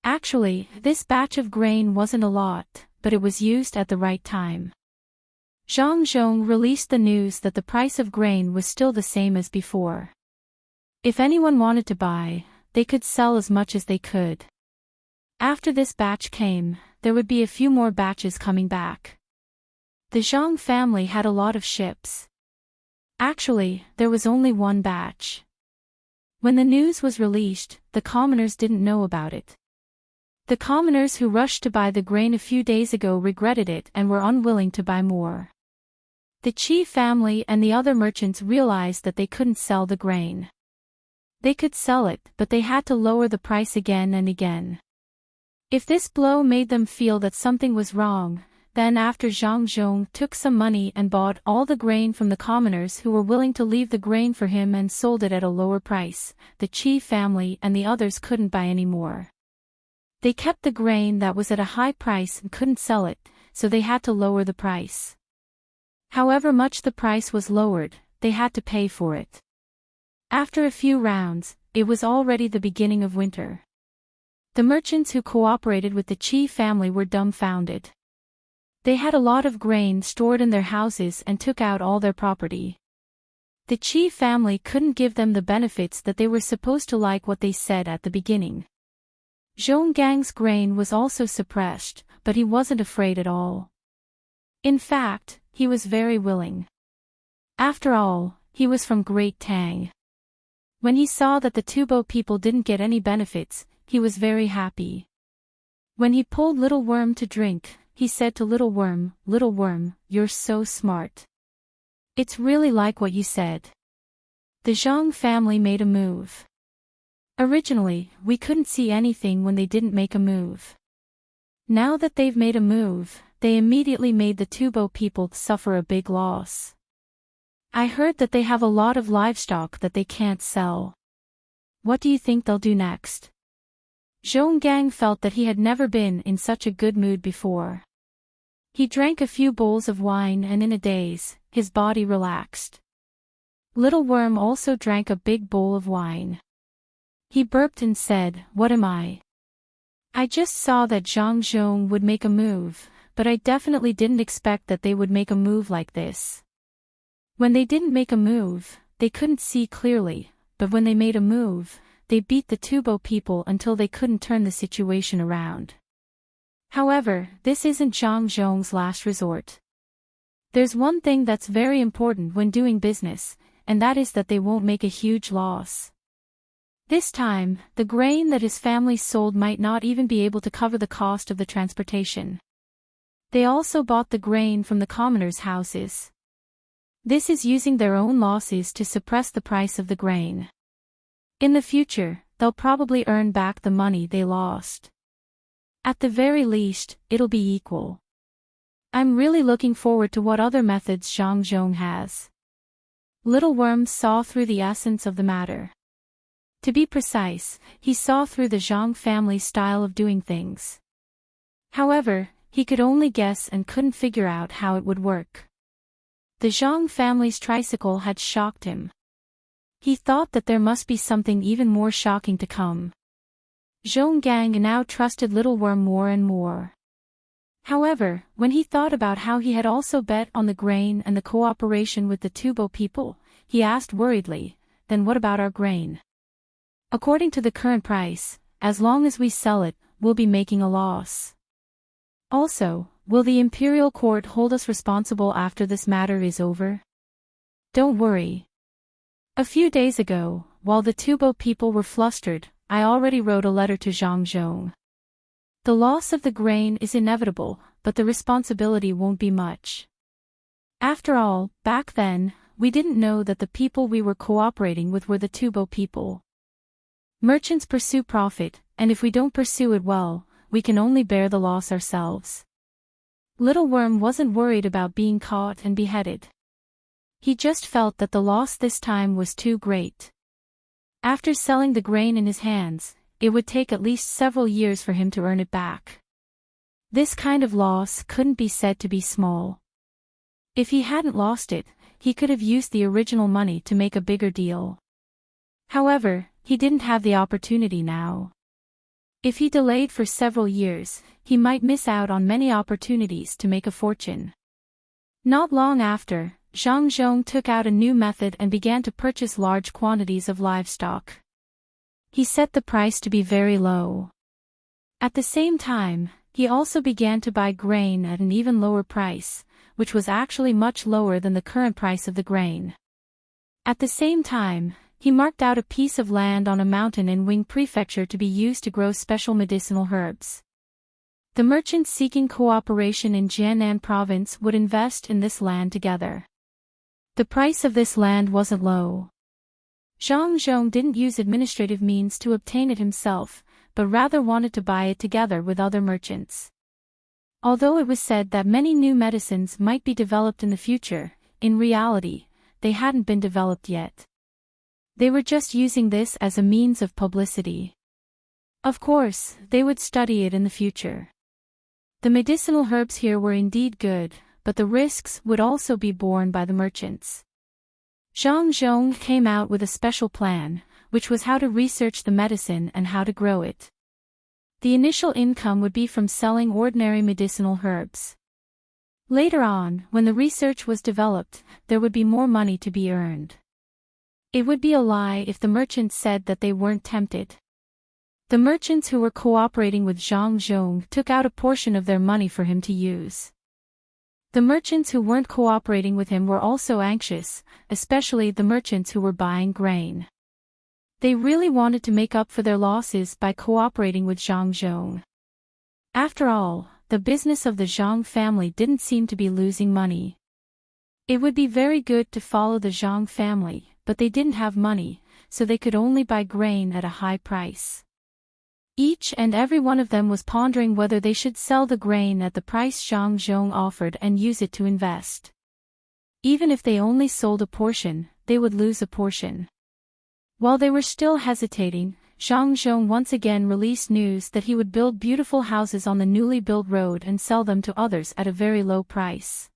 Actually, this batch of grain wasn't a lot, but it was used at the right time. Zhang Zhong released the news that the price of grain was still the same as before. If anyone wanted to buy, they could sell as much as they could. After this batch came, there would be a few more batches coming back. The Zhang family had a lot of ships. Actually, there was only one batch. When the news was released, the commoners didn't know about it. The commoners who rushed to buy the grain a few days ago regretted it and were unwilling to buy more. The chief family and the other merchants realized that they couldn't sell the grain. They could sell it, but they had to lower the price again and again. If this blow made them feel that something was wrong, then after Zhang Zhong took some money and bought all the grain from the commoners who were willing to leave the grain for him and sold it at a lower price, the chief family and the others couldn't buy any more. They kept the grain that was at a high price and couldn't sell it, so they had to lower the price. However much the price was lowered, they had to pay for it. After a few rounds, it was already the beginning of winter. The merchants who cooperated with the chief family were dumbfounded. They had a lot of grain stored in their houses and took out all their property. The chief family couldn't give them the benefits that they were supposed to, like what they said at the beginning. Zhonggang's grain was also suppressed, but he wasn't afraid at all. In fact, he was very willing. After all, he was from Great Tang. When he saw that the Tubo people didn't get any benefits, he was very happy. When he pulled Little Worm to drink, he said to Little Worm, "You're so smart. It's really like what you said." The Zhang family made a move. Originally, we couldn't see anything when they didn't make a move. Now that they've made a move, they immediately made the Tubo people suffer a big loss. I heard that they have a lot of livestock that they can't sell. What do you think they'll do next? Zhonggang felt that he had never been in such a good mood before. He drank a few bowls of wine and in a daze, his body relaxed. Little Worm also drank a big bowl of wine. He burped and said, "What am I? I just saw that Zhang Zhong would make a move, but I definitely didn't expect that they would make a move like this." When they didn't make a move, they couldn't see clearly, but when they made a move, they beat the Tubo people until they couldn't turn the situation around. However, this isn't Zhang Zhong's last resort. There's one thing that's very important when doing business, and that is that they won't make a huge loss. This time, the grain that his family sold might not even be able to cover the cost of the transportation. They also bought the grain from the commoners' houses. This is using their own losses to suppress the price of the grain. In the future, they'll probably earn back the money they lost. At the very least, it'll be equal. I'm really looking forward to what other methods Zhang Zhong has. Little Worm saw through the essence of the matter. To be precise, he saw through the Zhang family's style of doing things. However, he could only guess and couldn't figure out how it would work. The Zhang family's tricycle had shocked him. He thought that there must be something even more shocking to come. Zhonggang now trusted Little Worm more and more. However, when he thought about how he had also bet on the grain and the cooperation with the Tubo people, he asked worriedly, "Then what about our grain? According to the current price, as long as we sell it, we'll be making a loss. Also, will the imperial court hold us responsible after this matter is over?" "Don't worry. A few days ago, while the Tubo people were flustered, I already wrote a letter to Zhang Zhong. The loss of the grain is inevitable, but the responsibility won't be much. After all, back then, we didn't know that the people we were cooperating with were the Tubo people. Merchants pursue profit, and if we don't pursue it well, we can only bear the loss ourselves. Little Worm wasn't worried about being caught and beheaded. He just felt that the loss this time was too great. After selling the grain in his hands, it would take at least several years for him to earn it back. This kind of loss couldn't be said to be small. If he hadn't lost it, he could have used the original money to make a bigger deal. However, he didn't have the opportunity now. If he delayed for several years, he might miss out on many opportunities to make a fortune. Not long after, Zhang Zhong took out a new method and began to purchase large quantities of livestock. He set the price to be very low. At the same time, he also began to buy grain at an even lower price, which was actually much lower than the current price of the grain. At the same time, he marked out a piece of land on a mountain in Wing Prefecture to be used to grow special medicinal herbs. The merchants seeking cooperation in Jiannan province would invest in this land together. The price of this land wasn't low. Zhang Zhong didn't use administrative means to obtain it himself, but rather wanted to buy it together with other merchants. Although it was said that many new medicines might be developed in the future, in reality, they hadn't been developed yet. They were just using this as a means of publicity. Of course, they would study it in the future. The medicinal herbs here were indeed good, but the risks would also be borne by the merchants. Zhang Zhong came out with a special plan, which was how to research the medicine and how to grow it. The initial income would be from selling ordinary medicinal herbs. Later on, when the research was developed, there would be more money to be earned. It would be a lie if the merchants said that they weren't tempted. The merchants who were cooperating with Zhang Zhong took out a portion of their money for him to use. The merchants who weren't cooperating with him were also anxious, especially the merchants who were buying grain. They really wanted to make up for their losses by cooperating with Zhang Zhong. After all, the business of the Zhang family didn't seem to be losing money. It would be very good to follow the Zhang family, but they didn't have money, so they could only buy grain at a high price. Each and every one of them was pondering whether they should sell the grain at the price Zhang Zhong offered and use it to invest. Even if they only sold a portion, they would lose a portion. While they were still hesitating, Zhang Zhong once again released news that he would build beautiful houses on the newly built road and sell them to others at a very low price.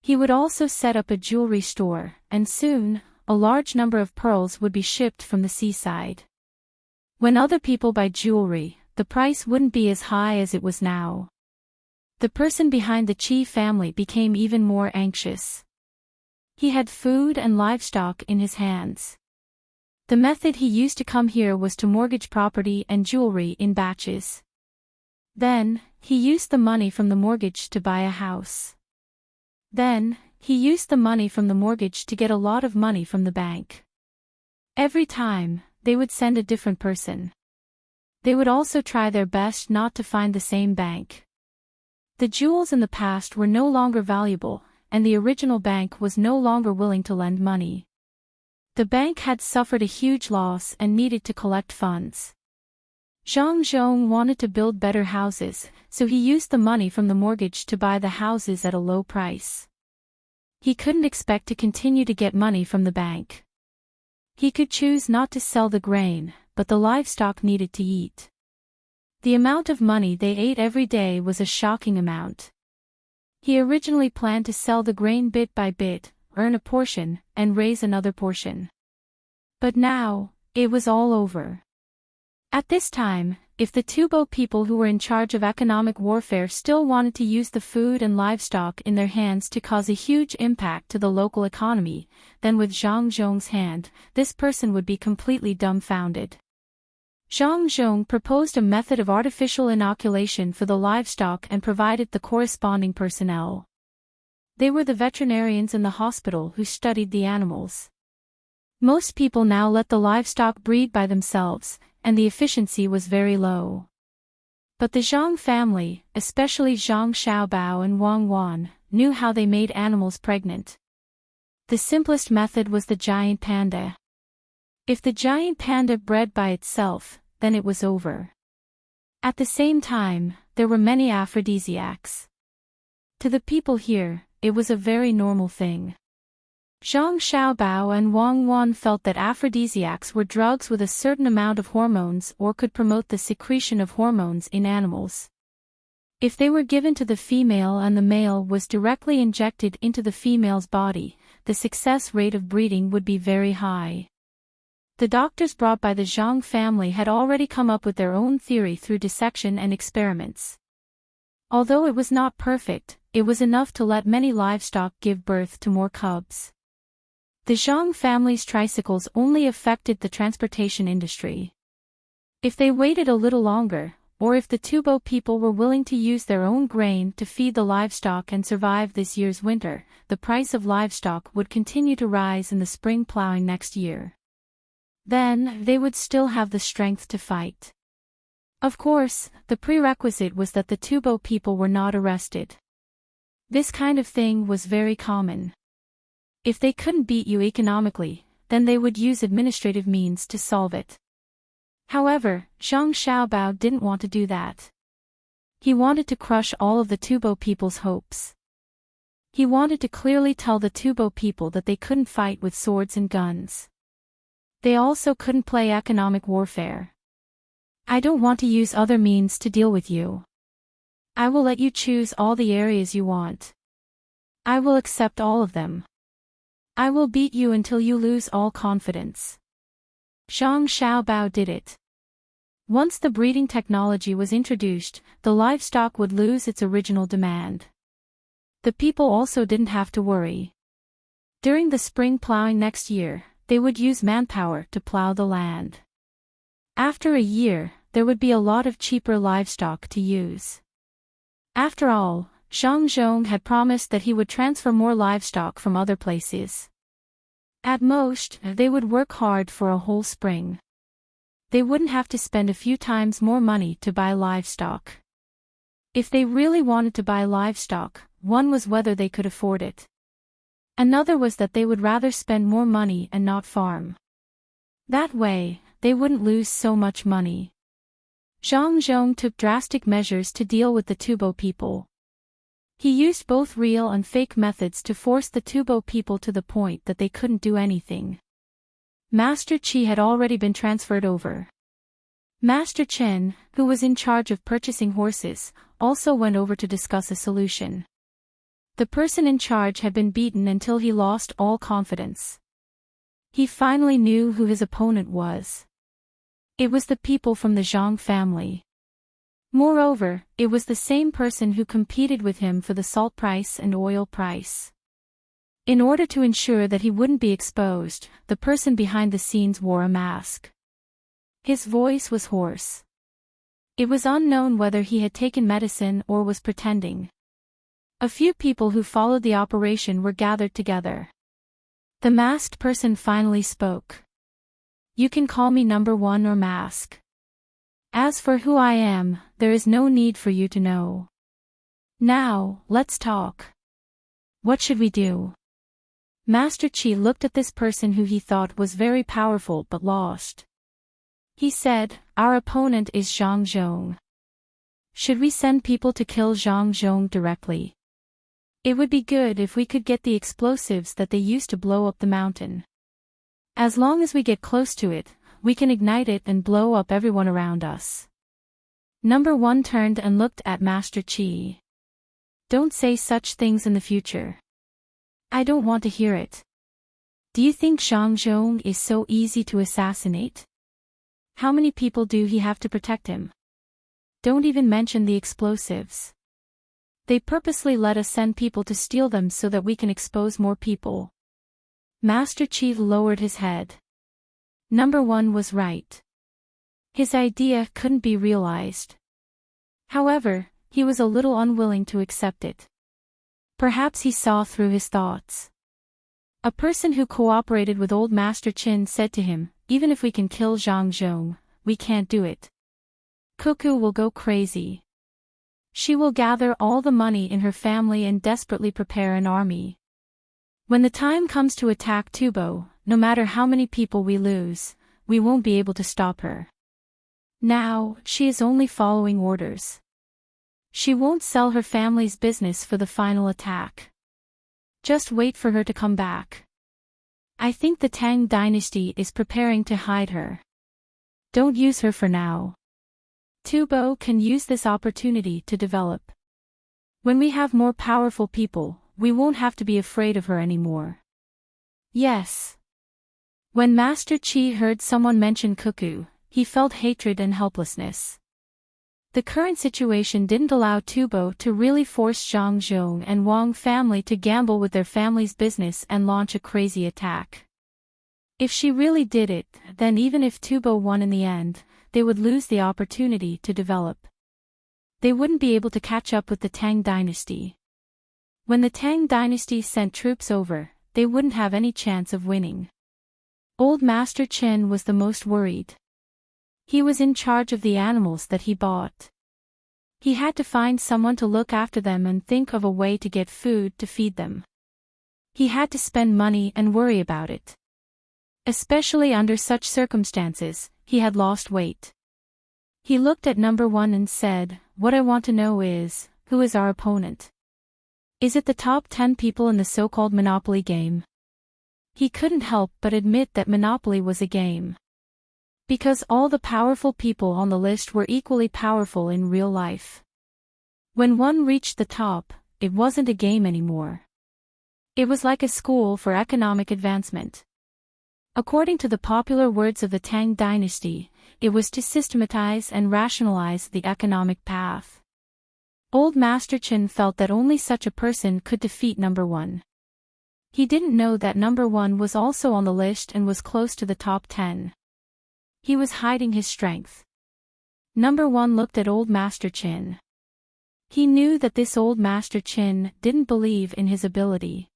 He would also set up a jewelry store, and soon, a large number of pearls would be shipped from the seaside. When other people buy jewelry, the price wouldn't be as high as it was now. The person behind the Qi family became even more anxious. He had food and livestock in his hands. The method he used to come here was to mortgage property and jewelry in batches. Then, he used the money from the mortgage to buy a house. Then, he used the money from the mortgage to get a lot of money from the bank. Every time, they would send a different person. They would also try their best not to find the same bank. The jewels in the past were no longer valuable, and the original bank was no longer willing to lend money. The bank had suffered a huge loss and needed to collect funds. Zhang Zhong wanted to build better houses, so he used the money from the mortgage to buy the houses at a low price. He couldn't expect to continue to get money from the bank. He could choose not to sell the grain, but the livestock needed to eat. The amount of money they ate every day was a shocking amount. He originally planned to sell the grain bit by bit, earn a portion, and raise another portion. But now, it was all over. At this time, if the Tubo people who were in charge of economic warfare still wanted to use the food and livestock in their hands to cause a huge impact to the local economy, then with Zhang Zhong's hand, this person would be completely dumbfounded. Zhang Zhong proposed a method of artificial inoculation for the livestock and provided the corresponding personnel. They were the veterinarians in the hospital who studied the animals. Most people now let the livestock breed by themselves, and the efficiency was very low. But the Zhang family, especially Zhang Xiaobao and Wang Wan, knew how they made animals pregnant. The simplest method was the giant panda. If the giant panda bred by itself, then it was over. At the same time, there were many aphrodisiacs. To the people here, it was a very normal thing. Zhang Xiaobao and Wang Wan felt that aphrodisiacs were drugs with a certain amount of hormones or could promote the secretion of hormones in animals. If they were given to the female and the male was directly injected into the female's body, the success rate of breeding would be very high. The doctors brought by the Zhang family had already come up with their own theory through dissection and experiments. Although it was not perfect, it was enough to let many livestock give birth to more cubs. The Zhang family's tricycles only affected the transportation industry. If they waited a little longer, or if the Tubo people were willing to use their own grain to feed the livestock and survive this year's winter, the price of livestock would continue to rise in the spring plowing next year. Then, they would still have the strength to fight. Of course, the prerequisite was that the Tubo people were not arrested. This kind of thing was very common. If they couldn't beat you economically, then they would use administrative means to solve it. However, Zhang Xiaobao didn't want to do that. He wanted to crush all of the Tubo people's hopes. He wanted to clearly tell the Tubo people that they couldn't fight with swords and guns. They also couldn't play economic warfare. I don't want to use other means to deal with you. I will let you choose all the areas you want. I will accept all of them. I will beat you until you lose all confidence. Zhang Xiaobao did it. Once the breeding technology was introduced, the livestock would lose its original demand. The people also didn't have to worry. During the spring plowing next year, they would use manpower to plow the land. After a year, there would be a lot of cheaper livestock to use. After all, Zhang Zhong had promised that he would transfer more livestock from other places. At most, they would work hard for a whole spring. They wouldn't have to spend a few times more money to buy livestock. If they really wanted to buy livestock, one was whether they could afford it. Another was that they would rather spend more money and not farm. That way, they wouldn't lose so much money. Zhang Zhong took drastic measures to deal with the Tubo people. He used both real and fake methods to force the Tubo people to the point that they couldn't do anything. Master Qi had already been transferred over. Master Chen, who was in charge of purchasing horses, also went over to discuss a solution. The person in charge had been beaten until he lost all confidence. He finally knew who his opponent was. It was the people from the Zhang family. Moreover, it was the same person who competed with him for the salt price and oil price. In order to ensure that he wouldn't be exposed, the person behind the scenes wore a mask. His voice was hoarse. It was unknown whether he had taken medicine or was pretending. A few people who followed the operation were gathered together. The masked person finally spoke. You can call me number 1 or Mask. As for who I am, there is no need for you to know. Now, let's talk. What should we do? Master Qi looked at this person who he thought was very powerful but lost. He said, our opponent is Zhang Zhong. Should we send people to kill Zhang Zhong directly? It would be good if we could get the explosives that they used to blow up the mountain. As long as we get close to it, we can ignite it and blow up everyone around us. Number 1 turned and looked at Master Qi. Don't say such things in the future. I don't want to hear it. Do you think Zhang Zhong is so easy to assassinate? How many people do he have to protect him? Don't even mention the explosives. They purposely let us send people to steal them so that we can expose more people. Master Qi lowered his head. Number 1 was right. His idea couldn't be realized. However, he was a little unwilling to accept it. Perhaps he saw through his thoughts. A person who cooperated with Old Master Qin said to him, "Even if we can kill Zhang Zhong, we can't do it. Cuckoo will go crazy. She will gather all the money in her family and desperately prepare an army. When the time comes to attack Tubo, no matter how many people we lose, we won't be able to stop her. Now, she is only following orders. She won't sell her family's business for the final attack. Just wait for her to come back. I think the Tang dynasty is preparing to hide her. Don't use her for now. Tubo can use this opportunity to develop. When we have more powerful people, we won't have to be afraid of her anymore." Yes. When Master Qi heard someone mention Cuckoo, he felt hatred and helplessness. The current situation didn't allow Tubo to really force Zhang Zhong and Wang family to gamble with their family's business and launch a crazy attack. If she really did it, then even if Tubo won in the end, they would lose the opportunity to develop. They wouldn't be able to catch up with the Tang dynasty. When the Tang dynasty sent troops over, they wouldn't have any chance of winning. Old Master Qin was the most worried. He was in charge of the animals that he bought. He had to find someone to look after them and think of a way to get food to feed them. He had to spend money and worry about it. Especially under such circumstances, he had lost weight. He looked at number 1 and said, "What I want to know is, who is our opponent? Is it the top 10 people in the so-called Monopoly game?" He couldn't help but admit that Monopoly was a game. Because all the powerful people on the list were equally powerful in real life. When one reached the top, it wasn't a game anymore. It was like a school for economic advancement. According to the popular words of the Tang dynasty, it was to systematize and rationalize the economic path. Old Master Qin felt that only such a person could defeat number 1. He didn't know that number 1 was also on the list and was close to the top 10. He was hiding his strength. Number 1 looked at Old Master Qin. He knew that this Old Master Qin didn't believe in his ability.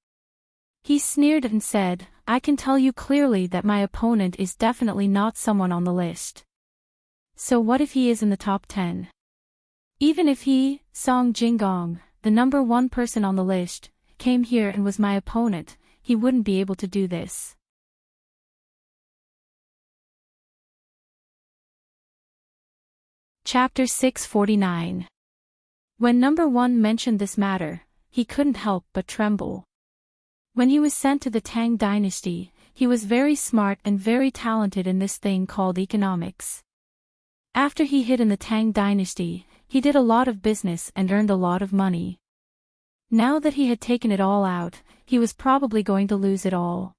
He sneered and said, "I can tell you clearly that my opponent is definitely not someone on the list. So what if he is in the top 10? Even if he, Song Jinggong, the number 1 person on the list, came here and was my opponent, he wouldn't be able to do this." Chapter 649. When number 1 mentioned this matter, he couldn't help but tremble. When he was sent to the Tang dynasty, he was very smart and very talented in this thing called economics. After he hid in the Tang dynasty, he did a lot of business and earned a lot of money. Now that he had taken it all out, he was probably going to lose it all.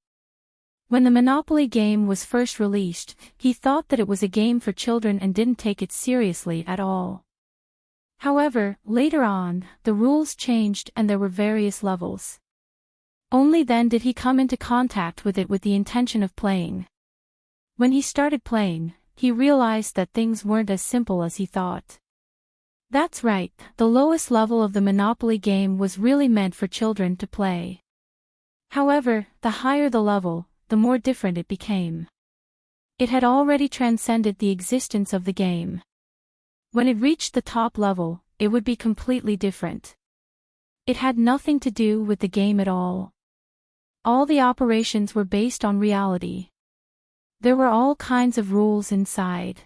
When the Monopoly game was first released, he thought that it was a game for children and didn't take it seriously at all. However, later on, the rules changed and there were various levels. Only then did he come into contact with it with the intention of playing. When he started playing, he realized that things weren't as simple as he thought. That's right, the lowest level of the Monopoly game was really meant for children to play. However, the higher the level, the more different it became. It had already transcended the existence of the game. When it reached the top level, it would be completely different. It had nothing to do with the game at all. All the operations were based on reality. There were all kinds of rules inside.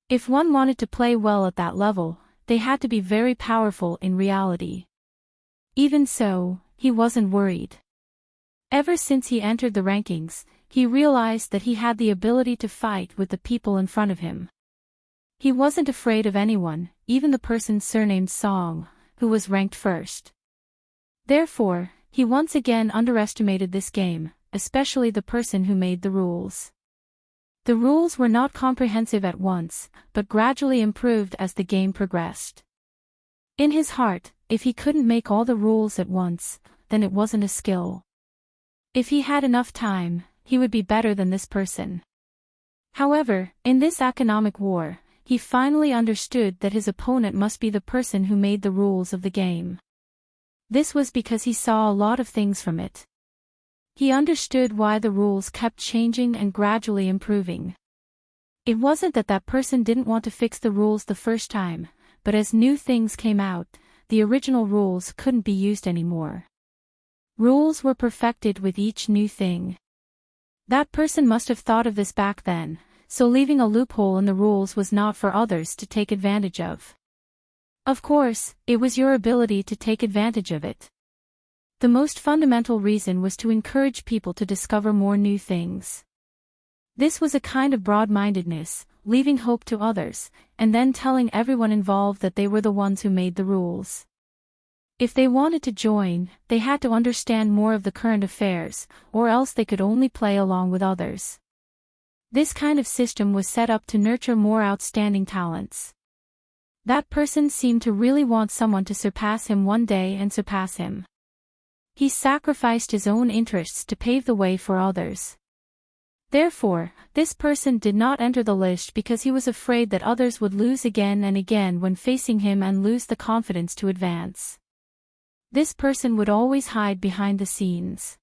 If one wanted to play well at that level, they had to be very powerful in reality. Even so, he wasn't worried. Ever since he entered the rankings, he realized that he had the ability to fight with the people in front of him. He wasn't afraid of anyone, even the person surnamed Song, who was ranked first. Therefore, he once again underestimated this game, especially the person who made the rules. The rules were not comprehensive at once, but gradually improved as the game progressed. In his heart, if he couldn't make all the rules at once, then it wasn't a skill. If he had enough time, he would be better than this person. However, in this economic war, he finally understood that his opponent must be the person who made the rules of the game. This was because he saw a lot of things from it. He understood why the rules kept changing and gradually improving. It wasn't that that person didn't want to fix the rules the first time, but as new things came out, the original rules couldn't be used anymore. Rules were perfected with each new thing. That person must have thought of this back then, so leaving a loophole in the rules was not for others to take advantage of. Of course, it was your ability to take advantage of it. The most fundamental reason was to encourage people to discover more new things. This was a kind of broad-mindedness, leaving hope to others, and then telling everyone involved that they were the ones who made the rules. If they wanted to join, they had to understand more of the current affairs, or else they could only play along with others. This kind of system was set up to nurture more outstanding talents. That person seemed to really want someone to surpass him one day and surpass him. He sacrificed his own interests to pave the way for others. Therefore, this person did not enter the list because he was afraid that others would lose again and again when facing him and lose the confidence to advance. This person would always hide behind the scenes.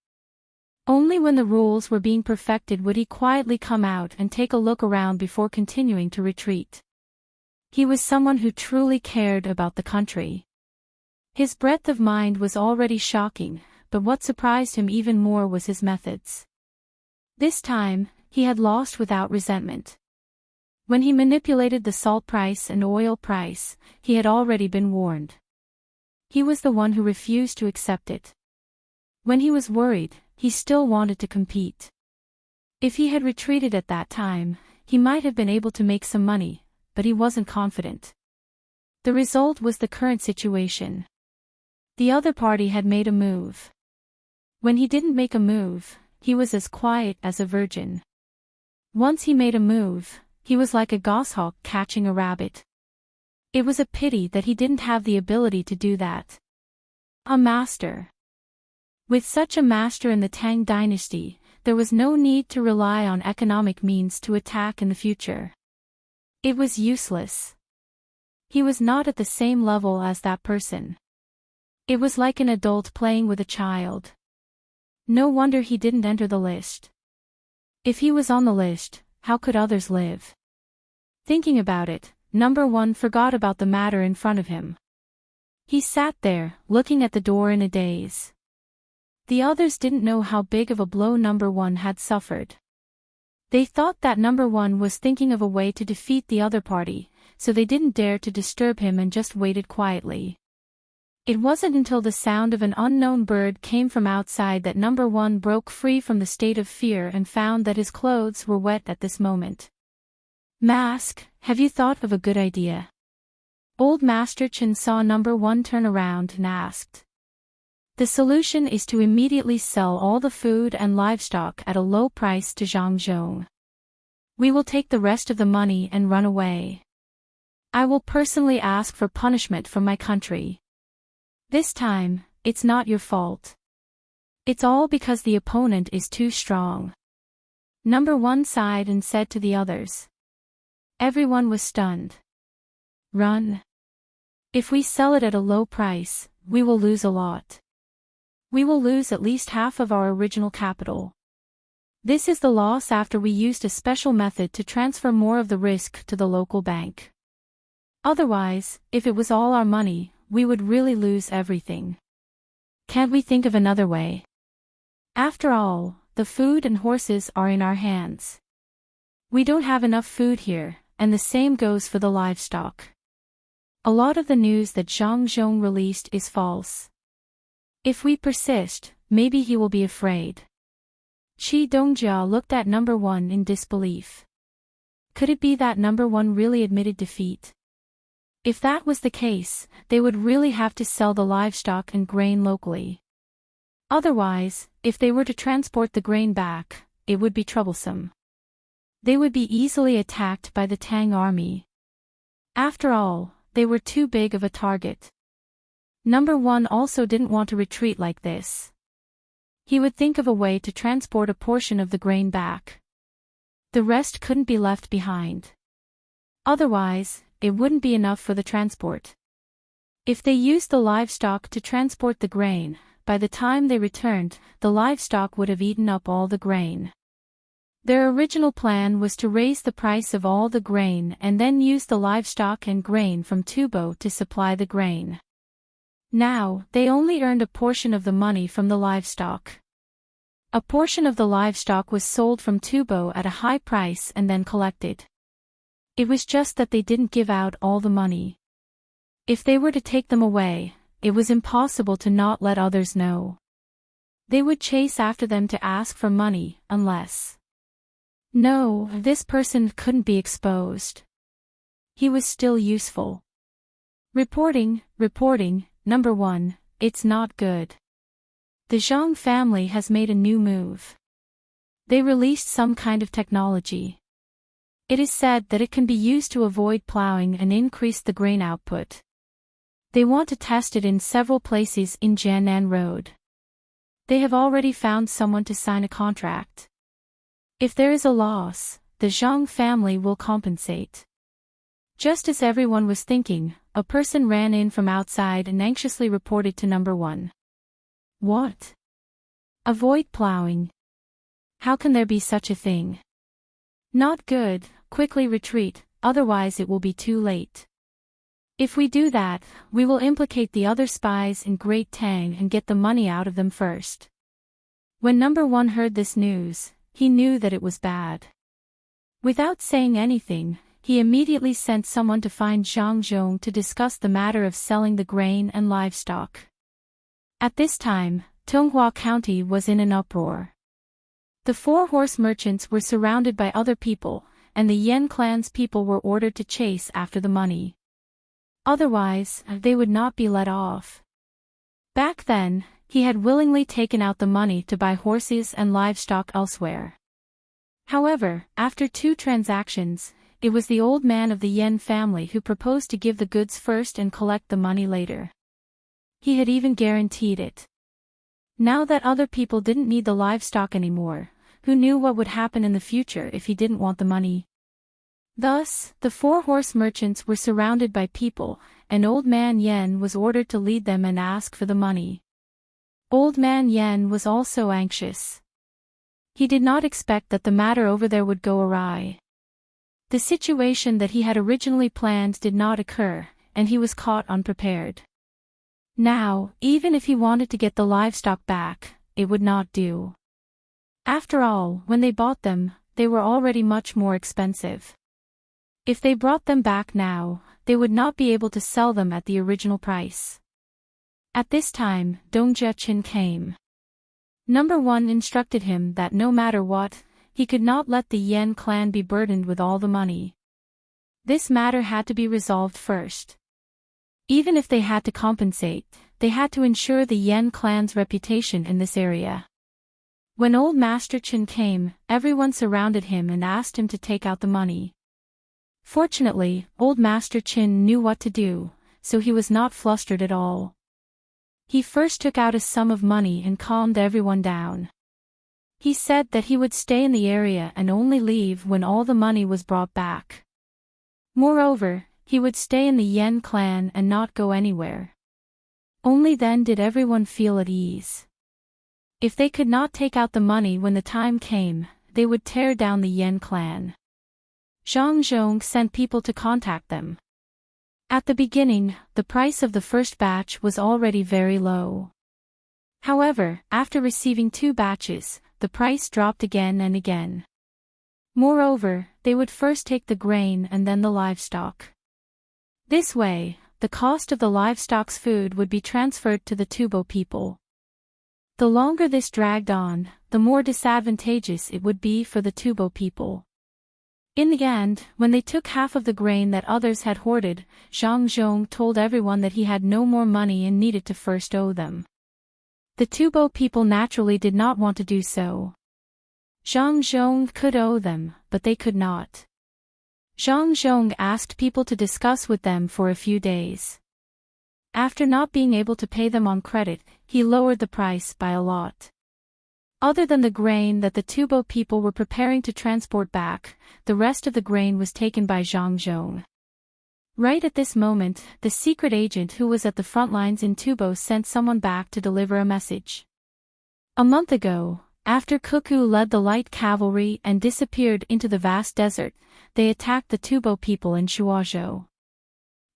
Only when the rules were being perfected would he quietly come out and take a look around before continuing to retreat. He was someone who truly cared about the country. His breadth of mind was already shocking, but what surprised him even more was his methods. This time, he had lost without resentment. When he manipulated the salt price and oil price, he had already been warned. He was the one who refused to accept it. When he was worried, he still wanted to compete. If he had retreated at that time, he might have been able to make some money, but he wasn't confident. The result was the current situation. The other party had made a move. When he didn't make a move, he was as quiet as a virgin. Once he made a move, he was like a goshawk catching a rabbit. It was a pity that he didn't have the ability to do that. A master. With such a master in the Tang dynasty, there was no need to rely on economic means to attack in the future. It was useless. He was not at the same level as that person. It was like an adult playing with a child. No wonder he didn't enter the list. If he was on the list, how could others live? Thinking about it, number one forgot about the matter in front of him. He sat there, looking at the door in a daze. The others didn't know how big of a blow number one had suffered. They thought that number one was thinking of a way to defeat the other party, so they didn't dare to disturb him and just waited quietly. It wasn't until the sound of an unknown bird came from outside that number one broke free from the state of fear and found that his clothes were wet at this moment. Mask, have you thought of a good idea? Old Master Chen saw number one turn around and asked. The solution is to immediately sell all the food and livestock at a low price to Zhang Zhong. We will take the rest of the money and run away. I will personally ask for punishment from my country. This time, it's not your fault. It's all because the opponent is too strong. Number one sighed and said to the others. Everyone was stunned. Run. If we sell it at a low price, we will lose a lot. We will lose at least half of our original capital. This is the loss after we used a special method to transfer more of the risk to the local bank. Otherwise, if it was all our money, we would really lose everything. Can't we think of another way? After all, the food and horses are in our hands. We don't have enough food here, and the same goes for the livestock. A lot of the news that Zhang Zhong released is false. If we persist, maybe he will be afraid. Qi Dongjia looked at number one in disbelief. Could it be that number one really admitted defeat? If that was the case, they would really have to sell the livestock and grain locally. Otherwise, if they were to transport the grain back, it would be troublesome. They would be easily attacked by the Tang army. After all, they were too big of a target. Number one also didn't want to retreat like this. He would think of a way to transport a portion of the grain back. The rest couldn't be left behind. Otherwise, it wouldn't be enough for the transport. If they used the livestock to transport the grain, by the time they returned, the livestock would have eaten up all the grain. Their original plan was to raise the price of all the grain and then use the livestock and grain from Tubo to supply the grain. Now, they only earned a portion of the money from the livestock. A portion of the livestock was sold from Tubo at a high price and then collected. It was just that they didn't give out all the money. If they were to take them away, it was impossible to not let others know. They would chase after them to ask for money, unless... No, this person couldn't be exposed. He was still useful. Reporting, number 1, it's not good. The Zhang family has made a new move. They released some kind of technology. It is said that it can be used to avoid plowing and increase the grain output. They want to test it in several places in Jiannan Road. They have already found someone to sign a contract. If there is a loss, the Zhang family will compensate. Just as everyone was thinking, a person ran in from outside and anxiously reported to number 1. What? Avoid plowing. How can there be such a thing? Not good, quickly retreat, otherwise it will be too late. If we do that, we will implicate the other spies in Great Tang and get the money out of them first. When number 1 heard this news, he knew that it was bad. Without saying anything, he immediately sent someone to find Zhang Zhong to discuss the matter of selling the grain and livestock. At this time, Tonghua County was in an uproar. The 4 horse merchants were surrounded by other people, and the Yen clan's people were ordered to chase after the money. Otherwise, they would not be let off. Back then, he had willingly taken out the money to buy horses and livestock elsewhere. However, after 2 transactions, it was the old man of the Yen family who proposed to give the goods first and collect the money later. He had even guaranteed it. Now that other people didn't need the livestock anymore, who knew what would happen in the future if he didn't want the money? Thus, the 4 horse merchants were surrounded by people, and Old Man Yen was ordered to lead them and ask for the money. Old Man Yen was also anxious. He did not expect that the matter over there would go awry. The situation that he had originally planned did not occur, and he was caught unprepared. Now, even if he wanted to get the livestock back, it would not do. After all, when they bought them, they were already much more expensive. If they brought them back now, they would not be able to sell them at the original price. At this time, Dong Jieqin came. Number 1 instructed him that no matter what, he could not let the Yen clan be burdened with all the money. This matter had to be resolved first. Even if they had to compensate, they had to ensure the Yen clan's reputation in this area. When old Master Qin came, everyone surrounded him and asked him to take out the money. Fortunately, old Master Qin knew what to do, so he was not flustered at all. He first took out a sum of money and calmed everyone down. He said that he would stay in the area and only leave when all the money was brought back. Moreover, he would stay in the Yen clan and not go anywhere. Only then did everyone feel at ease. If they could not take out the money when the time came, they would tear down the Yen clan. Zhang Zhong sent people to contact them. At the beginning, the price of the first batch was already very low. However, after receiving 2 batches, the price dropped again and again. Moreover, they would first take the grain and then the livestock. This way, the cost of the livestock's food would be transferred to the Tubo people. The longer this dragged on, the more disadvantageous it would be for the Tubo people. In the end, when they took half of the grain that others had hoarded, Zhang Zhong told everyone that he had no more money and needed to first owe them. The Tubo people naturally did not want to do so. Zhang Zhong could owe them, but they could not. Zhang Zhong asked people to discuss with them for a few days. After not being able to pay them on credit, he lowered the price by a lot. Other than the grain that the Tubo people were preparing to transport back, the rest of the grain was taken by Zhang Zhong. Right at this moment, the secret agent who was at the front lines in Tubo sent someone back to deliver a message. A month ago, after Cuckoo led the light cavalry and disappeared into the vast desert, they attacked the Tubo people in Shuozhou.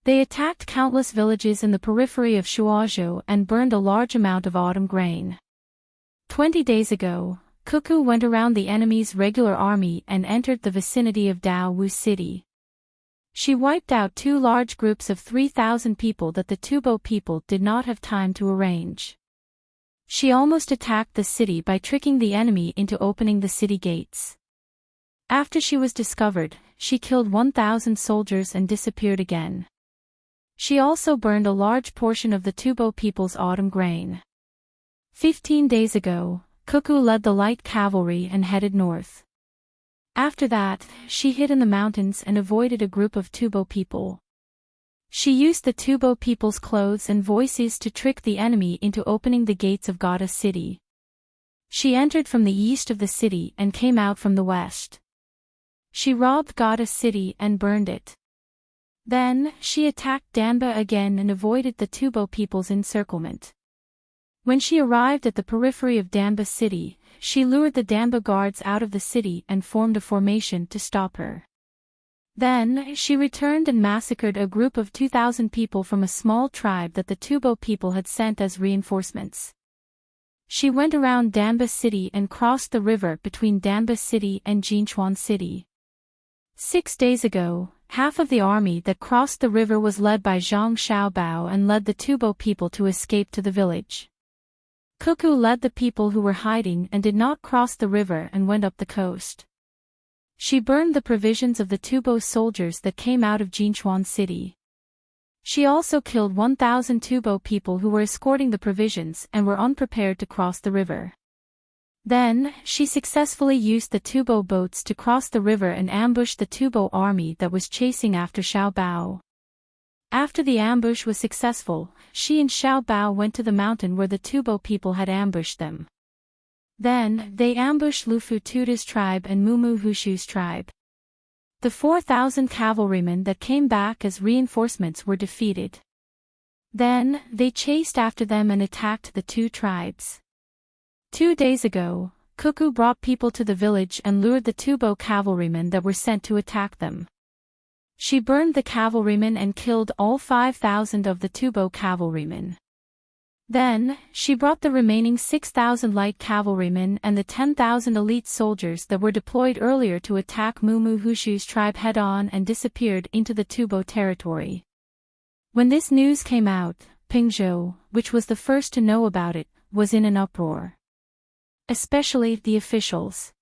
They attacked countless villages in the periphery of Shuozhou and burned a large amount of autumn grain. 20 days ago, Cuckoo went around the enemy's regular army and entered the vicinity of Daowu City. She wiped out 2 large groups of 3,000 people that the Tubo people did not have time to arrange. She almost attacked the city by tricking the enemy into opening the city gates. After she was discovered, she killed 1,000 soldiers and disappeared again. She also burned a large portion of the Tubo people's autumn grain. 15 days ago, Cuckoo led the light cavalry and headed north. After that, she hid in the mountains and avoided a group of Tubo people. She used the Tubo people's clothes and voices to trick the enemy into opening the gates of Gada City. She entered from the east of the city and came out from the west. She robbed Gada City and burned it. Then, she attacked Danba again and avoided the Tubo people's encirclement. When she arrived at the periphery of Danba City, she lured the Danba guards out of the city and formed a formation to stop her. Then, she returned and massacred a group of 2,000 people from a small tribe that the Tubo people had sent as reinforcements. She went around Danba City and crossed the river between Danba City and Jinchuan City. 6 days ago, half of the army that crossed the river was led by Zhang Xiaobao and led the Tubo people to escape to the village. Cuckoo led the people who were hiding and did not cross the river and went up the coast. She burned the provisions of the Tubo soldiers that came out of Jinchuan City. She also killed 1,000 Tubo people who were escorting the provisions and were unprepared to cross the river. Then, she successfully used the Tubo boats to cross the river and ambushed the Tubo army that was chasing after Xiaobao. After the ambush was successful, she and Xiaobao went to the mountain where the Tubo people had ambushed them. Then, they ambushed Lufu Tuta's tribe and Mumu Hushu's tribe. The 4,000 cavalrymen that came back as reinforcements were defeated. Then, they chased after them and attacked the 2 tribes. 2 days ago, Cuckoo brought people to the village and lured the Tubo cavalrymen that were sent to attack them. She burned the cavalrymen and killed all 5,000 of the Tubo cavalrymen. Then, she brought the remaining 6,000 light cavalrymen and the 10,000 elite soldiers that were deployed earlier to attack Mumu Hushu's tribe head-on and disappeared into the Tubo territory. When this news came out, Pingzhou, which was the first to know about it, was in an uproar. Especially the officials.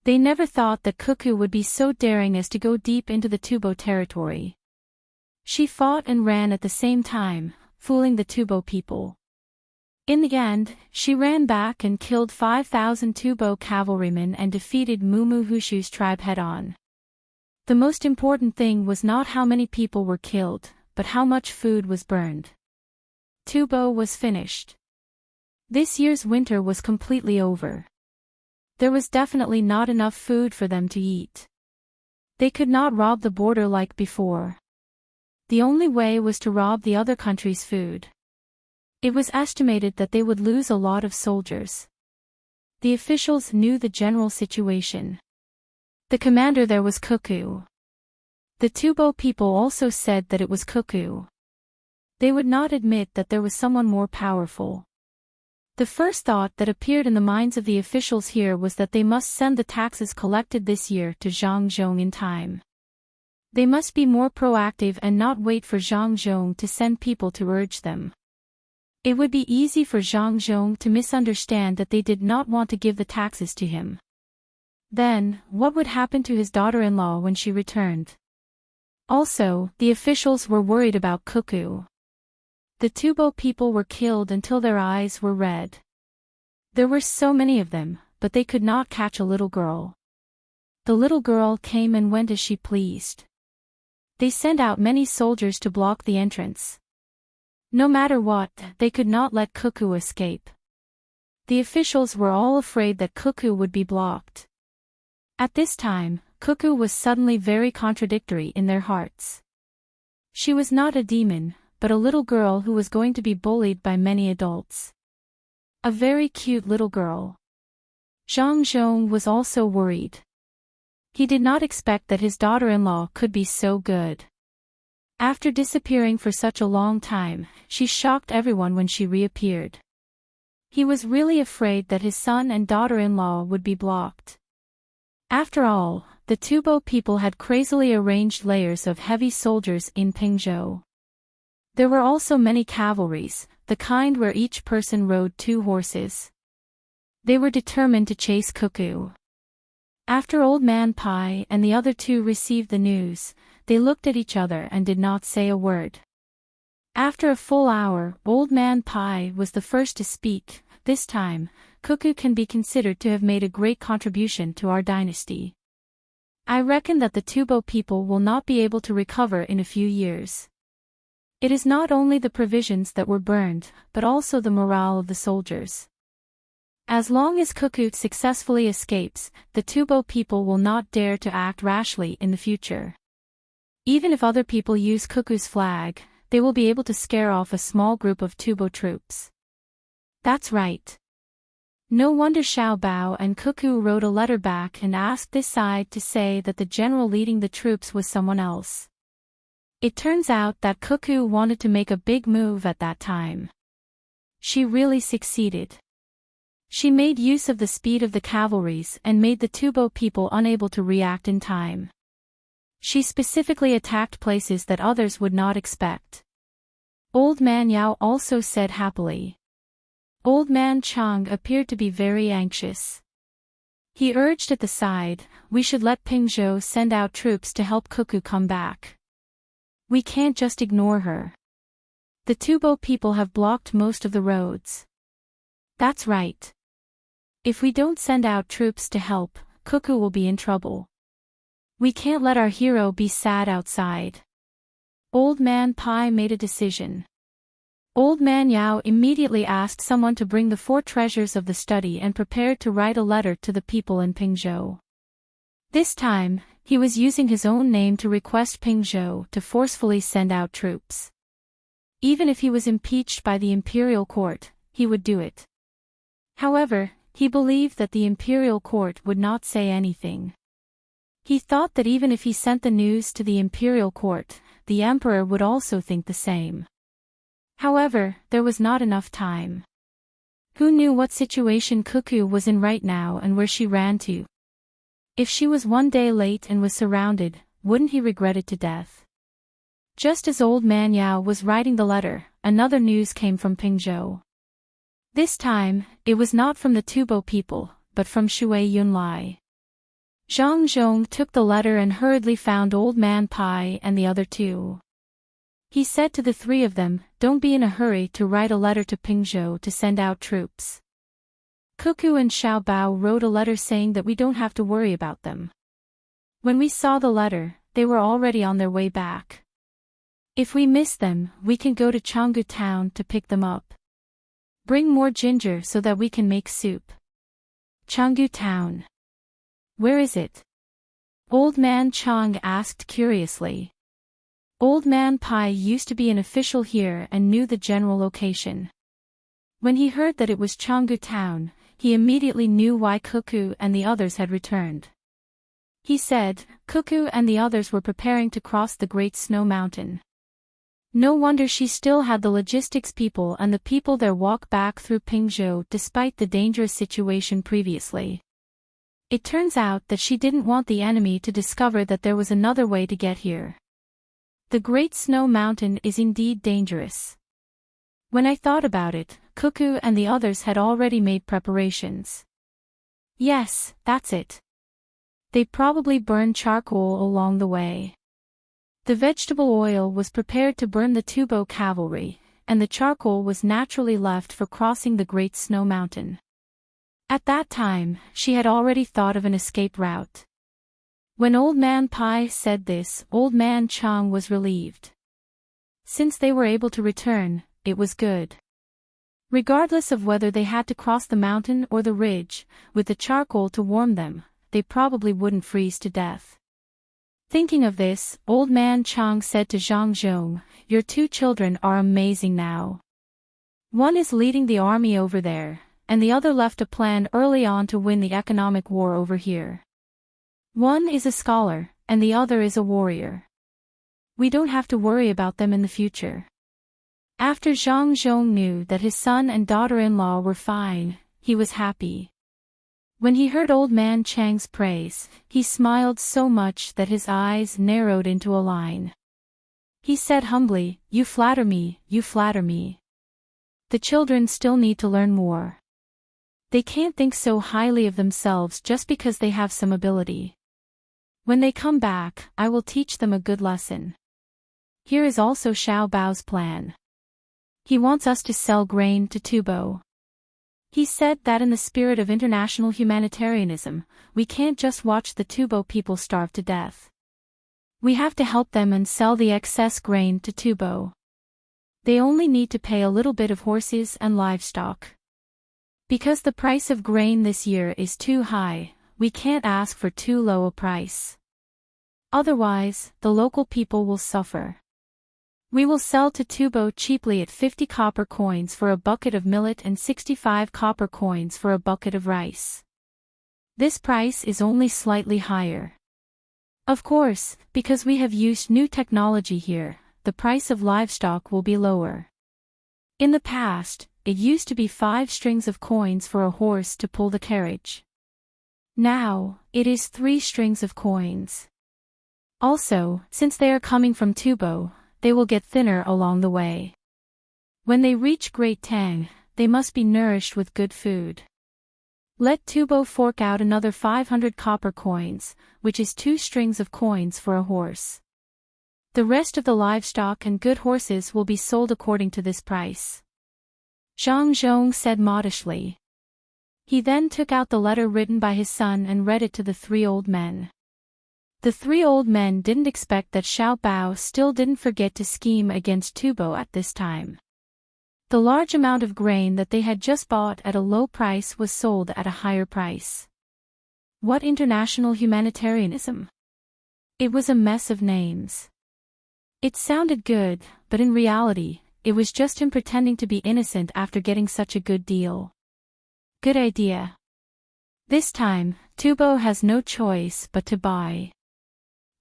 They never thought that Cuckoo would be so daring as to go deep into the Tubo territory. She fought and ran at the same time, fooling the Tubo people. In the end, she ran back and killed 5,000 Tubo cavalrymen and defeated Mumu Hushu's tribe head-on. The most important thing was not how many people were killed, but how much food was burned. Tubo was finished. This year's winter was completely over. There was definitely not enough food for them to eat. They could not rob the border like before. The only way was to rob the other country's food. It was estimated that they would lose a lot of soldiers. The officials knew the general situation. The commander there was Cuckoo. The Tubo people also said that it was Cuckoo. They would not admit that there was someone more powerful. The first thought that appeared in the minds of the officials here was that they must send the taxes collected this year to Zhang Zhong in time. They must be more proactive and not wait for Zhang Zhong to send people to urge them. It would be easy for Zhang Zhong to misunderstand that they did not want to give the taxes to him. Then, what would happen to his daughter-in-law when she returned? Also, the officials were worried about Cuckoo. The Tubo people were killed until their eyes were red. There were so many of them, but they could not catch a little girl. The little girl came and went as she pleased. They sent out many soldiers to block the entrance. No matter what, they could not let Cuckoo escape. The officials were all afraid that Cuckoo would be blocked. At this time, Cuckoo was suddenly very contradictory in their hearts. She was not a demon, but a little girl who was going to be bullied by many adults. A very cute little girl. Zhang Zhong was also worried. He did not expect that his daughter-in-law could be so good. After disappearing for such a long time, she shocked everyone when she reappeared. He was really afraid that his son and daughter-in-law would be blocked. After all, the Tubo people had crazily arranged layers of heavy soldiers in Pingzhou. There were also many cavalries, the kind where each person rode 2 horses. They were determined to chase Cuckoo. After Old Man Pai and the other 2 received the news, they looked at each other and did not say a word. After a full hour, Old Man Pai was the first to speak. This time, Cuckoo can be considered to have made a great contribution to our dynasty. I reckon that the Tubo people will not be able to recover in a few years. It is not only the provisions that were burned, but also the morale of the soldiers. As long as Cuckoo successfully escapes, the Tubo people will not dare to act rashly in the future. Even if other people use Cuckoo's flag, they will be able to scare off a small group of Tubo troops. That's right. No wonder Xiao Bao and Cuckoo wrote a letter back and asked this side to say that the general leading the troops was someone else. It turns out that Cuckoo wanted to make a big move at that time. She really succeeded. She made use of the speed of the cavalries and made the Tubo people unable to react in time. She specifically attacked places that others would not expect. Old Man Yao also said happily. Old Man Chang appeared to be very anxious. He urged at the side, we should let Pingzhou send out troops to help Cuckoo come back. We can't just ignore her. The Tubo people have blocked most of the roads. That's right. If we don't send out troops to help, Cuckoo will be in trouble. We can't let our hero be sad outside. Old Man Pai made a decision. Old Man Yao immediately asked someone to bring the 4 treasures of the study and prepared to write a letter to the people in Pingzhou. This time, he was using his own name to request Pingzhou to forcefully send out troops. Even if he was impeached by the imperial court, he would do it. However, he believed that the imperial court would not say anything. He thought that even if he sent the news to the imperial court, the emperor would also think the same. However, there was not enough time. Who knew what situation Cuckoo was in right now and where she ran to? If she was one day late and was surrounded, wouldn't he regret it to death? Just as Old Man Yao was writing the letter, another news came from Pingzhou. This time, it was not from the Tubo people, but from Shui Yunlai. Zhang Zhong took the letter and hurriedly found Old Man Pai and the other 2. He said to the 3 of them, don't be in a hurry to write a letter to Pingzhou to send out troops. Cuckoo and Xiao Bao wrote a letter saying that we don't have to worry about them. When we saw the letter, they were already on their way back. If we miss them, we can go to Changgu town to pick them up. Bring more ginger so that we can make soup. Changgu town. Where is it? Old Man Chang asked curiously. Old Man Pai used to be an official here and knew the general location. When he heard that it was Changgu town, he immediately knew why Cuckoo and the others had returned. He said, Cuckoo and the others were preparing to cross the Great Snow Mountain. No wonder she still had the logistics people and the people there walk back through Pingzhou despite the dangerous situation previously. It turns out that she didn't want the enemy to discover that there was another way to get here. The Great Snow Mountain is indeed dangerous. When I thought about it, Cuckoo and the others had already made preparations. Yes, that's it. They probably burned charcoal along the way. The vegetable oil was prepared to burn the Tubo cavalry, and the charcoal was naturally left for crossing the Great Snow Mountain. At that time, she had already thought of an escape route. When Old Man Pai said this, Old Man Chang was relieved. Since they were able to return, it was good. Regardless of whether they had to cross the mountain or the ridge, with the charcoal to warm them, they probably wouldn't freeze to death. Thinking of this, Old Man Chang said to Zhang Zhong, "Your two children are amazing now. One is leading the army over there, and the other left a plan early on to win the economic war over here. One is a scholar, and the other is a warrior. We don't have to worry about them in the future." After Zhang Zhong knew that his son and daughter-in-law were fine, he was happy. When he heard Old Man Chang's praise, he smiled so much that his eyes narrowed into a line. He said humbly, "You flatter me, you flatter me. The children still need to learn more. They can't think so highly of themselves just because they have some ability. When they come back, I will teach them a good lesson." Here is also Xiao Bao's plan. He wants us to sell grain to Tubo. He said that in the spirit of international humanitarianism, we can't just watch the Tubo people starve to death. We have to help them and sell the excess grain to Tubo. They only need to pay a little bit of horses and livestock. Because the price of grain this year is too high, we can't ask for too low a price. Otherwise, the local people will suffer. We will sell to Tubo cheaply at 50 copper coins for a bucket of millet and 65 copper coins for a bucket of rice. This price is only slightly higher. Of course, because we have used new technology here, the price of livestock will be lower. In the past, it used to be 5 strings of coins for a horse to pull the carriage. Now, it is 3 strings of coins. Also, since they are coming from Tubo, they will get thinner along the way. When they reach Great Tang, they must be nourished with good food. Let Tubo fork out another 500 copper coins, which is 2 strings of coins for a horse. The rest of the livestock and good horses will be sold according to this price. Zhang Zhong said modestly. He then took out the letter written by his son and read it to the 3 old men. The 3 old men didn't expect that Xiao Bao still didn't forget to scheme against Tubo at this time. The large amount of grain that they had just bought at a low price was sold at a higher price. What international humanitarianism? It was a mess of names. It sounded good, but in reality, it was just him pretending to be innocent after getting such a good deal. Good idea. This time, Tubo has no choice but to buy.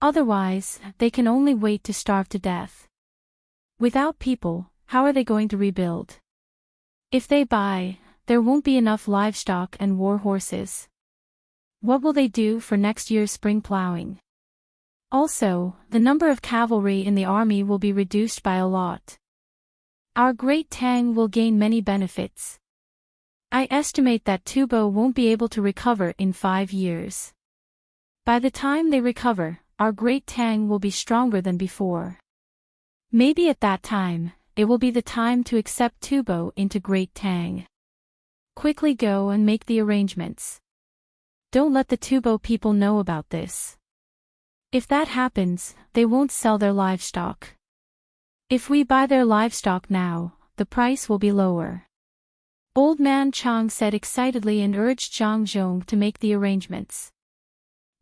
Otherwise, they can only wait to starve to death. Without people, how are they going to rebuild? If they buy, there won't be enough livestock and war horses. What will they do for next year's spring plowing? Also, the number of cavalry in the army will be reduced by a lot. Our Great Tang will gain many benefits. I estimate that Tubo won't be able to recover in 5 years. By the time they recover, our Great Tang will be stronger than before. Maybe at that time, it will be the time to accept Tubo into Great Tang. Quickly go and make the arrangements. Don't let the Tubo people know about this. If that happens, they won't sell their livestock. If we buy their livestock now, the price will be lower. Old Man Chang said excitedly and urged Zhang Zhong to make the arrangements.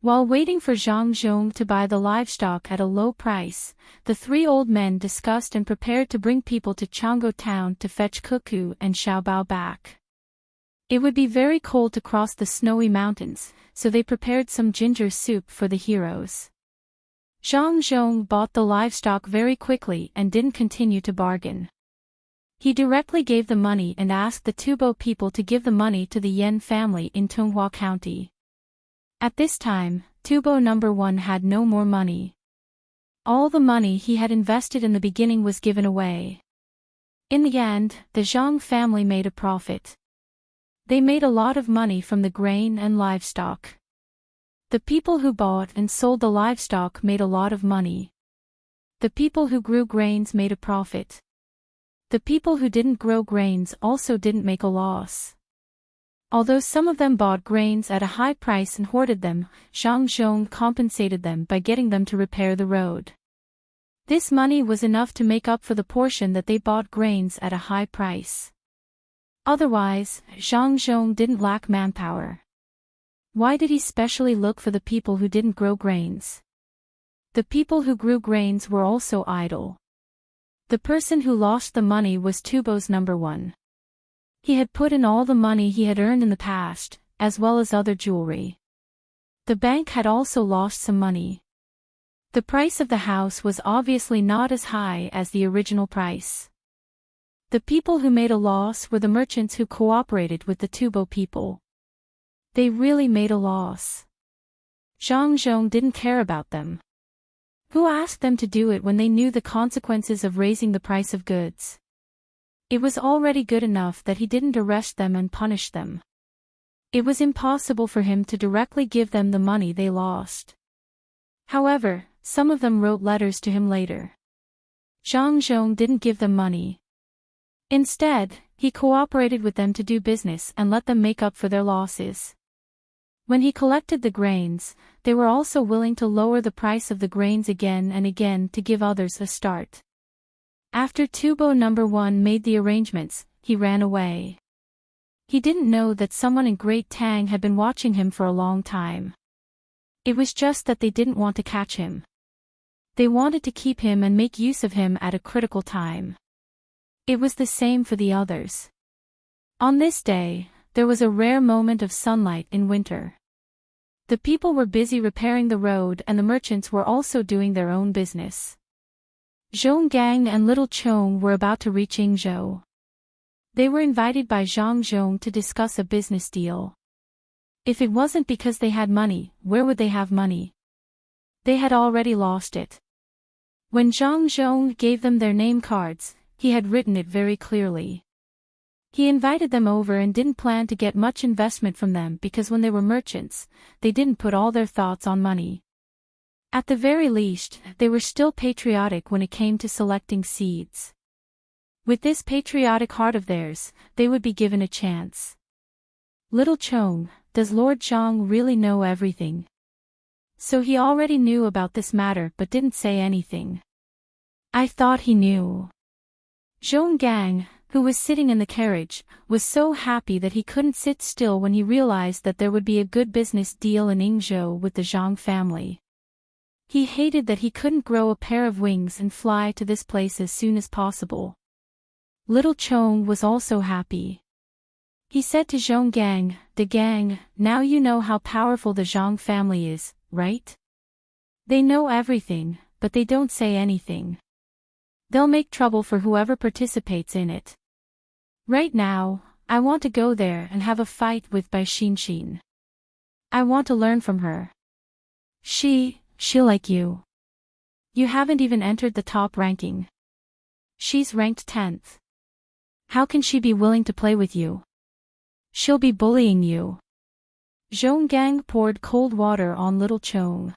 While waiting for Zhang Zhong to buy the livestock at a low price, the 3 old men discussed and prepared to bring people to Changgo town to fetch Cuckoo and Xiaobao back. It would be very cold to cross the snowy mountains, so they prepared some ginger soup for the heroes. Zhang Zhong bought the livestock very quickly and didn't continue to bargain. He directly gave the money and asked the Tubo people to give the money to the Yan family in Tonghua County. At this time, Tubo number 1 had no more money. All the money he had invested in the beginning was given away. In the end, the Zhang family made a profit. They made a lot of money from the grain and livestock. The people who bought and sold the livestock made a lot of money. The people who grew grains made a profit. The people who didn't grow grains also didn't make a loss. Although some of them bought grains at a high price and hoarded them, Zhang Zhong compensated them by getting them to repair the road. This money was enough to make up for the portion that they bought grains at a high price. Otherwise, Zhang Zhong didn't lack manpower. Why did he specially look for the people who didn't grow grains? The people who grew grains were also idle. The person who lost the money was Tubo's number one. He had put in all the money he had earned in the past, as well as other jewelry. The bank had also lost some money. The price of the house was obviously not as high as the original price. The people who made a loss were the merchants who cooperated with the Tubo people. They really made a loss. Zhang Zhong didn't care about them. Who asked them to do it when they knew the consequences of raising the price of goods? It was already good enough that he didn't arrest them and punish them. It was impossible for him to directly give them the money they lost. However, some of them wrote letters to him later. Zhang Zhong didn't give them money. Instead, he cooperated with them to do business and let them make up for their losses. When he collected the grains, they were also willing to lower the price of the grains again and again to give others a start. After Tubo number one made the arrangements, he ran away. He didn't know that someone in Great Tang had been watching him for a long time. It was just that they didn't want to catch him. They wanted to keep him and make use of him at a critical time. It was the same for the others. On this day, there was a rare moment of sunlight in winter. The people were busy repairing the road and the merchants were also doing their own business. Zhonggang and Little Chong were about to reach Yingzhou. They were invited by Zhang Zhong to discuss a business deal. If it wasn't because they had money, where would they have money? They had already lost it. When Zhang Zhong gave them their name cards, he had written it very clearly. He invited them over and didn't plan to get much investment from them because when they were merchants, they didn't put all their thoughts on money. At the very least, they were still patriotic when it came to selecting seeds. With this patriotic heart of theirs, they would be given a chance. Little Chong, does Lord Zhang really know everything? So he already knew about this matter but didn't say anything. I thought he knew. Zhonggang, who was sitting in the carriage, was so happy that he couldn't sit still when he realized that there would be a good business deal in Yingzhou with the Zhang family. He hated that he couldn't grow a pair of wings and fly to this place as soon as possible. Little Chong was also happy. He said to Zhonggang, "The gang, now you know how powerful the Zhang family is, right? They know everything, but they don't say anything. They'll make trouble for whoever participates in it. Right now, I want to go there and have a fight with Bai Xinxin. I want to learn from her. She'll like you. You haven't even entered the top ranking. She's ranked 10th. How can she be willing to play with you? She'll be bullying you." Zhonggang poured cold water on Little Chong.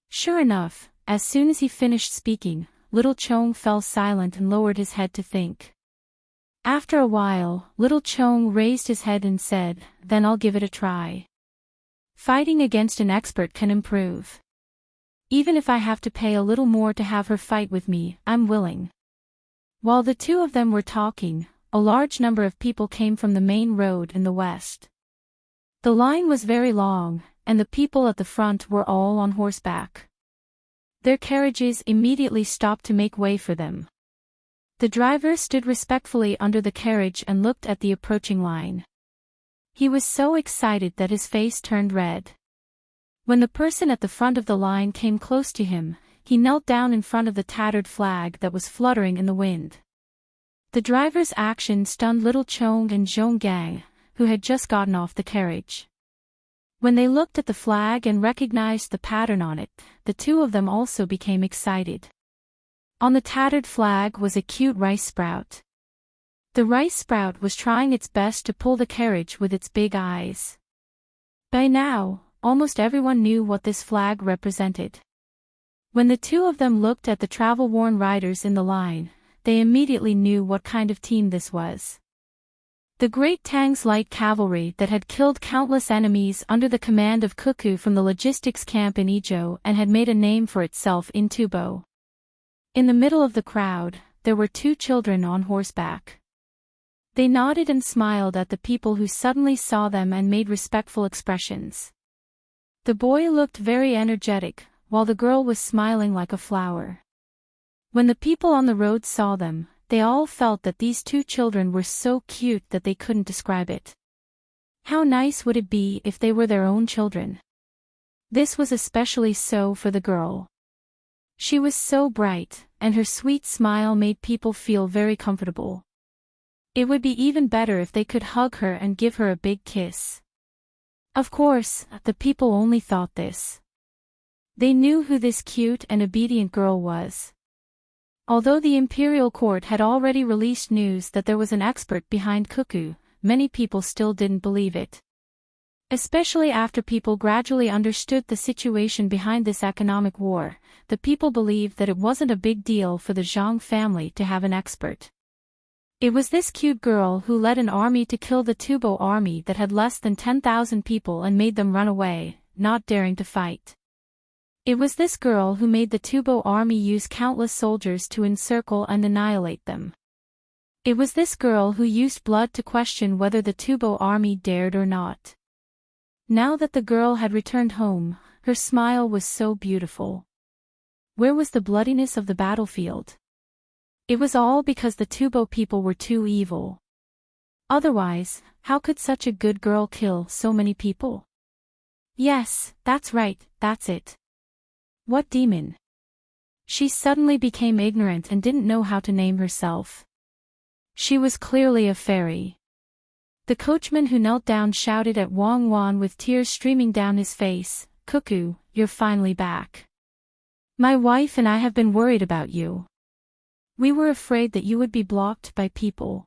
Sure enough, as soon as he finished speaking, Little Chong fell silent and lowered his head to think. After a while, Little Chong raised his head and said, "Then I'll give it a try. Fighting against an expert can improve. Even if I have to pay a little more to have her fight with me, I'm willing." While the two of them were talking, a large number of people came from the main road in the west. The line was very long, and the people at the front were all on horseback. Their carriages immediately stopped to make way for them. The driver stood respectfully under the carriage and looked at the approaching line. He was so excited that his face turned red. When the person at the front of the line came close to him, he knelt down in front of the tattered flag that was fluttering in the wind. The driver's action stunned Little Chong and Zhonggang, who had just gotten off the carriage. When they looked at the flag and recognized the pattern on it, the two of them also became excited. On the tattered flag was a cute rice sprout. The rice sprout was trying its best to pull the carriage with its big eyes. By now, almost everyone knew what this flag represented. When the two of them looked at the travel-worn riders in the line, they immediately knew what kind of team this was. The Great Tang's light cavalry that had killed countless enemies under the command of Cuckoo from the logistics camp in Idyll and had made a name for itself in Tubo. In the middle of the crowd, there were two children on horseback. They nodded and smiled at the people who suddenly saw them and made respectful expressions. The boy looked very energetic, while the girl was smiling like a flower. When the people on the road saw them, they all felt that these two children were so cute that they couldn't describe it. How nice would it be if they were their own children? This was especially so for the girl. She was so bright, and her sweet smile made people feel very comfortable. It would be even better if they could hug her and give her a big kiss. Of course, the people only thought this. They knew who this cute and obedient girl was. Although the imperial court had already released news that there was an expert behind Cuckoo, many people still didn't believe it. Especially after people gradually understood the situation behind this economic war, the people believed that it wasn't a big deal for the Zhang family to have an expert. It was this cute girl who led an army to kill the Tubo army that had less than 10,000 people and made them run away, not daring to fight. It was this girl who made the Tubo army use countless soldiers to encircle and annihilate them. It was this girl who used blood to question whether the Tubo army dared or not. Now that the girl had returned home, her smile was so beautiful. Where was the bloodiness of the battlefield? It was all because the Tubo people were too evil. Otherwise, how could such a good girl kill so many people? Yes, that's right, that's it. What demon? She suddenly became ignorant and didn't know how to name herself. She was clearly a fairy. The coachman who knelt down shouted at Wang Wan with tears streaming down his face, "Cuckoo, you're finally back. My wife and I have been worried about you. We were afraid that you would be blocked by people.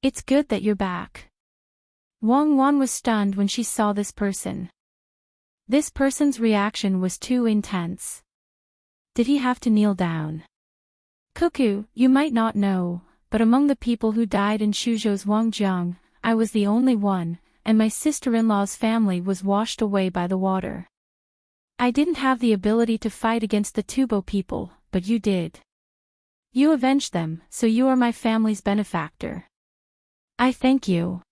It's good that you're back." Wang Wan was stunned when she saw this person. This person's reaction was too intense. Did he have to kneel down? "Cuckoo, you might not know, but among the people who died in Shuzhou's Wangjiang, I was the only one, and my sister-in-law's family was washed away by the water. I didn't have the ability to fight against the Tubo people, but you did. You avenged them, so you are my family's benefactor. I thank you.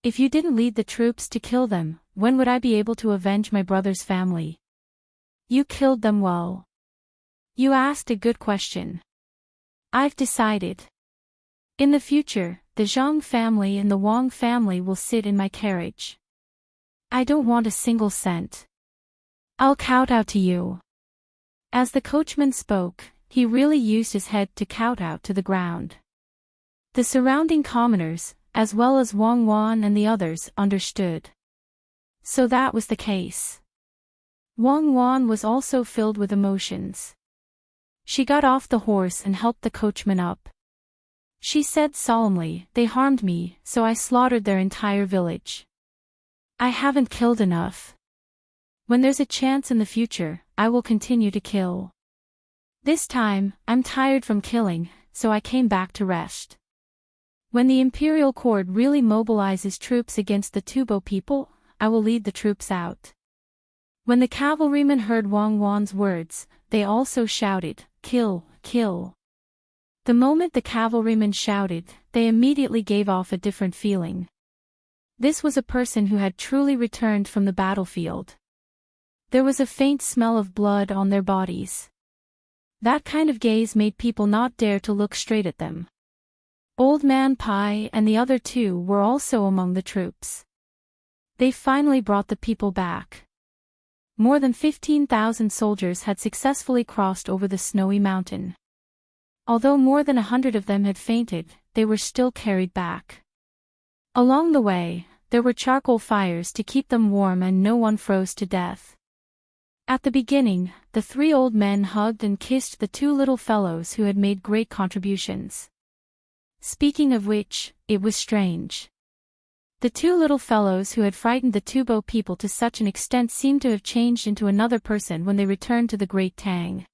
If you didn't lead the troops to kill them, when would I be able to avenge my brother's family? You killed them well. You asked a good question. I've decided. In the future, the Zhang family and the Wang family will sit in my carriage. I don't want a single cent. I'll kowtow to you." As the coachman spoke, he really used his head to kowtow to the ground. The surrounding commoners, as well as Wang Wan and the others, understood. So that was the case. Wang Wan was also filled with emotions. She got off the horse and helped the coachman up. She said solemnly, "They harmed me, so I slaughtered their entire village. I haven't killed enough. When there's a chance in the future, I will continue to kill. This time, I'm tired from killing, so I came back to rest. When the imperial court really mobilizes troops against the Tubo people, I will lead the troops out." When the cavalrymen heard Wang Wan's words, they also shouted, "Kill, kill." The moment the cavalrymen shouted, they immediately gave off a different feeling. This was a person who had truly returned from the battlefield. There was a faint smell of blood on their bodies. That kind of gaze made people not dare to look straight at them. Old Man Pai and the other two were also among the troops. They finally brought the people back. More than 15,000 soldiers had successfully crossed over the snowy mountain. Although more than 100 of them had fainted, they were still carried back. Along the way, there were charcoal fires to keep them warm and no one froze to death. At the beginning, the three old men hugged and kissed the two little fellows who had made great contributions. Speaking of which, it was strange. The two little fellows who had frightened the Tubo people to such an extent seemed to have changed into another person when they returned to the Great Tang.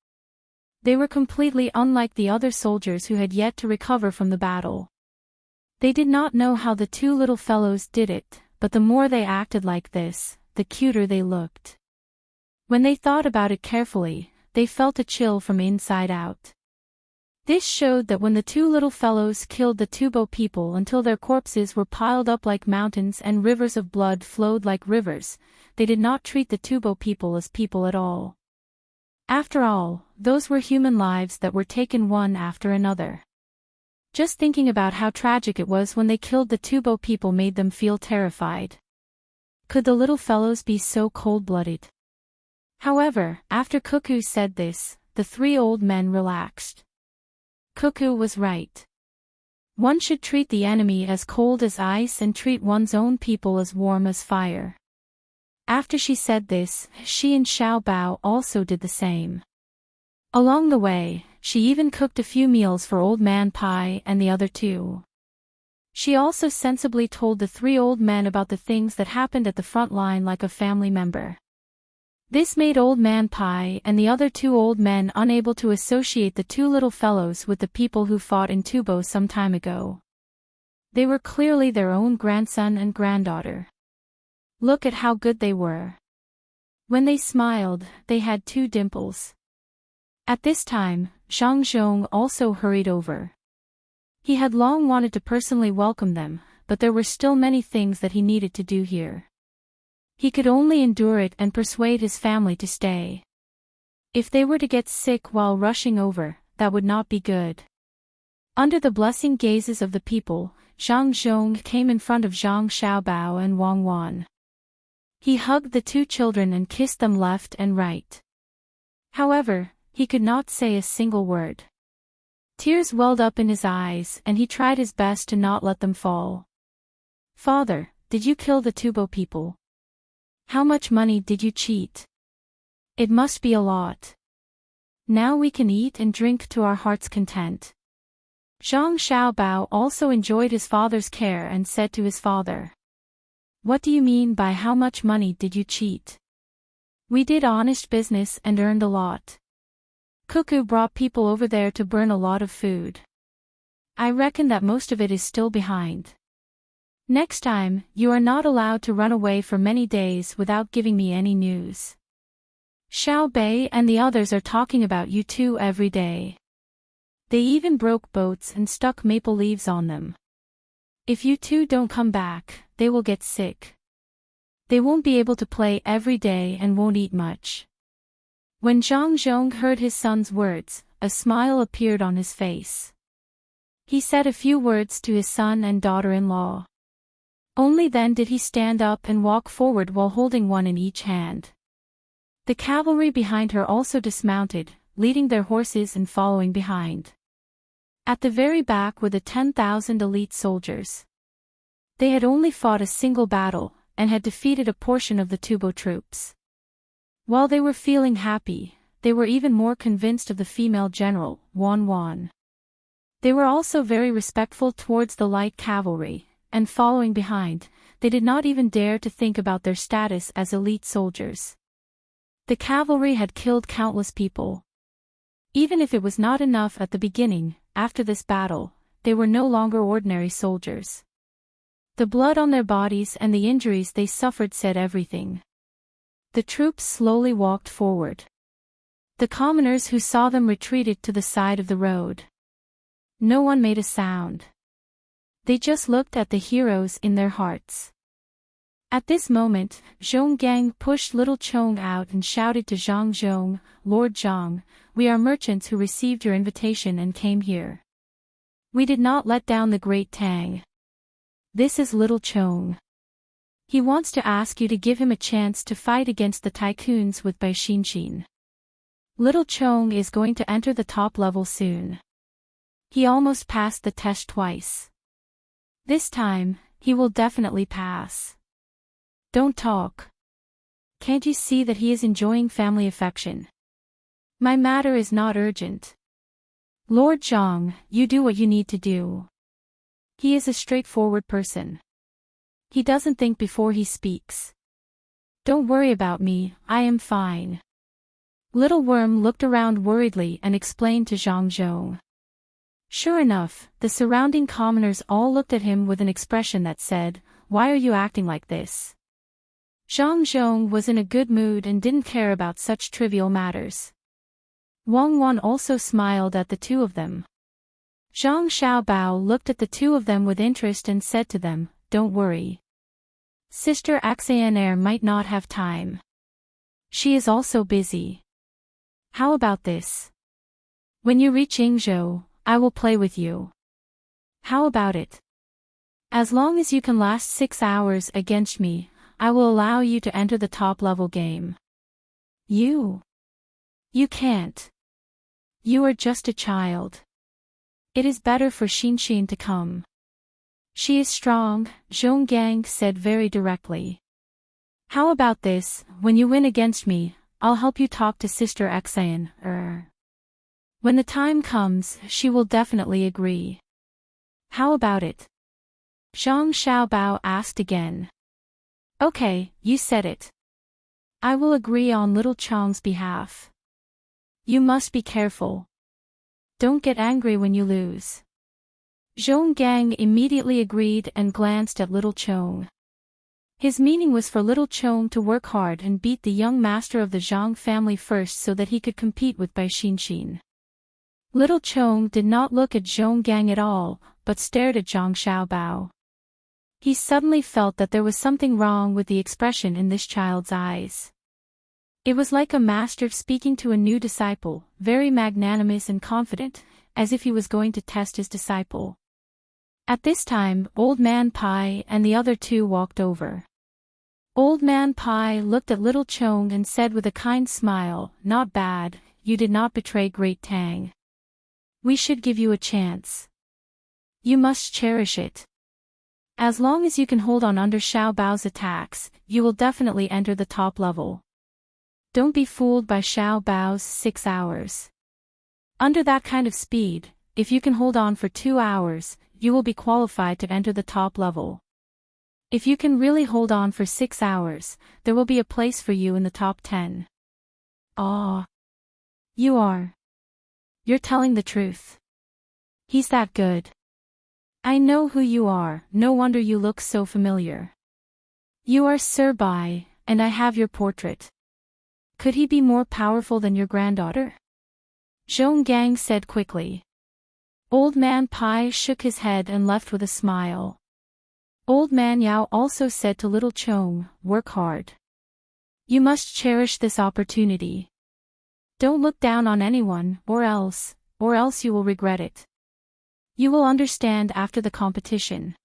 They were completely unlike the other soldiers who had yet to recover from the battle. They did not know how the two little fellows did it, but the more they acted like this, the cuter they looked. When they thought about it carefully, they felt a chill from inside out. This showed that when the two little fellows killed the Tubo people until their corpses were piled up like mountains and rivers of blood flowed like rivers, they did not treat the Tubo people as people at all. After all, those were human lives that were taken one after another. Just thinking about how tragic it was when they killed the Tubo people made them feel terrified. Could the little fellows be so cold-blooded? However, after Cuckoo said this, the three old men relaxed. Cuckoo was right. One should treat the enemy as cold as ice and treat one's own people as warm as fire. After she said this, she and Xiao Bao also did the same. Along the way, she even cooked a few meals for Old Man Pai and the other two. She also sensibly told the three old men about the things that happened at the front line like a family member. This made Old Man Pai and the other two old men unable to associate the two little fellows with the people who fought in Tubo some time ago. They were clearly their own grandson and granddaughter. Look at how good they were. When they smiled, they had two dimples. At this time, Zhang Zhong also hurried over. He had long wanted to personally welcome them, but there were still many things that he needed to do here. He could only endure it and persuade his family to stay. If they were to get sick while rushing over, that would not be good. Under the blessing gazes of the people, Zhang Zhong came in front of Zhang Xiaobao and Wang Wan. He hugged the two children and kissed them left and right. However, he could not say a single word. Tears welled up in his eyes and he tried his best to not let them fall. "Father, did you kill the Tubo people? How much money did you cheat? It must be a lot. Now we can eat and drink to our heart's content." Zhang Xiaobao also enjoyed his father's care and said to his father, "What do you mean by how much money did you cheat? We did honest business and earned a lot. Cuckoo brought people over there to burn a lot of food. I reckon that most of it is still behind. Next time, you are not allowed to run away for many days without giving me any news. Xiao Bei and the others are talking about you two every day. They even broke boats and stuck maple leaves on them. If you two don't come back, they will get sick. They won't be able to play every day and won't eat much." When Zhang Zhong heard his son's words, a smile appeared on his face. He said a few words to his son and daughter-in-law. Only then did he stand up and walk forward while holding one in each hand. The cavalry behind her also dismounted, leading their horses and following behind. At the very back were the 10,000 elite soldiers. They had only fought a single battle, and had defeated a portion of the Tubo troops. While they were feeling happy, they were even more convinced of the female general, Wan Wan. They were also very respectful towards the light cavalry, and following behind, they did not even dare to think about their status as elite soldiers. The cavalry had killed countless people. Even if it was not enough at the beginning, after this battle, they were no longer ordinary soldiers. The blood on their bodies and the injuries they suffered said everything. The troops slowly walked forward. The commoners who saw them retreated to the side of the road. No one made a sound. They just looked at the heroes in their hearts. At this moment, Zhong Gang pushed little Chong out and shouted to Zhang Zhong, "Lord Zhang, we are merchants who received your invitation and came here. We did not let down the great Tang. This is little Chong. He wants to ask you to give him a chance to fight against the tycoons with Bai Xinshin. Little Chong is going to enter the top level soon. He almost passed the test twice. This time, he will definitely pass. Don't talk. Can't you see that he is enjoying family affection? My matter is not urgent. Lord Zhang, you do what you need to do. He is a straightforward person. He doesn't think before he speaks. Don't worry about me, I am fine." Little Worm looked around worriedly and explained to Zhang Zhong. Sure enough, the surrounding commoners all looked at him with an expression that said, "Why are you acting like this?" Zhang Zhong was in a good mood and didn't care about such trivial matters. Wang Wan also smiled at the two of them. Zhang Xiaobao looked at the two of them with interest and said to them, "Don't worry. Sister Axaner might not have time. She is also busy. How about this? When you reach Yingzhou, I will play with you. How about it? As long as you can last 6 hours against me, I will allow you to enter the top-level game. You can't. You are just a child. It is better for Xinxin to come. She is strong, Zhonggang said very directly. How about this, when you win against me, I'll help you talk to Sister Xan. When the time comes, she will definitely agree. How about it? Zhang Xiaobao asked again. Okay, you said it. I will agree on little Chang's behalf. You must be careful. Don't get angry when you lose. Zhonggang immediately agreed and glanced at little Chong. His meaning was for little Chong to work hard and beat the young master of the Zhang family first so that he could compete with Bai Xinxin. Little Chong did not look at Zhonggang at all, but stared at Zhang Xiaobao. He suddenly felt that there was something wrong with the expression in this child's eyes. It was like a master speaking to a new disciple, very magnanimous and confident, as if he was going to test his disciple. At this time, Old Man Pai and the other two walked over. Old Man Pai looked at little Chong and said with a kind smile, "Not bad, you did not betray great Tang. We should give you a chance. You must cherish it. As long as you can hold on under Xiao Bao's attacks, you will definitely enter the top level. Don't be fooled by Xiao Bao's 6 hours. Under that kind of speed, if you can hold on for 2 hours, you will be qualified to enter the top level. If you can really hold on for 6 hours, there will be a place for you in the top 10. Ah. You are. You're telling the truth. He's that good. I know who you are, no wonder you look so familiar. You are Sir Bai, and I have your portrait. Could he be more powerful than your granddaughter? Zhonggang said quickly. Old Man Pai shook his head and left with a smile. Old Man Yao also said to little Chong, work hard. You must cherish this opportunity. Don't look down on anyone, or else you will regret it. You will understand after the competition.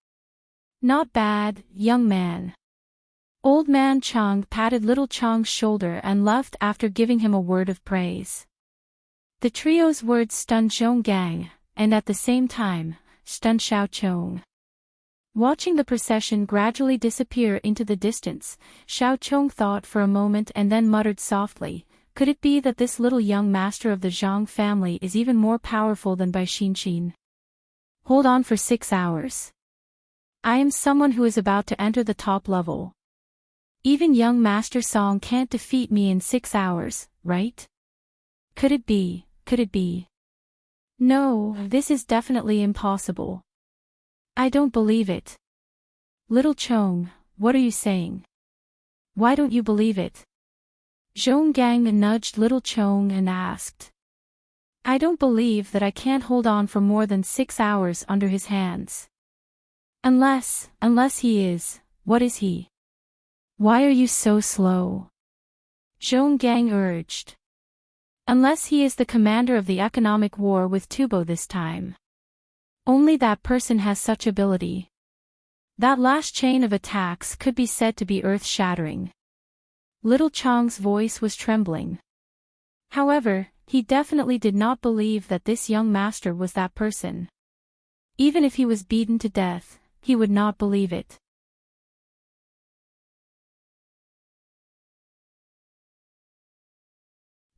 Not bad, young man. Old Man Chang patted little Chang's shoulder and left after giving him a word of praise. The trio's words stunned Zhonggang, and at the same time, stunned Xiao Chong. Watching the procession gradually disappear into the distance, Xiao Chong thought for a moment and then muttered softly, could it be that this little young master of the Zhang family is even more powerful than Bai Xinxin? Hold on for 6 hours. I am someone who is about to enter the top level. Even young Master Song can't defeat me in 6 hours, right? Could it be? Could it be? No, this is definitely impossible. I don't believe it. Little Chong, what are you saying? Why don't you believe it? Zhonggang nudged little Chong and asked. I don't believe that I can't hold on for more than 6 hours under his hands. Unless he is, what is he? Why are you so slow? Zhonggang urged. Unless he is the commander of the economic war with Tubo this time. Only that person has such ability. That last chain of attacks could be said to be earth-shattering. Little Chong's voice was trembling. However, he definitely did not believe that this young master was that person. Even if he was beaten to death, he would not believe it.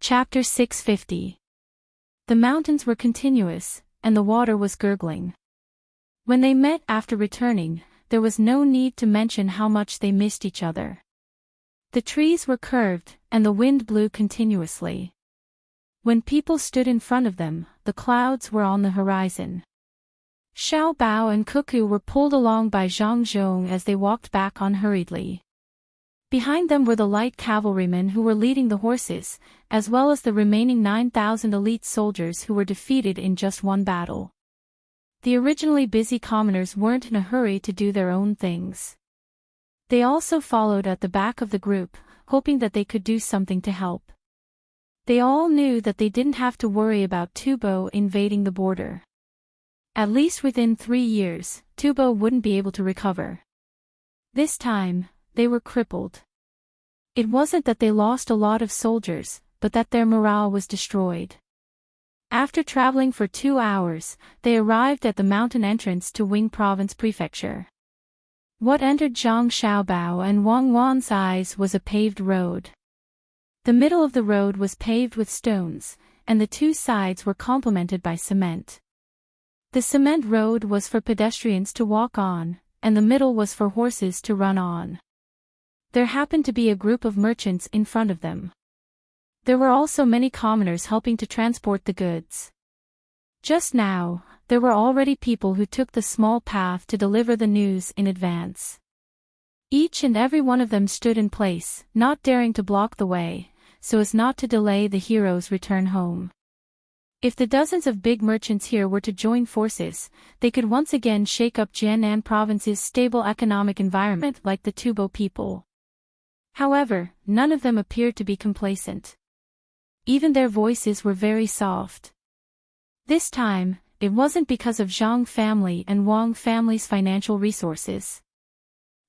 Chapter 650. The mountains were continuous, and the water was gurgling. When they met after returning, there was no need to mention how much they missed each other. The trees were curved, and the wind blew continuously. When people stood in front of them, the clouds were on the horizon. Xiao Bao and Cuckoo were pulled along by Zhang Zhong as they walked back unhurriedly. Behind them were the light cavalrymen who were leading the horses, as well as the remaining 9,000 elite soldiers who were defeated in just one battle. The originally busy commoners weren't in a hurry to do their own things. They also followed at the back of the group, hoping that they could do something to help. They all knew that they didn't have to worry about Tubo invading the border. At least within 3 years, Tubo wouldn't be able to recover. This time, they were crippled. It wasn't that they lost a lot of soldiers, but that their morale was destroyed. After traveling for 2 hours, they arrived at the mountain entrance to Wing Province Prefecture. What entered Zhang Xiaobao and Wang Wan's eyes was a paved road. The middle of the road was paved with stones, and the 2 sides were complemented by cement. The cement road was for pedestrians to walk on, and the middle was for horses to run on. There happened to be a group of merchants in front of them. There were also many commoners helping to transport the goods. Just now, there were already people who took the small path to deliver the news in advance. Each and every one of them stood in place, not daring to block the way, so as not to delay the hero's return home. If the dozens of big merchants here were to join forces, they could once again shake up Jiannan Province's stable economic environment like the Tubo people. However, none of them appeared to be complacent. Even their voices were very soft. This time, it wasn't because of Zhang family and Wang family's financial resources.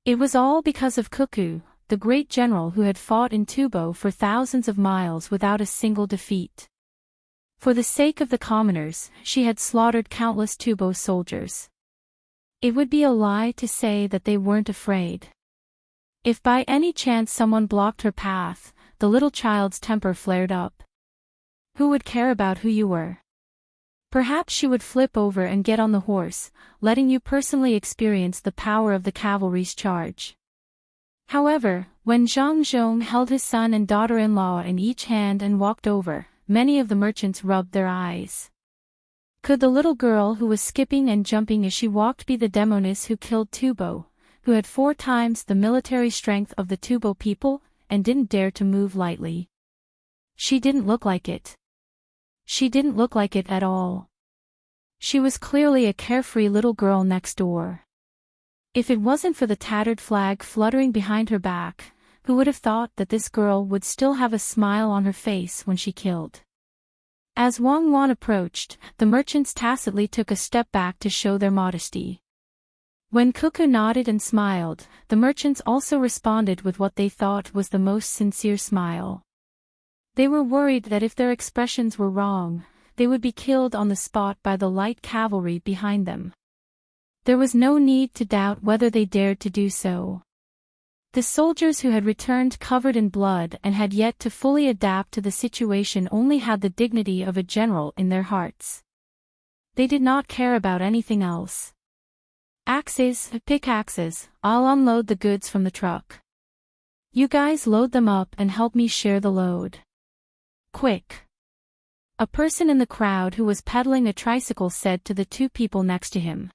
It was all because of Cuckoo, the great general who had fought in Tubo for thousands of miles without a single defeat. For the sake of the commoners, she had slaughtered countless Tubo soldiers. It would be a lie to say that they weren't afraid. If by any chance someone blocked her path, the little child's temper flared up. Who would care about who you were? Perhaps she would flip over and get on the horse, letting you personally experience the power of the cavalry's charge. However, when Zhang Zhong held his son and daughter-in-law in each hand and walked over, many of the merchants rubbed their eyes. Could the little girl who was skipping and jumping as she walked be the demoness who killed Tubo, who had 4 times the military strength of the Tubo people, and didn't dare to move lightly? She didn't look like it. She didn't look like it at all. She was clearly a carefree little girl next door. If it wasn't for the tattered flag fluttering behind her back, who would have thought that this girl would still have a smile on her face when she killed? As Wang Wan approached, the merchants tacitly took a step back to show their modesty. When Cuckoo nodded and smiled, the merchants also responded with what they thought was the most sincere smile. They were worried that if their expressions were wrong, they would be killed on the spot by the light cavalry behind them. There was no need to doubt whether they dared to do so. The soldiers who had returned covered in blood and had yet to fully adapt to the situation only had the dignity of a general in their hearts. They did not care about anything else. Axes, pickaxes, I'll unload the goods from the truck. You guys load them up and help me share the load. Quick. A person in the crowd who was pedaling a tricycle said to the 2 people next to him.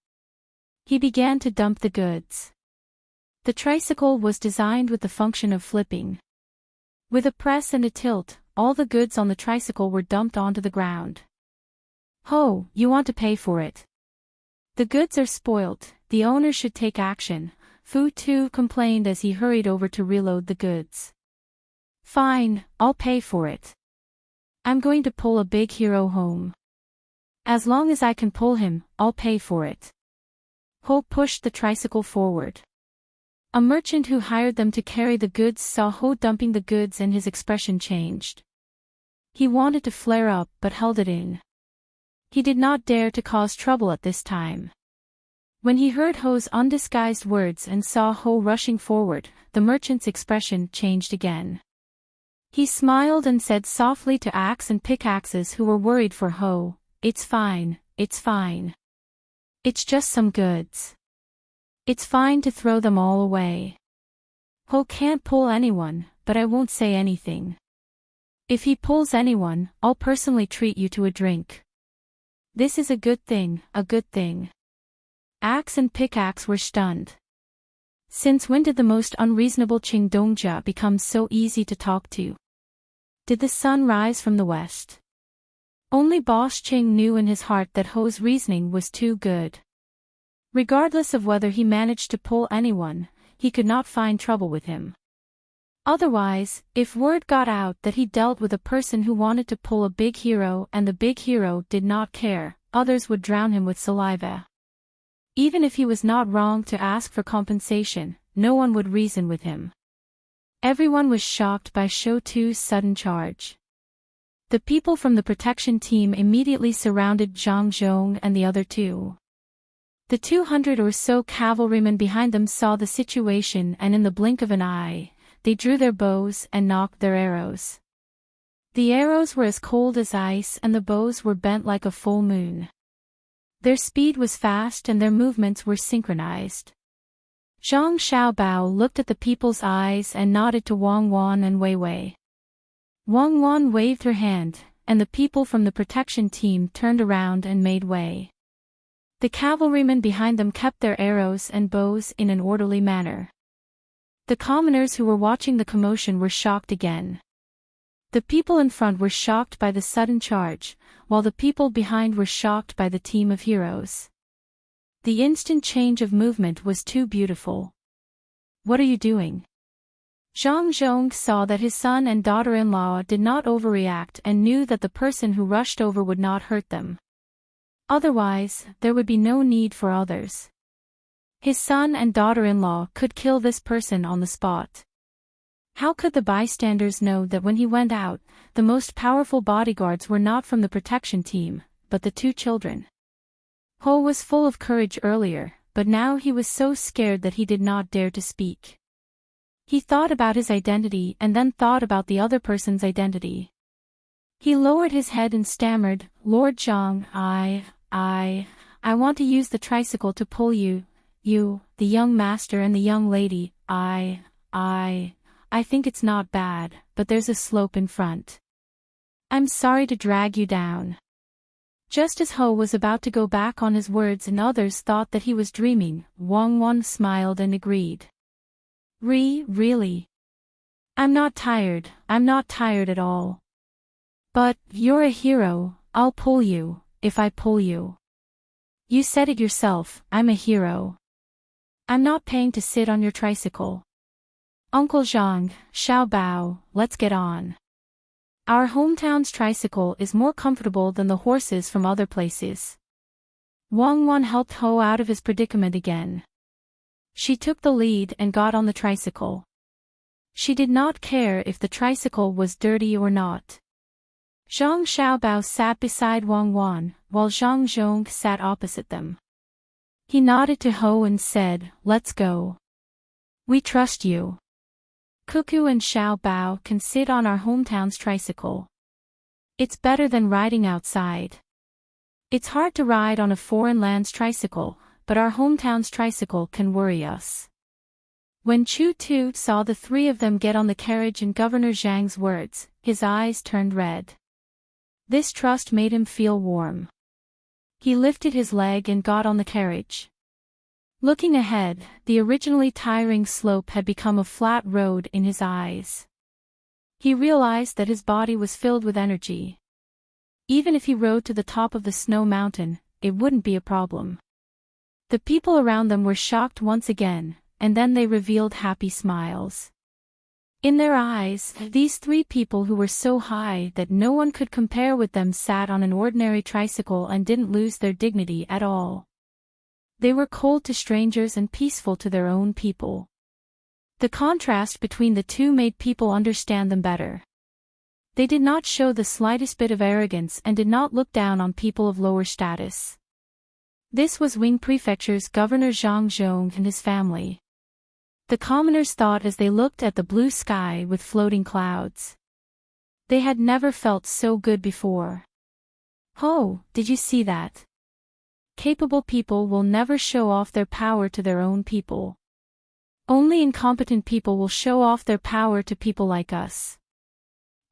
He began to dump the goods. The tricycle was designed with the function of flipping. With a press and a tilt, all the goods on the tricycle were dumped onto the ground. Ho, you want to pay for it. The goods are spoilt, the owner should take action, Fu Tu complained as he hurried over to reload the goods. Fine, I'll pay for it. I'm going to pull a big hero home. As long as I can pull him, I'll pay for it. Ho pushed the tricycle forward. A merchant who hired them to carry the goods saw Ho dumping the goods and his expression changed. He wanted to flare up but held it in. He did not dare to cause trouble at this time. When he heard Ho's undisguised words and saw Ho rushing forward, the merchant's expression changed again. He smiled and said softly to Axe and Pickaxes who were worried for Ho, "It's fine, it's fine. It's just some goods. It's fine to throw them all away. Ho can't pull anyone, but I won't say anything. If he pulls anyone, I'll personally treat you to a drink. This is a good thing, a good thing." Axe and Pickaxe were stunned. Since when did the most unreasonable Qing Dongjia become so easy to talk to? Did the sun rise from the west? Only Boss Qing knew in his heart that Ho's reasoning was too good. Regardless of whether he managed to pull anyone, he could not find trouble with him. Otherwise, if word got out that he dealt with a person who wanted to pull a big hero and the big hero did not care, others would drown him with saliva. Even if he was not wrong to ask for compensation, no one would reason with him. Everyone was shocked by Show 2's sudden charge. The people from the protection team immediately surrounded Zhang Zhong and the other two. The 200 or so cavalrymen behind them saw the situation, and in the blink of an eye, they drew their bows and knocked their arrows. The arrows were as cold as ice and the bows were bent like a full moon. Their speed was fast and their movements were synchronized. Zhang Xiaobao looked at the people's eyes and nodded to Wang Wan and Wei Wei. Wang Wan waved her hand, and the people from the protection team turned around and made way. The cavalrymen behind them kept their arrows and bows in an orderly manner. The commoners who were watching the commotion were shocked again. The people in front were shocked by the sudden charge, while the people behind were shocked by the team of heroes. The instant change of movement was too beautiful. "What are you doing?" Zhang Zhong saw that his son and daughter-in-law did not overreact and knew that the person who rushed over would not hurt them. Otherwise, there would be no need for others. His son and daughter-in-law could kill this person on the spot. How could the bystanders know that when he went out, the most powerful bodyguards were not from the protection team, but the two children? Ho was full of courage earlier, but now he was so scared that he did not dare to speak. He thought about his identity and then thought about the other person's identity. He lowered his head and stammered, "Lord Zhang, I want to use the tricycle to pull you, the young master and the young lady. I think it's not bad, but there's a slope in front. I'm sorry to drag you down." Just as Ho was about to go back on his words and others thought that he was dreaming, Wang Wan smiled and agreed. Really? I'm not tired at all. But, you're a hero, I'll pull you, if I pull you. You said it yourself, I'm a hero. I'm not paying to sit on your tricycle. Uncle Zhang, Xiaobao, let's get on. Our hometown's tricycle is more comfortable than the horses from other places. Wang Wan helped Ho out of his predicament again. She took the lead and got on the tricycle. She did not care if the tricycle was dirty or not. Zhang Xiaobao sat beside Wang Wan, while Zhang Zhong sat opposite them. He nodded to Ho and said, "Let's go. We trust you. Cuckoo and Xiaobao can sit on our hometown's tricycle. It's better than riding outside. It's hard to ride on a foreign land's tricycle, but our hometown's tricycle can worry us." When Chu Tu saw the three of them get on the carriage and Governor Zhang's words, his eyes turned red. This trust made him feel warm. He lifted his leg and got on the carriage. Looking ahead, the originally tiring slope had become a flat road in his eyes. He realized that his body was filled with energy. Even if he rode to the top of the snow mountain, it wouldn't be a problem. The people around them were shocked once again, and then they revealed happy smiles. In their eyes, these three people who were so high that no one could compare with them sat on an ordinary tricycle and didn't lose their dignity at all. They were cold to strangers and peaceful to their own people. The contrast between the two made people understand them better. They did not show the slightest bit of arrogance and did not look down on people of lower status. This was Wing Prefecture's Governor Zhang Zhong and his family. The commoners thought as they looked at the blue sky with floating clouds. They had never felt so good before. "Ho, did you see that? Capable people will never show off their power to their own people. Only incompetent people will show off their power to people like us."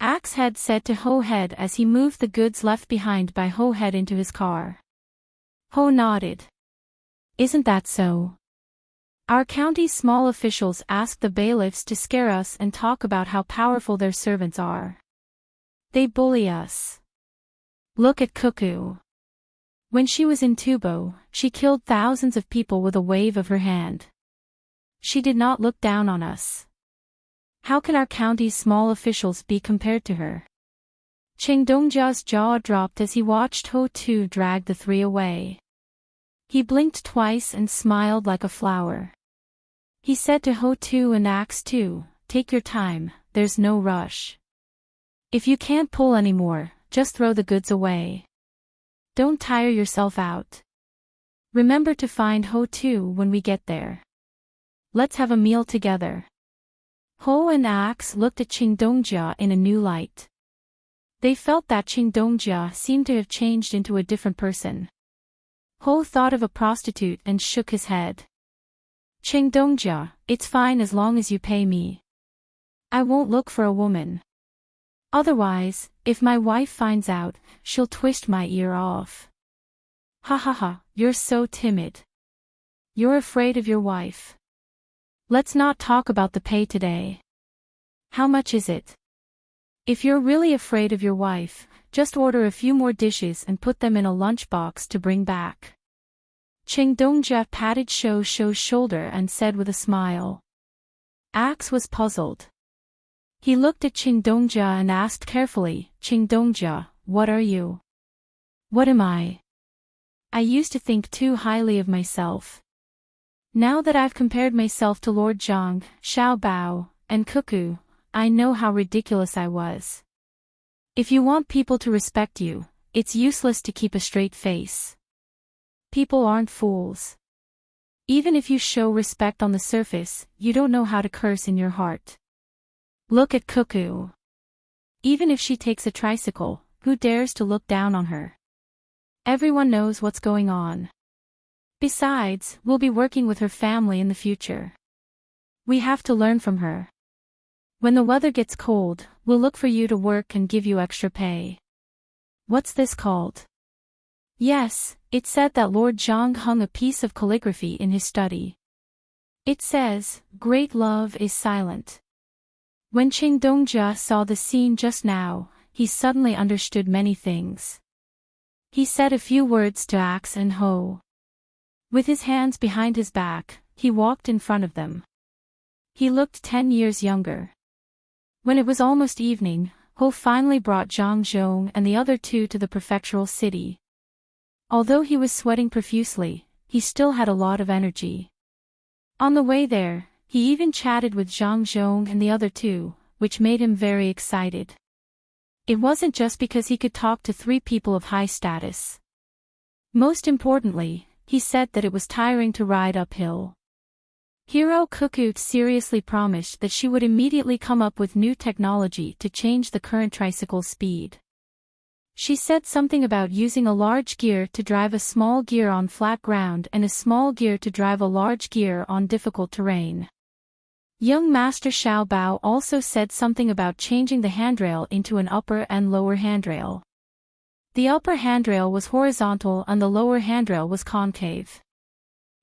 Axehead said to Ho Head as he moved the goods left behind by Ho Head into his car. Ho nodded. "Isn't that so? Our county's small officials ask the bailiffs to scare us and talk about how powerful their servants are. They bully us. Look at Cuckoo. When she was in Tubo, she killed thousands of people with a wave of her hand. She did not look down on us. How can our county's small officials be compared to her? Cheng Dongjia's jaw dropped as he watched Ho Tu drag the three away. He blinked twice and smiled like a flower. He said to Ho Tu and Axe too, "Take your time, there's no rush. If you can't pull anymore, just throw the goods away. Don't tire yourself out. Remember to find Ho Tu when we get there. Let's have a meal together." Ho and Axe looked at Cheng Dongjia in a new light. They felt that Cheng Dongjia seemed to have changed into a different person. Ho thought of a prostitute and shook his head. "Cheng Dongjia, it's fine as long as you pay me. I won't look for a woman. Otherwise, if my wife finds out, she'll twist my ear off." "Ha ha ha, you're so timid. You're afraid of your wife. Let's not talk about the pay today. How much is it? If you're really afraid of your wife, just order a few more dishes and put them in a lunchbox to bring back." Cheng Dongjia patted Shou's shoulder and said with a smile. Axe was puzzled. He looked at Cheng Dongjia and asked carefully, "Cheng Dongjia, what are you? What am I? I used to think too highly of myself. Now that I've compared myself to Lord Zhang, Xiao Bao, and Cuckoo, I know how ridiculous I was. If you want people to respect you, it's useless to keep a straight face. People aren't fools. Even if you show respect on the surface, you don't know how to curse in your heart. Look at Cuckoo. Even if she takes a tricycle, who dares to look down on her? Everyone knows what's going on. Besides, we'll be working with her family in the future. We have to learn from her. When the weather gets cold, we'll look for you to work and give you extra pay." "What's this called?" "Yes, it said that Lord Zhang hung a piece of calligraphy in his study. It says, 'Great love is silent.'" When Cheng Dongjia saw the scene just now, he suddenly understood many things. He said a few words to Axe and Ho. With his hands behind his back, he walked in front of them. He looked 10 years younger. When it was almost evening, Ho finally brought Zhang Zhong and the other two to the prefectural city. Although he was sweating profusely, he still had a lot of energy. On the way there, he even chatted with Zhang Zhong and the other two, which made him very excited. It wasn't just because he could talk to 3 people of high status. Most importantly, he said that it was tiring to ride uphill. Hero Cuckoo seriously promised that she would immediately come up with new technology to change the current tricycle's speed. She said something about using a large gear to drive a small gear on flat ground and a small gear to drive a large gear on difficult terrain. Young Master Xiao Bao also said something about changing the handrail into an upper and lower handrail. The upper handrail was horizontal and the lower handrail was concave.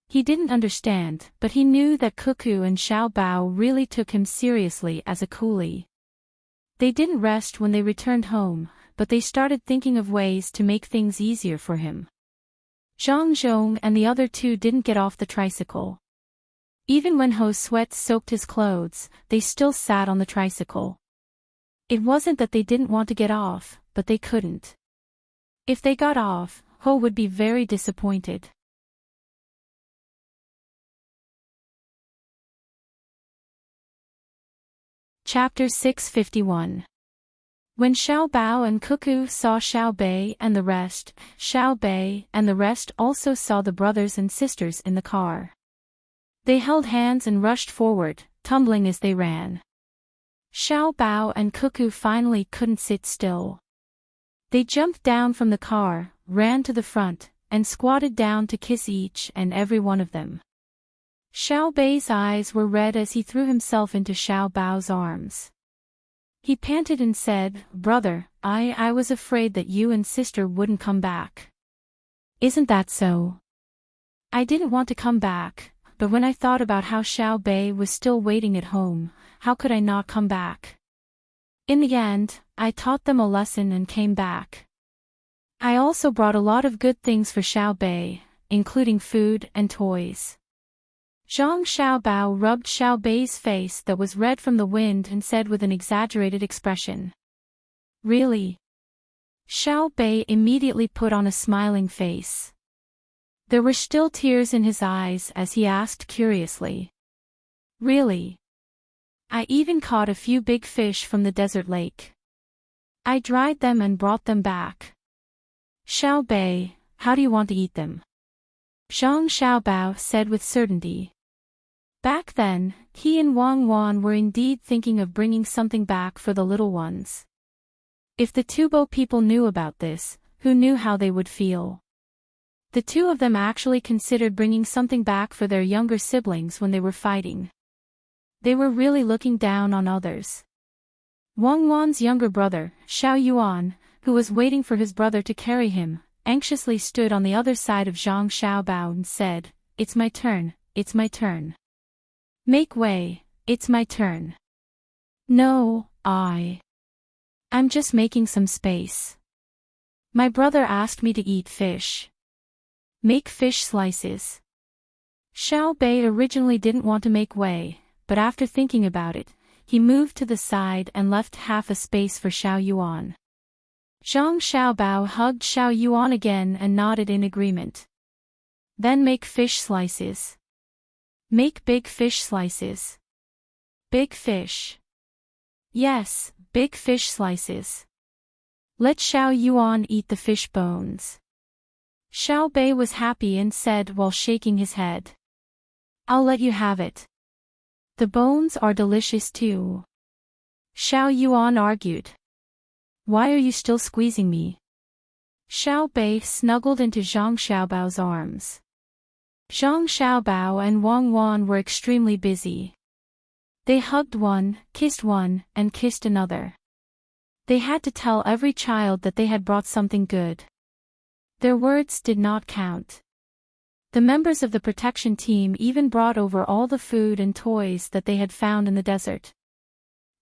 He didn't understand, but he knew that Cuckoo and Xiao Bao really took him seriously as a coolie. They didn't rest when they returned home, but they started thinking of ways to make things easier for him. Zhang Zhong and the other two didn't get off the tricycle. Even when Ho's sweat soaked his clothes, they still sat on the tricycle. It wasn't that they didn't want to get off, but they couldn't. If they got off, Ho would be very disappointed. Chapter 651. When Xiao Bao and Cuckoo saw Xiao Bei and the rest, Xiao Bei and the rest also saw the brothers and sisters in the car. They held hands and rushed forward, tumbling as they ran. Xiao Bao and Cuckoo finally couldn't sit still. They jumped down from the car, ran to the front, and squatted down to kiss each and every one of them. Xiao Bei's eyes were red as he threw himself into Xiao Bao's arms. He panted and said, "Brother, I was afraid that you and sister wouldn't come back." "Isn't that so?" "I didn't want to come back, but when I thought about how Xiao Bei was still waiting at home, how could I not come back? In the end, I taught them a lesson and came back. I also brought a lot of good things for Xiao Bei, including food and toys." Zhang Xiaobao rubbed Xiao Bei's face that was red from the wind and said with an exaggerated expression. Really? Xiao Bei immediately put on a smiling face. There were still tears in his eyes as he asked curiously. Really? I even caught a few big fish from the desert lake. I dried them and brought them back. Xiao Bei, how do you want to eat them? Zhang Xiaobao said with certainty. Back then, he and Wang Wan were indeed thinking of bringing something back for the little ones. If the Tubo people knew about this, who knew how they would feel? The two of them actually considered bringing something back for their younger siblings when they were fighting. They were really looking down on others. Wang Wan's younger brother, Xiao Yuan, who was waiting for his brother to carry him, anxiously stood on the other side of Zhang Xiaobao and said, It's my turn, it's my turn. Make way, it's my turn. No, I'm just making some space. My brother asked me to eat fish. Make fish slices. Xiao Bei originally didn't want to make way, but after thinking about it, he moved to the side and left half a space for Xiao Yuan. Zhang Xiaobao hugged Xiao Yuan again and nodded in agreement. Then make fish slices. Make big fish slices. Big fish. Yes, big fish slices. Let Xiao Yuan eat the fish bones. Xiao Bei was happy and said while shaking his head. I'll let you have it. The bones are delicious too. Xiao Yuan argued. Why are you still squeezing me? Xiao Bei snuggled into Zhang Xiaobao's arms. Zhang Xiaobao and Wang Wan were extremely busy. They hugged one, and kissed another. They had to tell every child that they had brought something good. Their words did not count. The members of the protection team even brought over all the food and toys that they had found in the desert.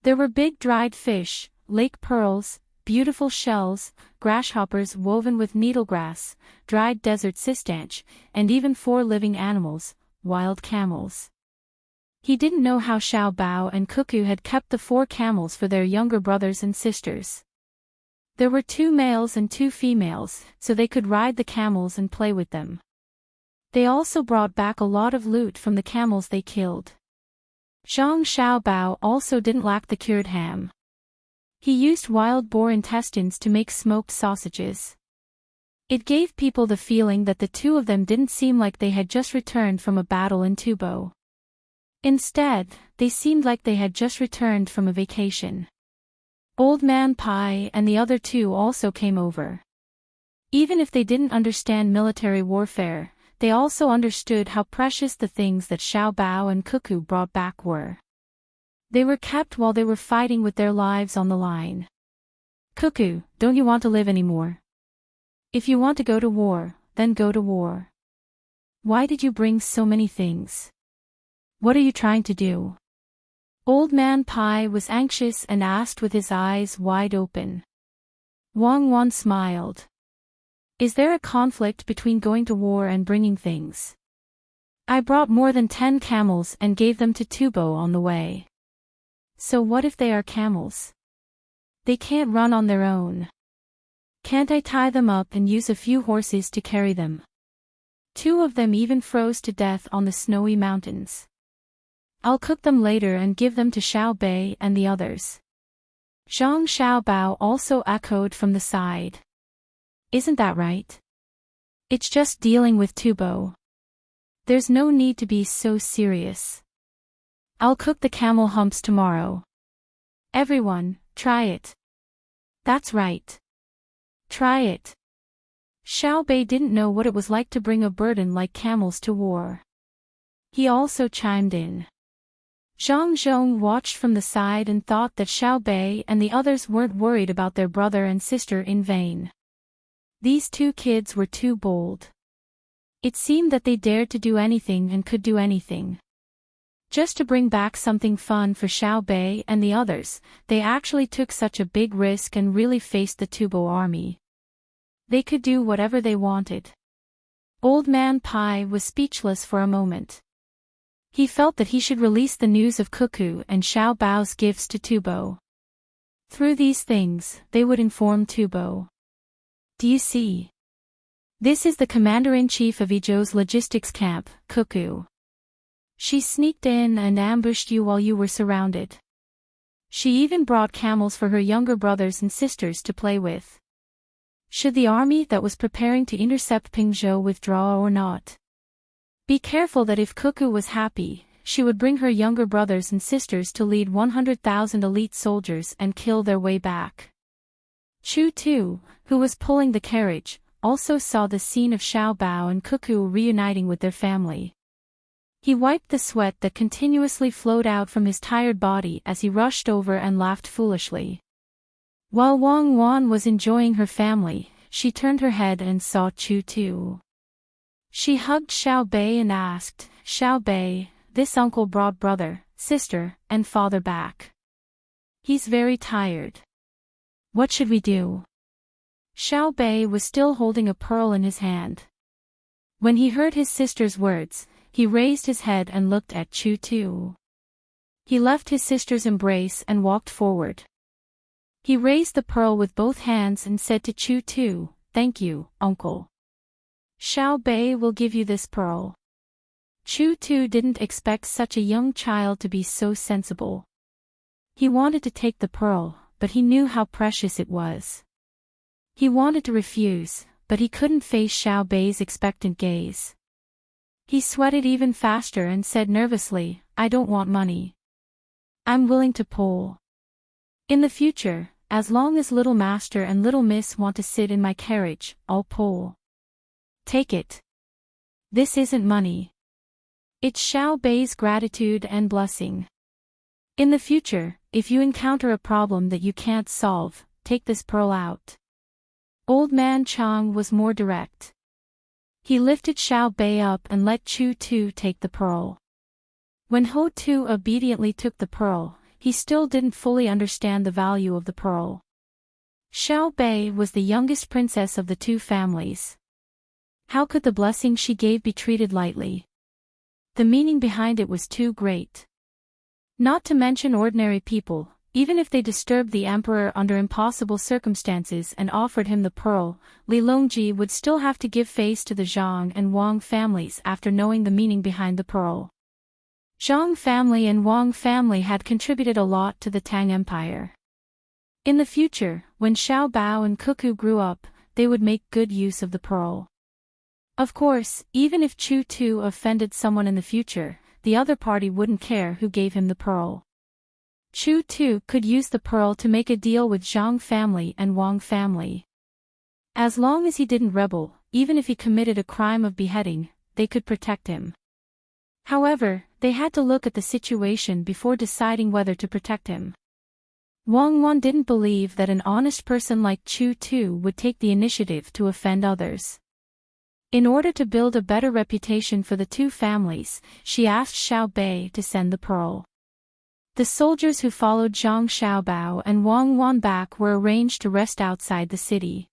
There were big dried fish, lake pearls, beautiful shells, grasshoppers woven with needlegrass, dried desert sistanch, and even 4 living animals, wild camels. He didn't know how Xiao Bao and Cuckoo had kept the 4 camels for their younger brothers and sisters. There were 2 males and 2 females, so they could ride the camels and play with them. They also brought back a lot of loot from the camels they killed. Zhang Xiaobao also didn't lack the cured ham. He used wild boar intestines to make smoked sausages. It gave people the feeling that the two of them didn't seem like they had just returned from a battle in Tubo. Instead, they seemed like they had just returned from a vacation. Old Man Pai and the other 2 also came over. Even if they didn't understand military warfare, they also understood how precious the things that Xiao Bao and Cuckoo brought back were. They were kept while they were fighting with their lives on the line. Cuckoo, don't you want to live anymore? If you want to go to war, then go to war. Why did you bring so many things? What are you trying to do? Old Man Pai was anxious and asked with his eyes wide open. Wang Wan smiled. Is there a conflict between going to war and bringing things? I brought more than 10 camels and gave them to Tubo on the way. So what if they are camels? They can't run on their own. Can't I tie them up and use a few horses to carry them? 2 of them even froze to death on the snowy mountains. I'll cook them later and give them to Xiao Bei and the others. Zhang Xiaobao also echoed from the side. Isn't that right? It's just dealing with Tubo. There's no need to be so serious. I'll cook the camel humps tomorrow. Everyone, try it. That's right. Try it. Xiao Bei didn't know what it was like to bring a burden like camels to war. He also chimed in. Zhang Zhong watched from the side and thought that Xiao Bei and the others weren't worried about their brother and sister in vain. These 2 kids were too bold. It seemed that they dared to do anything and could do anything. Just to bring back something fun for Xiao Bei and the others, they actually took such a big risk and really faced the Tubo army. They could do whatever they wanted. Old Man Pai was speechless for a moment. He felt that he should release the news of Cuckoo and Xiao Bao's gifts to Tubo. Through these things, they would inform Tubo. Do you see? This is the commander-in-chief of Idyll's logistics camp, Cuckoo. She sneaked in and ambushed you while you were surrounded. She even brought camels for her younger brothers and sisters to play with. Should the army that was preparing to intercept Pingzhou withdraw or not? Be careful that if Cuckoo was happy, she would bring her younger brothers and sisters to lead 100,000 elite soldiers and kill their way back. Chu Tu, who was pulling the carriage, also saw the scene of Xiao Bao and Cuckoo reuniting with their family. He wiped the sweat that continuously flowed out from his tired body as he rushed over and laughed foolishly. While Wang Wan was enjoying her family, she turned her head and saw Chu Tu. She hugged Xiao Bei and asked, "Xiao Bei, this uncle brought brother, sister, and father back. He's very tired. What should we do?" Xiao Bei was still holding a pearl in his hand. When he heard his sister's words, he raised his head and looked at Chu Tu. He left his sister's embrace and walked forward. He raised the pearl with both hands and said to Chu Tu, "Thank you, uncle. Xiao Bei will give you this pearl." Chu Tu didn't expect such a young child to be so sensible. He wanted to take the pearl, but he knew how precious it was. He wanted to refuse, but he couldn't face Xiao Bei's expectant gaze. He sweated even faster and said nervously, "I don't want money. I'm willing to pull. In the future, as long as Little Master and Little Miss want to sit in my carriage, I'll pull. Take it. This isn't money. It's Xiao Bei's gratitude and blessing. In the future, if you encounter a problem that you can't solve, take this pearl out." Old Man Chang was more direct. He lifted Xiao Bei up and let Chu Tu take the pearl. When Ho Tu obediently took the pearl, he still didn't fully understand the value of the pearl. Xiao Bei was the youngest princess of the two families. How could the blessing she gave be treated lightly? The meaning behind it was too great. Not to mention ordinary people, even if they disturbed the emperor under impossible circumstances and offered him the pearl, Li Longji would still have to give face to the Zhang and Wang families after knowing the meaning behind the pearl. Zhang family and Wang family had contributed a lot to the Tang Empire. In the future, when Xiao Bao and Cuckoo grew up, they would make good use of the pearl. Of course, even if Chu Tu offended someone in the future, the other party wouldn't care who gave him the pearl. Chu Tu could use the pearl to make a deal with Zhang family and Wang family. As long as he didn't rebel, even if he committed a crime of beheading, they could protect him. However, they had to look at the situation before deciding whether to protect him. Wang Wan didn't believe that an honest person like Chu Tu would take the initiative to offend others. In order to build a better reputation for the two families, she asked Xiao Bei to send the pearl. The soldiers who followed Zhang Xiaobao and Wang Wan back were arranged to rest outside the city.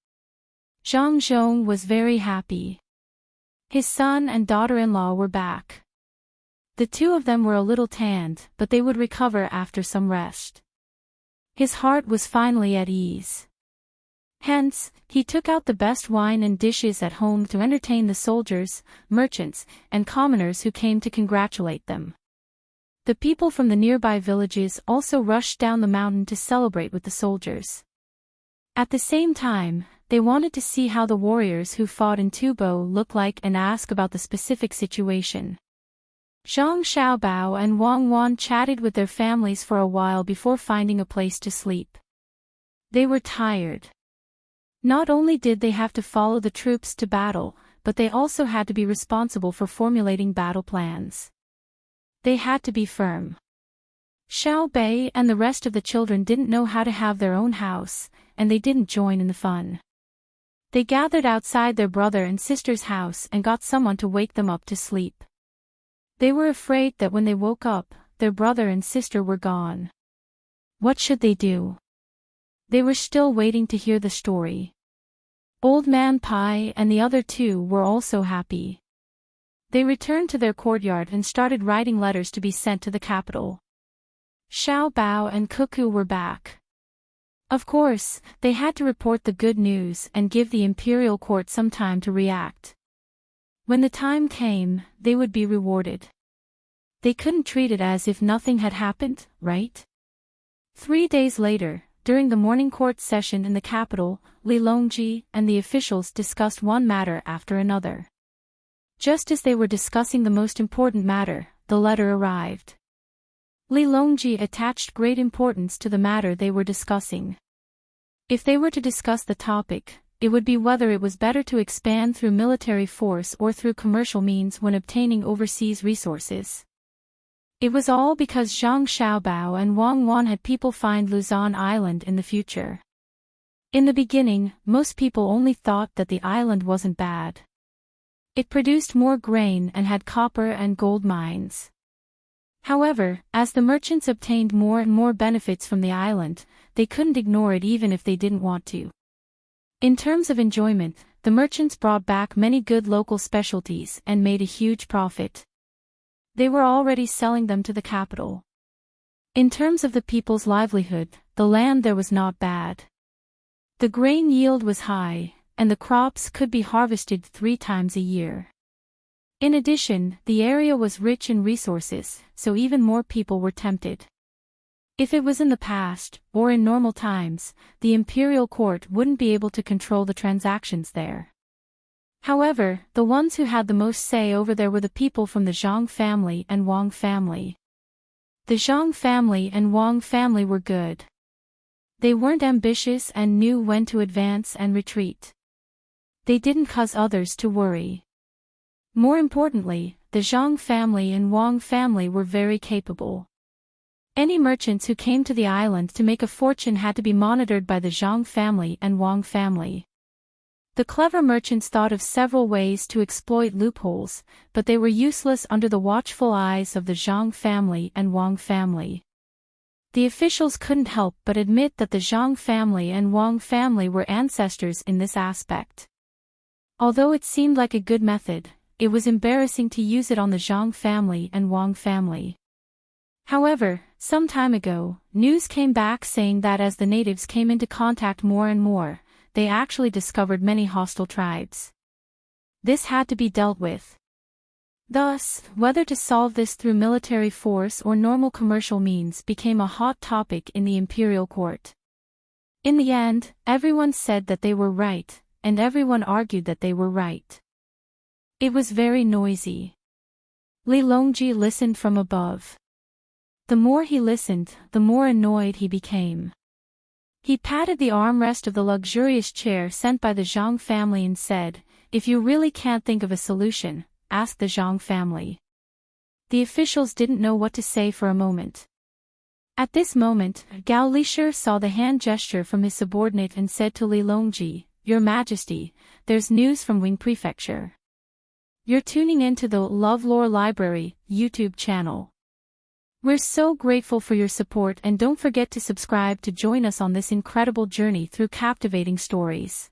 Zhang Zhong was very happy. His son and daughter-in-law were back. The two of them were a little tanned, but they would recover after some rest. His heart was finally at ease. Hence, he took out the best wine and dishes at home to entertain the soldiers, merchants, and commoners who came to congratulate them. The people from the nearby villages also rushed down the mountain to celebrate with the soldiers. At the same time, they wanted to see how the warriors who fought in Tubo looked like and ask about the specific situation. Zhang Xiaobao and Wang Wan chatted with their families for a while before finding a place to sleep. They were tired. Not only did they have to follow the troops to battle, but they also had to be responsible for formulating battle plans. They had to be firm. Xiao Bei and the rest of the children didn't know how to have their own house, and they didn't join in the fun. They gathered outside their brother and sister's house and got someone to wake them up to sleep. They were afraid that when they woke up, their brother and sister were gone. What should they do? They were still waiting to hear the story. Old Man Pai and the other two were also happy. They returned to their courtyard and started writing letters to be sent to the capital. Xiao Bao and Cuckoo were back. Of course, they had to report the good news and give the imperial court some time to react. When the time came, they would be rewarded. They couldn't treat it as if nothing had happened, right? 3 days later, during the morning court session in the capital, Li Longji and the officials discussed one matter after another. Just as they were discussing the most important matter, the letter arrived. Li Longji attached great importance to the matter they were discussing. If they were to discuss the topic, it would be whether it was better to expand through military force or through commercial means when obtaining overseas resources. It was all because Zhang Xiaobao and Wang Wan had people find Luzon Island in the future. In the beginning, most people only thought that the island wasn't bad. It produced more grain and had copper and gold mines. However, as the merchants obtained more and more benefits from the island, they couldn't ignore it even if they didn't want to. In terms of enjoyment, the merchants brought back many good local specialties and made a huge profit. They were already selling them to the capital. In terms of the people's livelihood, the land there was not bad. The grain yield was high, and the crops could be harvested 3 times a year. In addition, the area was rich in resources, so even more people were tempted. If it was in the past, or in normal times, the imperial court wouldn't be able to control the transactions there. However, the ones who had the most say over there were the people from the Zhang family and Wang family. The Zhang family and Wang family were good. They weren't ambitious and knew when to advance and retreat. They didn't cause others to worry. More importantly, the Zhang family and Wang family were very capable. Any merchants who came to the island to make a fortune had to be monitored by the Zhang family and Wang family. The clever merchants thought of several ways to exploit loopholes, but they were useless under the watchful eyes of the Zhang family and Wang family. The officials couldn't help but admit that the Zhang family and Wang family were ancestors in this aspect. Although it seemed like a good method, it was embarrassing to use it on the Zhang family and Wang family. However, some time ago, news came back saying that as the natives came into contact more and more, they actually discovered many hostile tribes. This had to be dealt with. Thus, whether to solve this through military force or normal commercial means became a hot topic in the imperial court. In the end, everyone said that they were right, and everyone argued that they were right. It was very noisy. Li Longji listened from above. The more he listened, the more annoyed he became. He patted the armrest of the luxurious chair sent by the Zhang family and said, "If you really can't think of a solution, ask the Zhang family." The officials didn't know what to say for a moment. At this moment, Gao Lisher saw the hand gesture from his subordinate and said to Li Longji, "Your Majesty, there's news from Wing Prefecture. You're tuning into the LoveLore Library YouTube channel. We're so grateful for your support and don't forget to subscribe to join us on this incredible journey through captivating stories.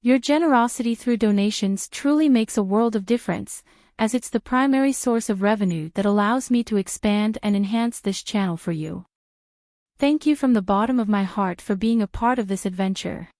Your generosity through donations truly makes a world of difference, as it's the primary source of revenue that allows me to expand and enhance this channel for you. Thank you from the bottom of my heart for being a part of this adventure.